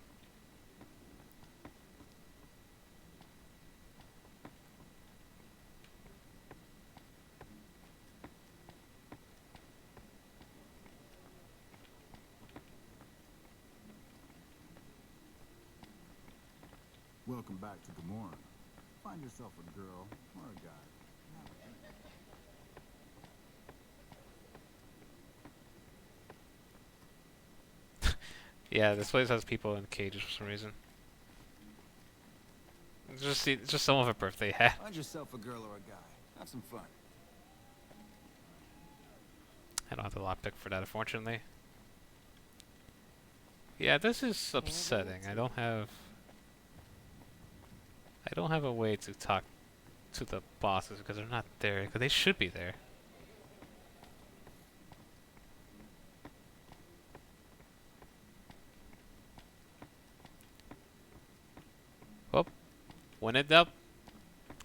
Welcome back to Gamora. Find yourself a girl or a guy. Yeah, this place has people in cages for some reason. It's just someone with a birthday hat. Find yourself a girl or a guy. Have some fun. I don't have the lockpick for that, unfortunately. Yeah, this is upsetting. I don't have a way to talk to the bosses because they're not there. Because they should be there. Well, when in doubt,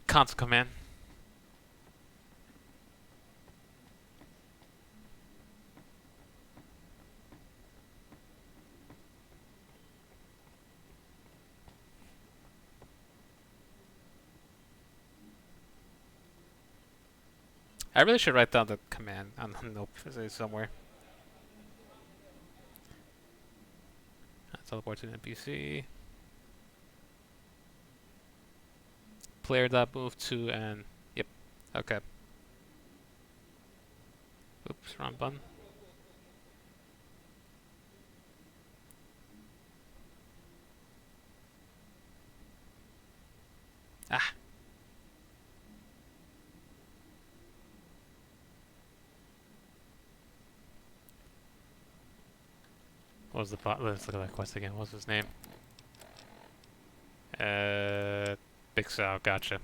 console command. I really should write down the command on the note somewhere. Teleport to an NPC. Player dot move to and yep. Okay. Oops, wrong button. Ah. What was the let's look at that quest again. What's his name? Big Sal, gotcha.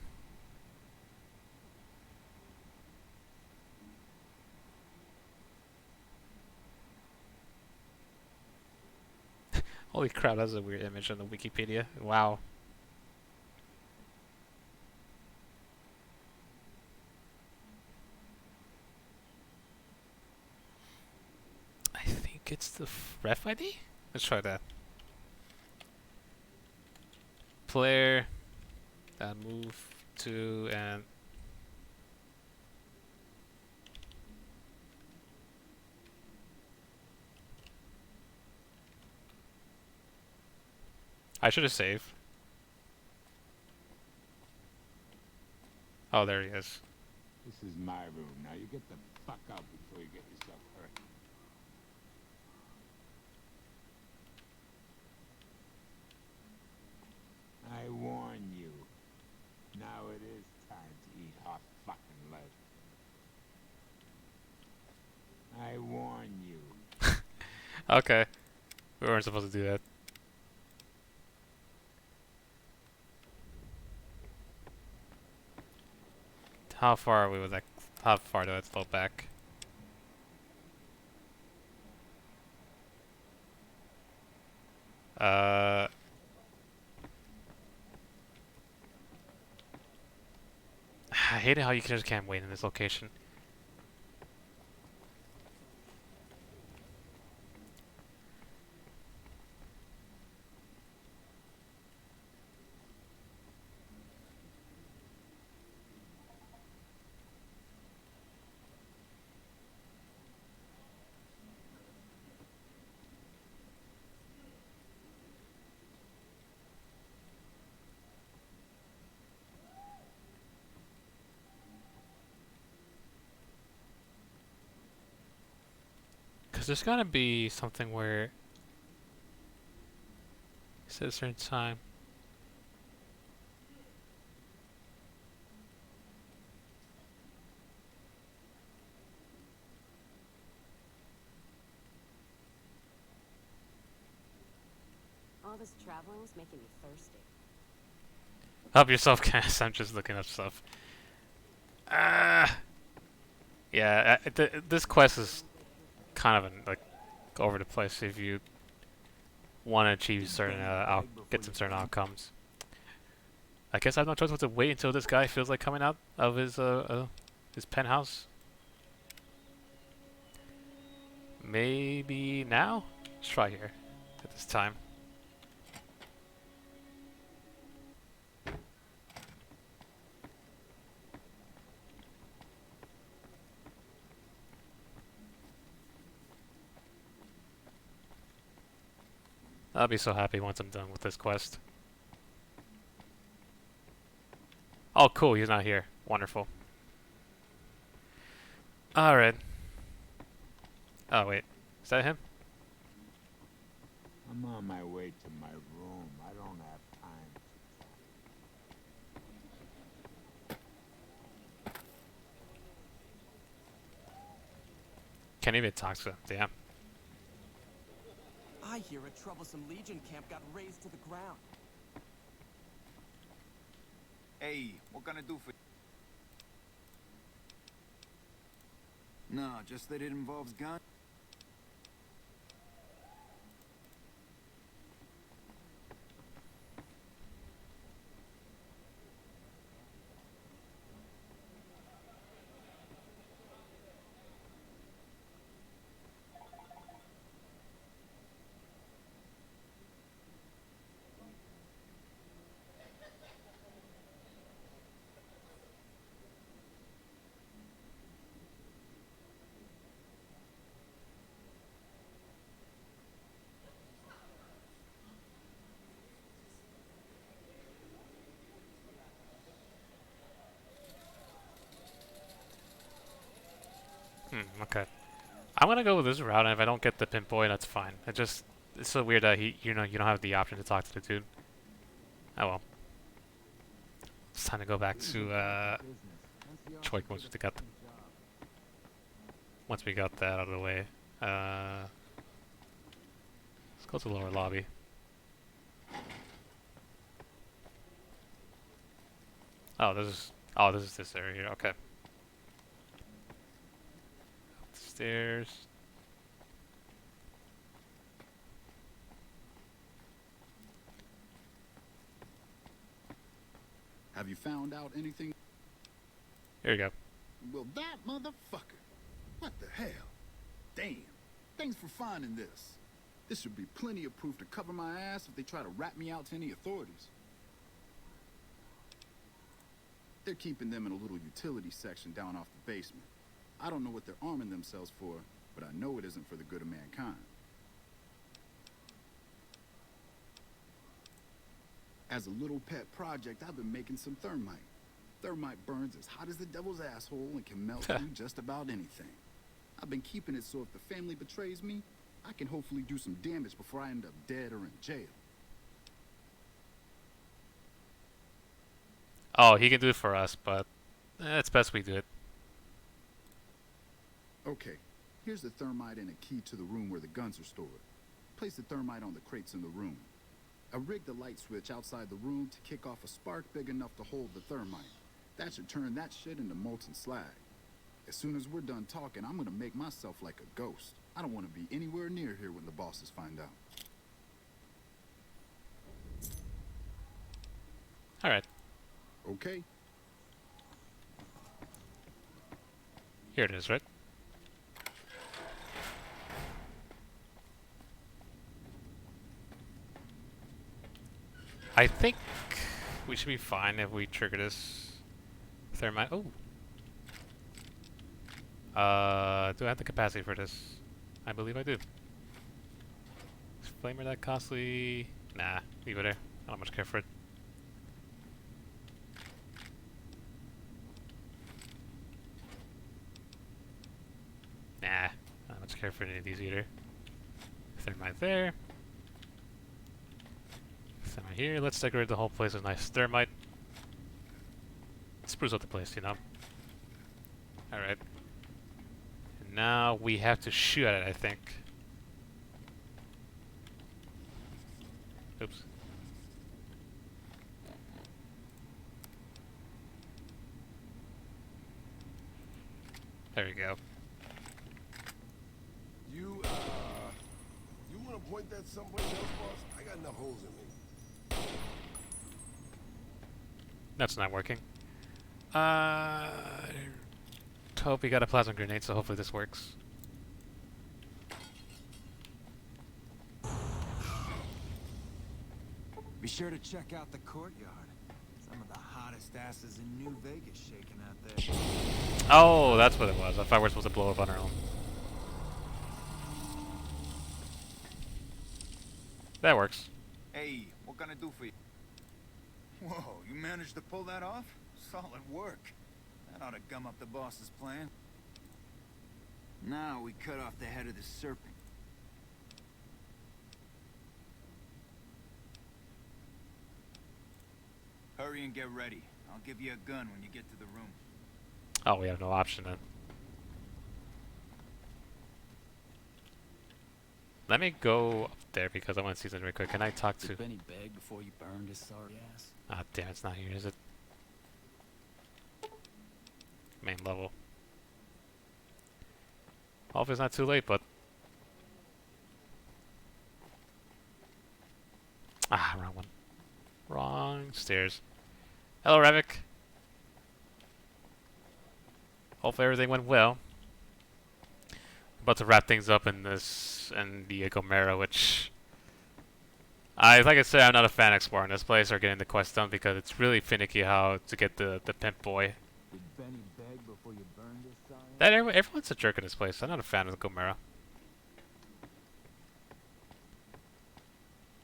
Holy crap, that's a weird image on the Wikipedia. Wow. I think it's the ref ID? Let's try that. Player, move to and I should have saved. Oh, there he is. This is my room. Now you get the fuck out before you get yourself hurt. I warn you. Now it is time to eat hot fucking lead. I warn you. Okay. We weren't supposed to do that. How far are we with that? How far do I float back? I hate it how you just can't wait in this location. Because there's gotta be something where it's at a certain time. All this traveling is making me thirsty. Help yourself, Cass. I'm just looking up stuff. Yeah, this quest is kind of like over the place if you want to achieve certain get some certain outcomes. I guess I have no choice but to wait until this guy feels like coming out of his penthouse. Maybe now? Let's try here at this time. I'll be so happy once I'm done with this quest. Oh, cool, he's not here. Wonderful. Alright. Oh, wait. Is that him? I'm on my way to my room. I don't have time. Can't even talk to him. Damn. I hear a troublesome Legion camp got razed to the ground. Hey, what can I do for you? No, just that it involves guns. Okay. I'm gonna go with this route, and if I don't get the pimp boy, that's fine. It's so weird that you don't have the option to talk to the dude. Oh well. It's time to go back to Choik once we got that out of the way. Let's go to the lower lobby. Oh, this is this area here. Okay. Up the stairs. Have you found out anything? Here you go. Well, that motherfucker. What the hell? Damn. Thanks for finding this. This should be plenty of proof to cover my ass if they try to rat me out to any authorities. They're keeping them in a little utility section down off the basement. I don't know what they're arming themselves for, but I know it isn't for the good of mankind. As a little pet project, I've been making some thermite. Thermite burns as hot as the devil's asshole and can melt through just about anything. I've been keeping it so if the family betrays me, I can hopefully do some damage before I end up dead or in jail. Oh, he can do it for us, but it's best we do it. Okay, here's the thermite and a key to the room where the guns are stored. Place the thermite on the crates in the room. I rigged the light switch outside the room to kick off a spark big enough to hold the thermite. That should turn that shit into molten slag. As soon as we're done talking, I'm gonna make myself like a ghost. I don't want to be anywhere near here when the bosses find out. Alright. Okay. Here it is, right? I think we should be fine if we trigger this thermite. Oh. Do I have the capacity for this? I believe I do. Is flamer that costly? Nah, leave it there. I don't much care for it. Nah, not much care for any of these either. Thermite there. Thermite here. Let's decorate the whole place with nice thermite. Spruce up the place, you know. Alright. And now we have to shoot at it, I think. Oops. There we go. You want to point that someplace else, boss? I got enough holes in me. That's not working. Hope we got a plasma grenade, so hopefully this works. Be sure to check out the courtyard. Some of the hottest asses in New Vegas shaking out there. Oh, that's what it was. I thought we were supposed to blow up on our own. That works. Hey, what can I do for you? Whoa, you managed to pull that off? Solid work. That ought to gum up the boss's plan. Now we cut off the head of the serpent. Hurry and get ready. I'll give you a gun when you get to the room. Oh, we have no option then. Let me go up there because I want to see something real quick. Can I talk to... Did Benny beg before you burned his sorry ass? Ah, damn, it's not here, is it? Main level. Hopefully it's not too late, but... Ah, wrong one. Wrong stairs. Hello, Revik. Hopefully everything went well. About to wrap things up in this and the Gomera, which like I said, I'm not a fan of exploring this place or getting the quest done because it's really finicky how to get the pimp boy. Did Benny beg before you burned his sorry ass? That everyone's a jerk in this place. I'm not a fan of the Gomera.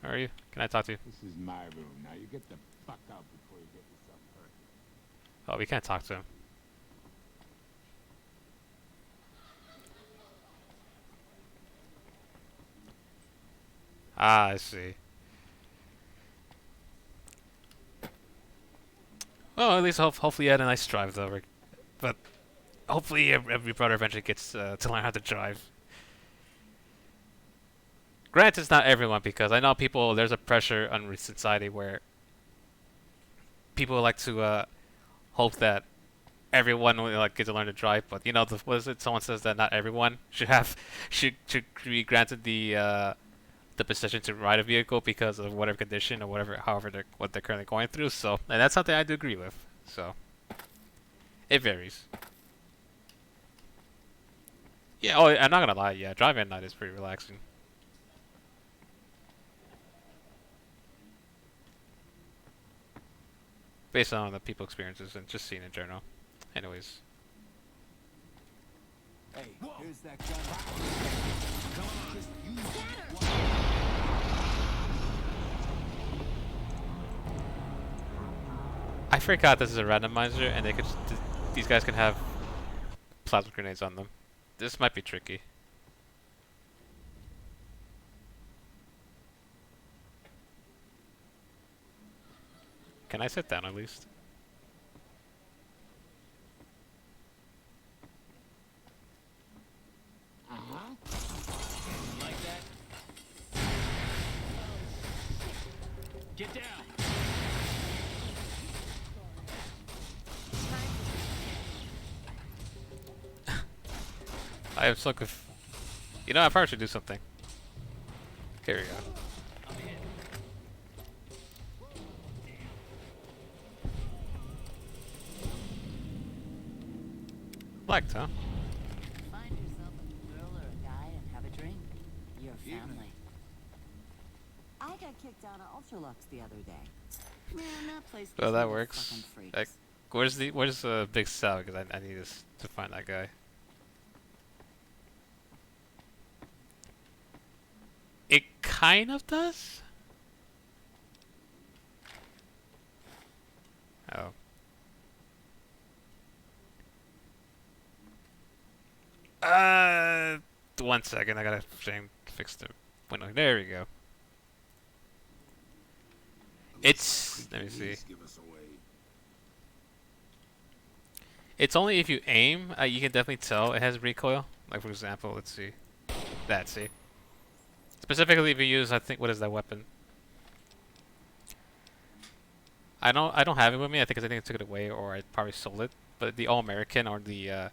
How are you? Can I talk to you? This is my room. Now you get the fuck out before you get yourself hurt. Oh, we can't talk to him. Ah, I see. Well, at least hopefully you had a nice drive, though. But hopefully every brother eventually gets to learn how to drive. Granted, it's not everyone, because I know people, there's a pressure on society where people like to hope that everyone will get to learn to drive, but you know, what is it? Someone says that not everyone should be granted the position to ride a vehicle because of whatever condition or what they're currently going through. So, and that's something I do agree with. So, it varies. Yeah. Oh, I'm not gonna lie. Yeah, driving at night is pretty relaxing. Based on the people experiences and just seeing in general. Anyways. Hey, here's that gun. Come on, just use it. I forgot this is a randomizer, and they could. These guys can have plasma grenades on them. This might be tricky. Can I sit down at least? Like that? Get down! I am so You know, I probably should do something. Here we go. Liked, huh? Find yourself a girl or a guy and have a drink. Your family. I got kicked out of Ultralux the other day. Man, that place Oh, gives that me the works. fucking freaks. Like, where's Big Sal? Because I need to find that guy. It kind of does. Oh. 1 second. I gotta fix the window. There we go. It's. Let me see. It's only if you aim, you can definitely tell it has recoil. Like for example, let's see. See. Specifically if you use, I think, what is that weapon? I don't have it with me. I think I took it away, or I probably sold it. But the All-American or the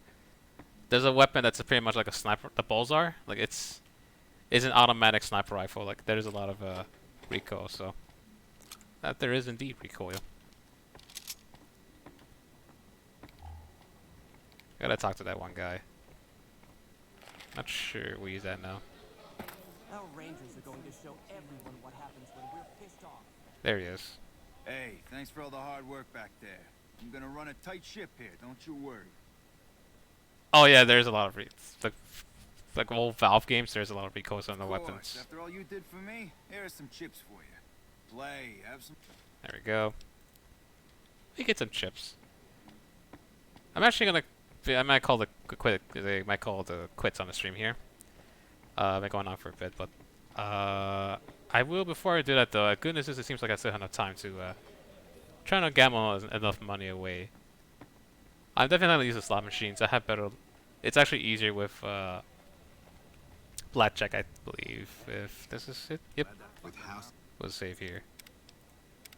there's a weapon that's pretty much like a sniper. The Bullseye, like it's an automatic sniper rifle. Like there's a lot of recoil, so that there is indeed recoil. Gotta talk to that one guy. Not sure we use that now. Our Rangers are going to show everyone what happens when we're pissed off. There he is. Hey, thanks for all the hard work back there. I'm gonna run a tight ship here, don't you worry. Oh yeah, there's a lot of like old Valve games. There's a lot of recoils on the weapons. After all you did for me, here are some chips for you. Play, have some. There we go. We get some chips. I'm actually gonna. I might call I might call the quits on the stream here. I've been going on for a bit, but I will before I do that though. Goodness, it seems like I still have enough time to try to gamble enough money away. I'm definitely gonna use the slot machines. I have better. It's actually easier with blackjack, I believe. If this is it, yep. We'll save here.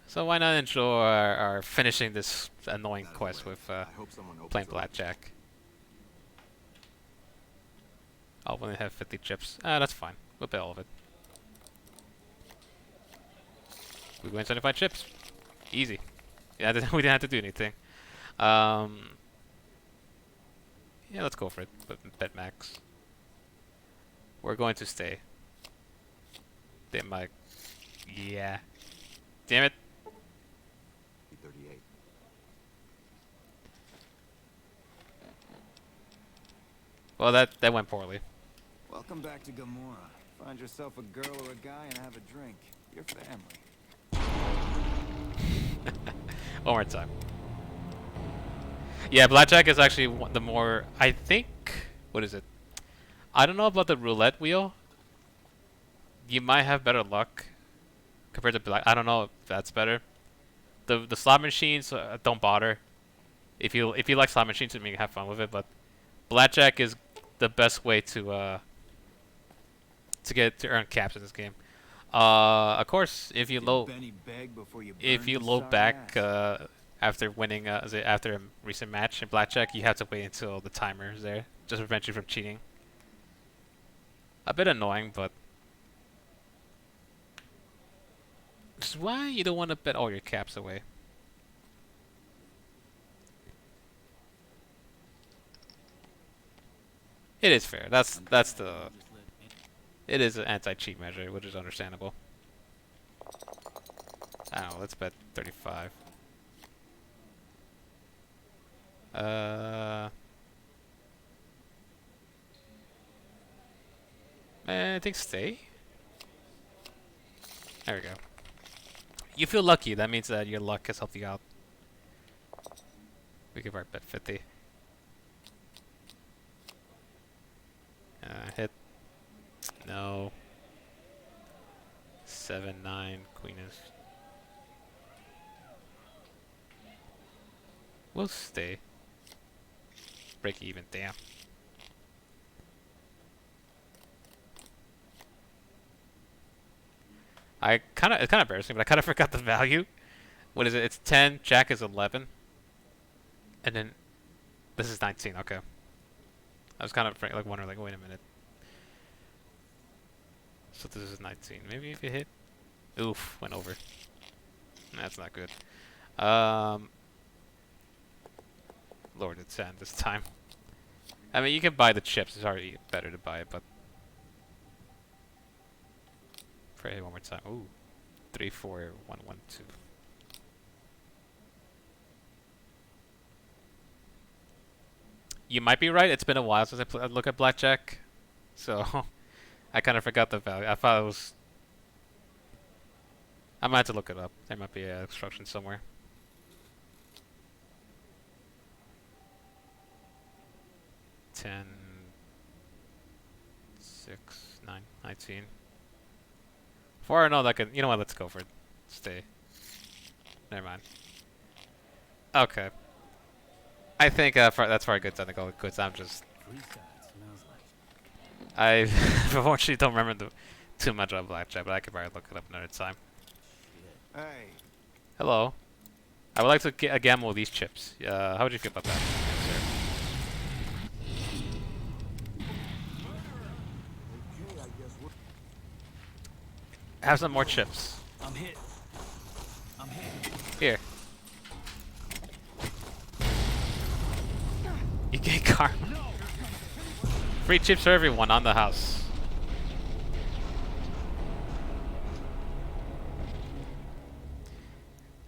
So why not enjoy our finishing this annoying quest with playing blackjack? I'll only have 50 chips. That's fine. We'll pay all of it. We win 75 chips. Easy. Yeah, we didn't have to do anything. Yeah, let's go for it. Bet max. We're going to stay. Damn my. Yeah. Damn it. 38. Well, that went poorly. Welcome back to Gamora. Find yourself a girl or a guy and have a drink. Your family. One more time. Yeah, blackjack is actually the more. I think. What is it? I don't know about the roulette wheel. You might have better luck compared to black. I don't know if that's better. The slot machines don't bother. If you like slot machines, you can have fun with it. But blackjack is the best way to earn caps in this game. Of course, if you load back after winning after a recent match in blackjack, you have to wait until the timer is there, just to prevent you from cheating. A bit annoying, but this is why you don't want to bet all your caps away. It is fair. It is an anti-cheat measure, which is understandable. I don't know, let's bet 35. I think stay. There we go. You feel lucky. That means that your luck has helped you out. We give our bet 50. Hit. No. 7, 9, queen is. We'll stay. Break even, damn. It's kind of embarrassing, but I kind of forgot the value. What is it? It's 10, Jack is 11. And then this is 19, okay. I was kind of like wondering, like, wait a minute. So this is 19. Maybe if you hit. Oof, went over. That's not good. Lower to 10 this time. I mean, you can buy the chips. It's already better to buy it, but. Pray one more time. Ooh. 3, 4, 1, 1, 2. You might be right. It's been a while since I look at blackjack, so I kind of forgot the value. I thought it was. I might have to look it up. There might be an instruction somewhere. Ten, 6, 9, 19. 4, no, that could. You know what? Let's go for it. Stay. Never mind. Okay. I think that's for a good technical goods. I'm just. I unfortunately don't remember too much about blackjack, but I could probably look it up another time. Hey. Hello. I would like to gamble with these chips. How would you feel about that, sir? Have some more chips. I'm hit. I'm hit. Here. You get car. Free chips for everyone on the house.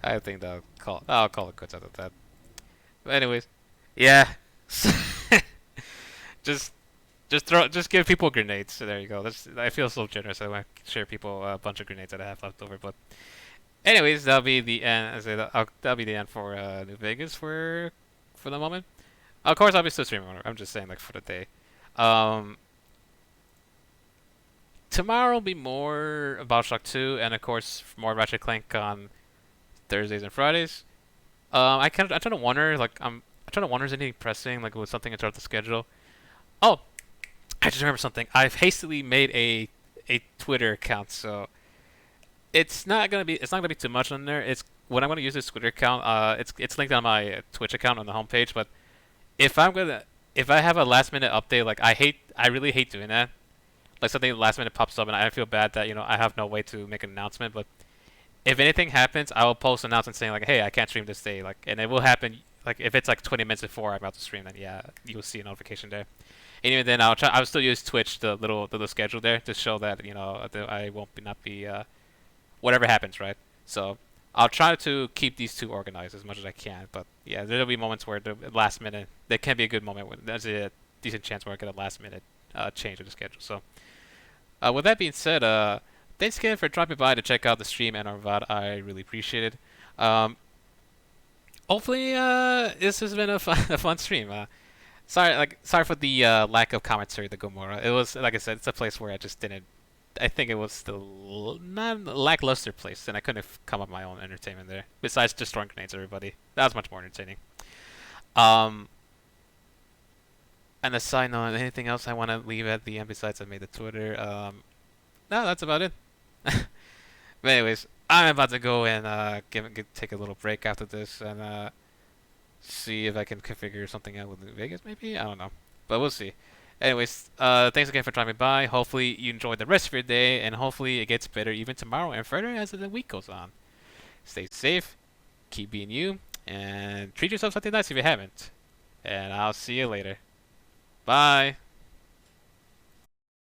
I think I'll call it quits after that. But anyways, yeah. just give people grenades. So there you go. I feel so generous. I want to share people a bunch of grenades that I have left over. But anyways, that'll be the end. That'll be the end for New Vegas for the moment. Of course, I'll be still streaming. I'm just saying, like, for the day. Tomorrow will be more about Shock 2, and of course more Ratchet Clank on Thursdays and Fridays. I'm trying to wonder, like, I'm trying to wonder, is anything pressing, like, with something interrupt the schedule? Oh, I just remember something. I've hastily made a Twitter account, so it's not gonna be too much on there. It's when I'm gonna use this Twitter account. It's linked on my Twitch account on the homepage, but if I have a last minute update, like, I really hate doing that. Like, something last minute pops up and I feel bad that, I have no way to make an announcement, but if anything happens, I will post an announcement saying, like, hey, I can't stream this day, like, and it will happen, like, if it's like 20 minutes before I'm about to stream, then yeah, you'll see a notification there. And even then, I'll still use Twitch, the little schedule there, to show that, that I won't be whatever happens, right? So I'll try to keep these two organized as much as I can, but yeah, there'll be moments where the last minute, there can be a good moment when there's a decent chance where I get a last minute change of the schedule. So with that being said, thanks again for dropping by to check out the stream and our VOD. I really appreciate it. Hopefully this has been a fun stream. Sorry for the lack of commentary, the Gomorrah. It was, like I said, it's a place where I just didn't. I think it was the lackluster place, and I couldn't come up with my own entertainment there. Besides just throwing grenades at everybody, that was much more entertaining. And a side note, anything else I want to leave at the end besides I made the Twitter? No, that's about it. But anyways, I'm about to go and take a little break after this and see if I can figure something out with New Vegas, maybe? I don't know. But we'll see. Anyways, thanks again for dropping by. Hopefully you enjoyed the rest of your day, and hopefully it gets better even tomorrow and further as the week goes on. Stay safe, keep being you, and treat yourself something nice if you haven't. And I'll see you later. Bye.